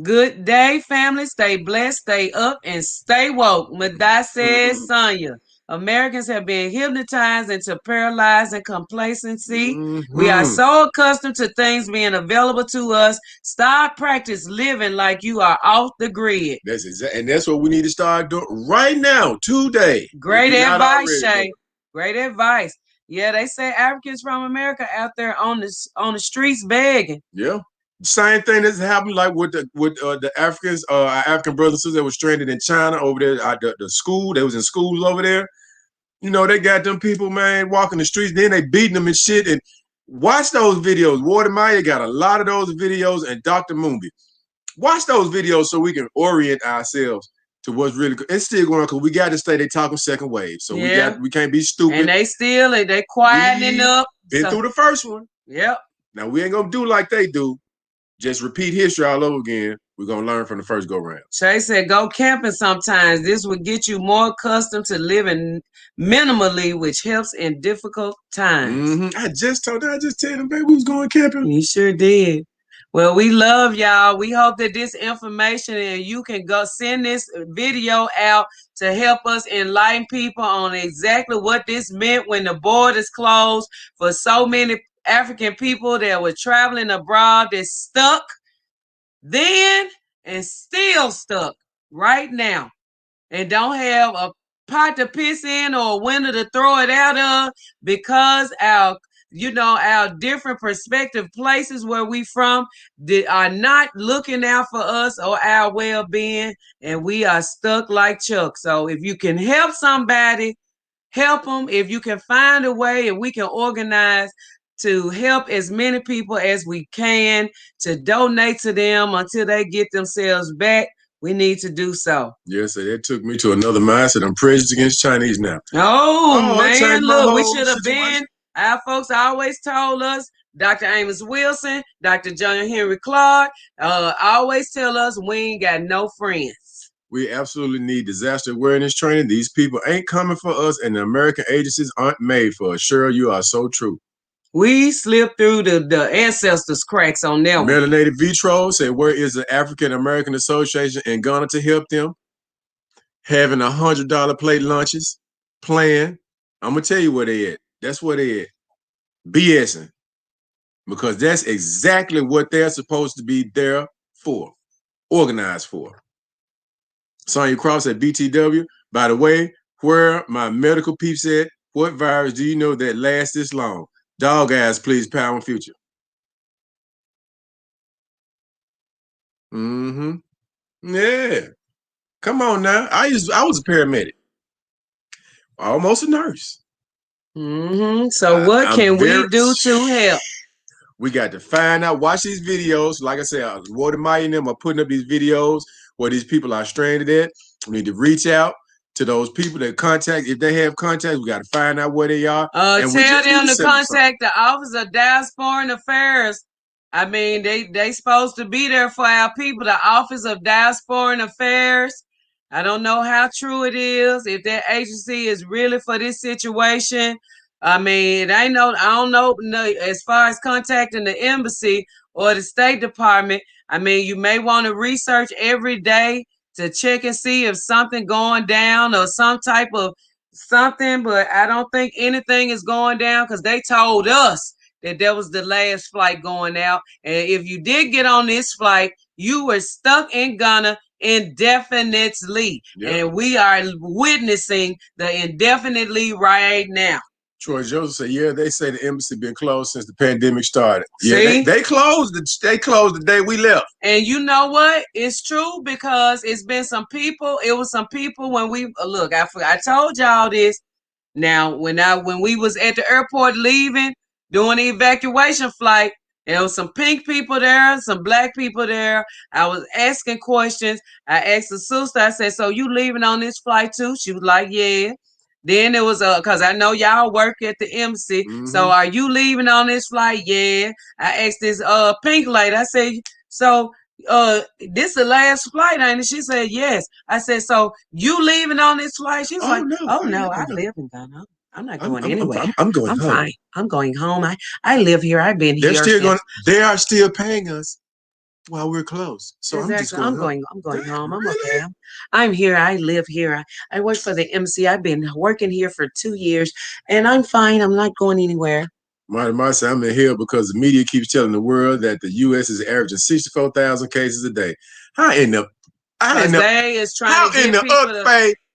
Good day, family. Stay blessed, stay up, and stay woke. Madai says, Sonya, Americans have been hypnotized into paralyzing complacency. We are so accustomed to things being available to us. Start practice living like you are off the grid. And that's what we need to start doing right now, today. Great advice, Shay. Great advice. Yeah, they say Africans from America out there on the streets begging. Yeah. Same thing that's happened like with the Africans, our African brothers and sisters that were stranded in China over there at the school. They was in schools over there. You know, they got them people, man, walking the streets, then they beating them and shit. And watch those videos. Warder Maya got a lot of those videos, and Dr. Moonby. Watch those videos so we can orient ourselves to what's really good. It's still going on because we got to stay. They talking second wave, so we can't be stupid. And they quietening up. Been through the first one. Yep. Now we ain't gonna do like they do. Just repeat history all over again. We're gonna learn from the first go round. Shay said, "Go camping sometimes. This will get you more accustomed to living minimally, which helps in difficult times." I just told them, baby, we was going camping. You sure did. Well, we love y'all. We hope that this information and you can go send this video out to help us enlighten people on exactly what this meant when the borders closed for so many African people that were traveling abroad that stuck then and still stuck right now and don't have a pot to piss in or a window to throw it out of because our different perspective places where we from are not looking out for us or our well-being, and we are stuck like Chuck. So if you can help somebody, help them. If you can find a way and we can organize to help as many people as we can to donate to them until they get themselves back, we need to do so. Yes, it took me to another mindset. I'm prejudiced against Chinese now. Oh man, look, we should have been. Our folks always told us, Dr. Amos Wilson, Dr. John Henry Clark, always tell us we ain't got no friends. We absolutely need disaster awareness training. These people ain't coming for us, and the American agencies aren't made for us. Cheryl, you are so true. We slipped through the ancestors' cracks on that one. Melanated Vitro said, where is the African American Association in Ghana to help them? Having $100 plate lunches, playing. I'm going to tell you where they at. That's where they at. BSing. Because that's exactly what they're supposed to be there for. Organized for. Sonya Cross at BTW. By the way, where my medical peeps at, what virus do you know that lasts this long? Dog ass, please, Power and Future. Yeah. Come on now. I was a paramedic. Almost a nurse. So what can we do to help? We got to find out, watch these videos. Like I said, Walter Maya and them are putting up these videos where these people are stranded at. We need to reach out to those people that contact. If they have contacts, we got to find out where they are. Tell them to contact the Office of Diaspora Affairs. I mean, they supposed to be there for our people. The Office of Diaspora Affairs. I don't know how true it is. If that agency is really for this situation. I mean, I don't know as far as contacting the embassy or the State Department. I mean, you may want to research every day to check and see if something going down or some type of something, but I don't think anything is going down because they told us that was the last flight going out. And if you did get on this flight, you were stuck in Ghana indefinitely. Yep. And we are witnessing the indefinitely right now. Troy Joseph said, yeah, they say the embassy been closed since the pandemic started. Yeah, they closed the day we left. And you know what? It's true because it's been some people. It was some people when we look. I told y'all this. Now when we was at the airport leaving doing the evacuation flight, there was some pink people there, some black people there. I was asking questions. I asked the sister. I said, "So you leaving on this flight too?" She was like, "Yeah." Then it was because I know y'all work at the embassy. So are you leaving on this flight? Yeah. I asked this pink lady. I said, "So this the last flight, ain't it?" She said, "Yes." I said, "So you leaving on this flight?" She was like, no, "Oh no, I live in Ghana. I'm not going anywhere. I'm going home. Fine. I'm going home. I live here. I've been here. They are still paying us while we're closed. So exactly. I'm going home. I'm okay. I'm here. I live here. I work for the MC. I've been working here for 2 years and I'm fine. I'm not going anywhere. Marty said, I'm in here because the media keeps telling the world that the U.S. is averaging 64,000 cases a day. How in the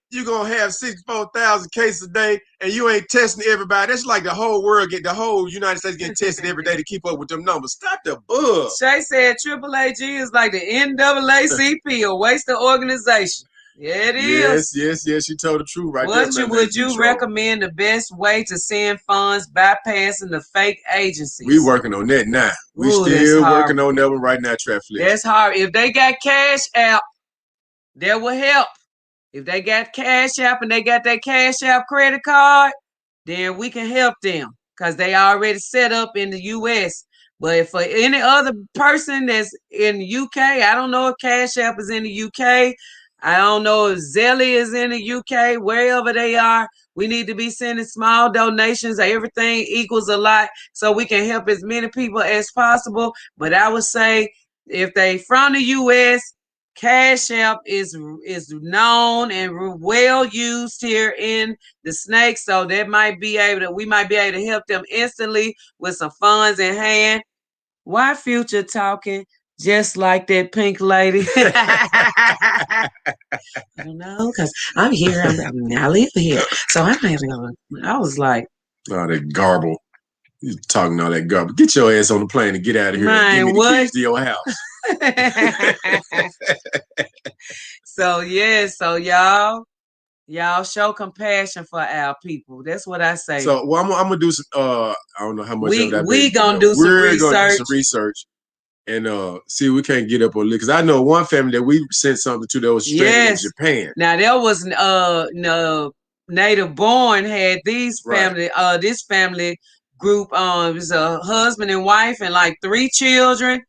you gonna have 64,000 cases a day and you ain't testing everybody? That's like the whole United States getting tested every day to keep up with them numbers. Stop the bug. Shay said AAAG is like the NAACP, a waste of organization. Yeah, it Yes, is. yes, yes. You told the truth right there, What man. would Lady you Charles. recommend the best way to send funds bypassing the fake We agencies? working on that now. We Ooh, that's still working horrible. on that one right now, Trap Flex. That's hard. If they got cash app, that will help. If they got cash app and they got that cash app credit card, then we can help them because they already set up in the US. But if for any other person that's in the UK, I don't know if Cash App is in the UK. I don't know if Zelly is in the UK, wherever they are. We need to be sending small donations. Everything equals a lot so we can help as many people as possible. But I would say if they from the US, Cash App is known and well used here in the snake, so that might be able to we might be able to help them instantly with some funds in hand. Why Future talking just like that pink lady? I don't know, because I'm here. I live here, so I'm not even. I was like, All that garble. You talking all that garble. Get your ass on the plane and get out of here and give me man, the what? keys to your house. So yeah, so y'all show compassion for our people. That's what I say. So well, I'm gonna do some I don't know how much of We that baby we do gonna know. do some We're gonna do research. some research and see if we can't get up on it. Because I know one family that we sent something to that was stranded in Yes. Japan. Now there was no native born had these Right. family this family group it was a husband and wife and like 3 children.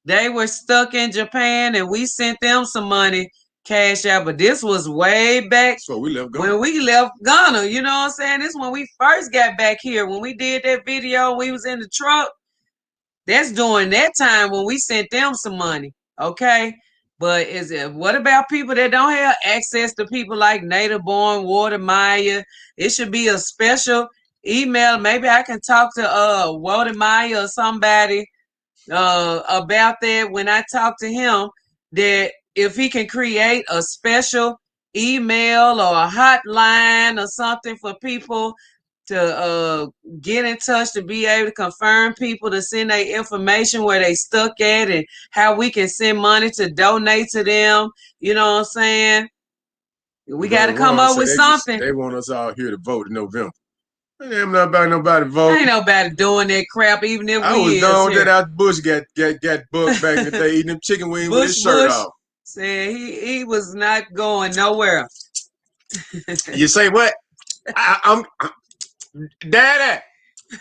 They were stuck in Japan and we sent them some money cash out, but this was way back So we left Ghana. when we left Ghana, you know what I'm saying? This when we first got back here. When we did that video, we was in the truck. That's during that time when we sent them some money. Okay. But is it what about people that don't have access to people like Native Born, Water Maya? It should be a special email. Maybe I can talk to Water Maya or somebody about that when I talk to him, that if he can create a special email or a hotline or something for people to get in touch to be able to confirm people to send their information where they stuck at and how we can send money to donate to them. You know what I'm saying? We got to Brother come Ron up said with something. they want us all here to vote in November. I'm not about nobody vote. Ain't nobody doing that crap, even if I was we is down here. that out Bush got booked back in the day eating them chicken wings with his shirt off. Said he was not going nowhere. You say what? I'm Daddy.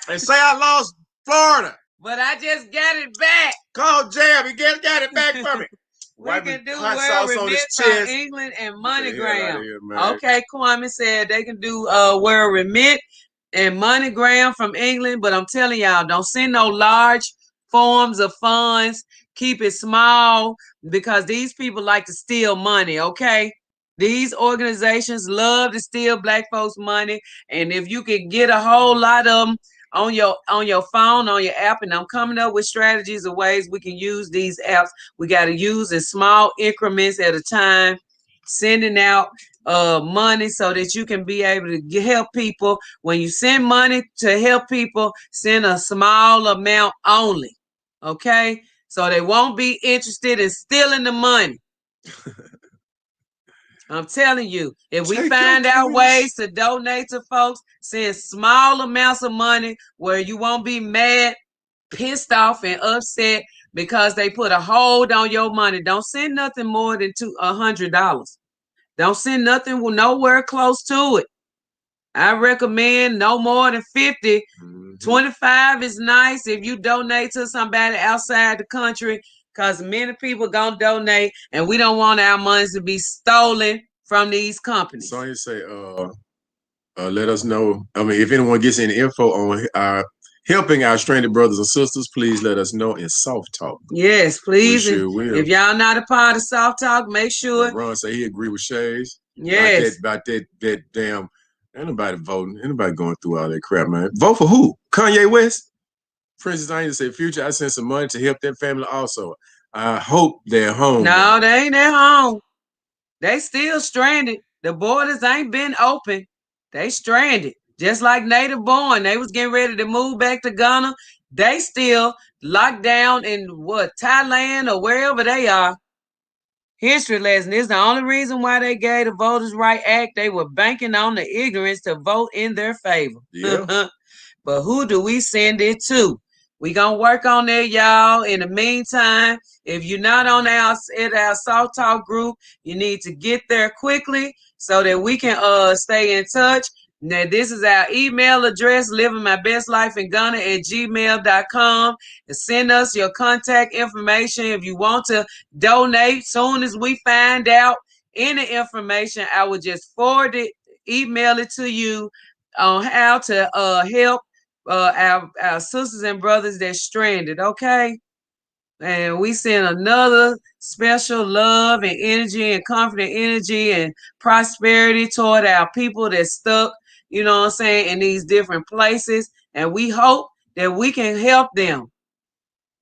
They say I lost Florida, but I just got it back. Call Jam. He got it back from me. We can do hot World sauce on his Remit from chest. England and MoneyGram. MoneyGram. Okay, Kwame said they can do World Remit and MoneyGram from England, but I'm telling y'all, don't send no large forms of funds. Keep it small because these people like to steal money, okay? These organizations love to steal black folks' money, and if you can get a whole lot of them on your phone, on your app, and I'm coming up with strategies of ways we can use these apps. We got to use in small increments at a time, sending out money so that you can be able to help people. When you send money to help people, send a small amount only, okay? So they won't be interested in stealing the money. I'm telling you, if we find out ways to donate to folks, send small amounts of money where you won't be mad, pissed off, and upset because they put a hold on your money. Don't send nothing more than $100. Don't send nothing nowhere close to it. I recommend no more than 50. 25 is nice if you donate to somebody outside the country because many people gonna donate and we don't want our money to be stolen from these companies. So you say, let us know. I mean, if anyone gets any info on helping our stranded brothers and sisters, please let us know in Soft Talk. Yes, please. We sure will. If y'all not a part of Soft Talk, make sure. Ron say he agree with Shays. Yes. About that damn. Ain't nobody voting. Ain't nobody going through all that crap, man. Vote for who? Kanye West? Princess Diana say, Future, I sent some money to help that family also. I hope they're home. No, now. they ain't at home. They still stranded. The borders ain't been open. They stranded. Just like Native Born. They was getting ready to move back to Ghana. They still locked down in Thailand or wherever they are. history lesson. This is the only reason why they gave the Voters' Right Act. They were banking on the ignorance to vote in their favor. Yeah. But who do we send it to? We gonna work on that, y'all. In the meantime, if you're not on our Soft Talk group, you need to get there quickly so that we can stay in touch. Now, this is our email address, livingmybestlifeinghana@gmail.com. And send us your contact information if you want to donate. Soon as we find out any information, I will just forward it, email it to you on how to help our sisters and brothers that's stranded, okay? And we send another special love and energy and confident energy and prosperity toward our people that's stuck, you know what I'm saying, in these different places. And we hope that we can help them.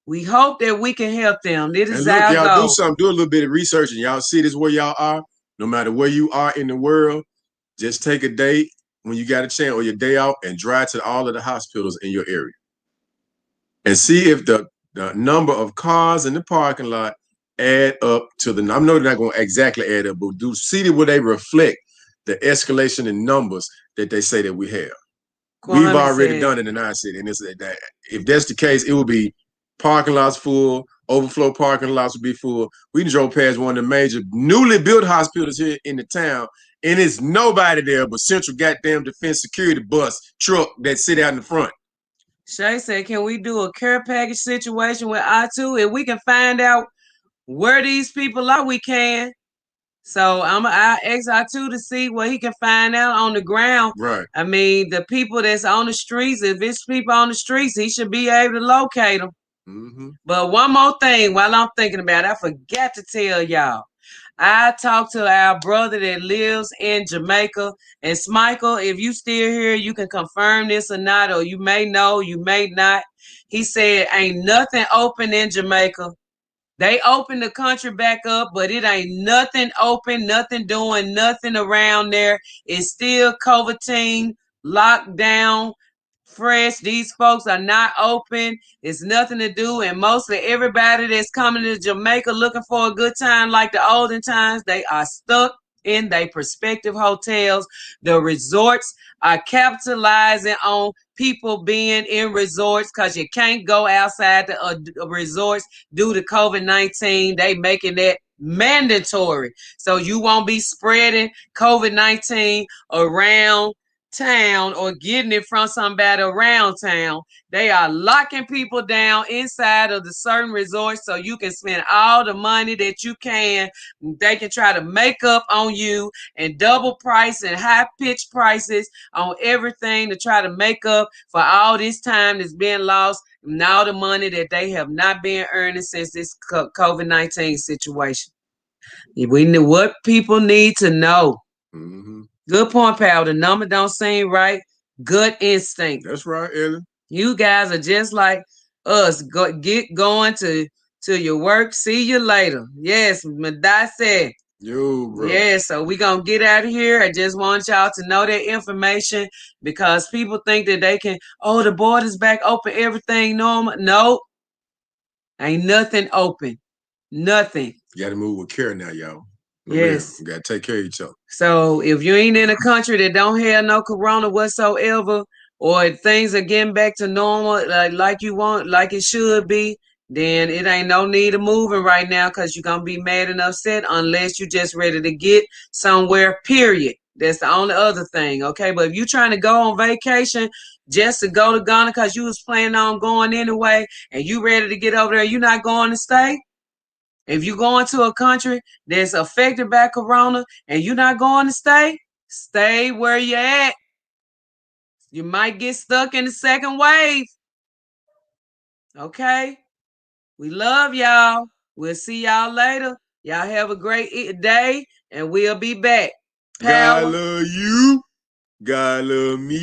We hope that we can help them. This And is look, our y'all do goal. something, do a little bit of research, and y'all see this where y'all are. No matter where you are in the world, just take a day when you got a chance or your day out and drive to all of the hospitals in your area and see if the number of cars in the parking lot add up to the. I know they're not going to exactly add up, but do see where they reflect the escalation in numbers that they say that we have. We've already done it in our city, and if that's the case, it will be parking lots full, overflow parking lots will be full. We drove past one of the major newly built hospitals here in the town, and it's nobody there but Central goddamn Defense Security bus truck that sit out in the front. Shay said, can we do a care package situation with I2? If we can find out where these people are, we can. So I ask I2 to see what he can find out on the ground. Right. I mean, the people that's on the streets, if it's people on the streets, he should be able to locate them. Mm-hmm. But one more thing while I'm thinking about it, I forgot to tell y'all. I talked to our brother that lives in Jamaica. And Smichael, if you still here, you can confirm this or not, or you may know, you may not. He said ain't nothing open in Jamaica. They opened the country back up, but it ain't nothing open, nothing doing, nothing around there. It's still COVID-19 locked down, fresh. These folks are not open. It's nothing to do. And mostly everybody that's coming to Jamaica looking for a good time, like the olden times, they are stuck in their prospective hotels. The resorts are capitalizing on people being in resorts because you can't go outside the resorts due to COVID-19. They making that mandatory. So you won't be spreading COVID-19 around town or getting it from somebody around town. They are locking people down inside of the certain resorts so you can spend all the money that you can. They can try to make up on you and double price and high pitch prices on everything to try to make up for all this time that's been lost and all the money that they have not been earning since this COVID-19 situation. We knew what people need to know. Mm-hmm. Good point, pal. The number don't seem right. Good instinct. That's right, Ellen. You guys are just like us. Get going to your work. See you later. Yes, Madai said. Yo, bro. Yeah, so we gonna get out of here. I just want y'all to know that information because people think that they can, oh, the border's back open, everything normal. No, ain't nothing open. Nothing. You gotta move with care now, y'all. Yes. You gotta take care of each other. So if you ain't in a country that don't have no corona whatsoever, or things are getting back to normal like you want, like it should be, then it ain't no need of moving right now because you're gonna be mad and upset unless you just ready to get somewhere, period. That's the only other thing, okay? But if you trying to go on vacation just to go to Ghana because you was planning on going anyway and you ready to get over there, you not going to stay? If you go into a country that's affected by corona and you're not going to stay, stay where you at. You might get stuck in the second wave. Okay? We love y'all. We'll see y'all later. Y'all have a great day and we'll be back. God love you. God love me.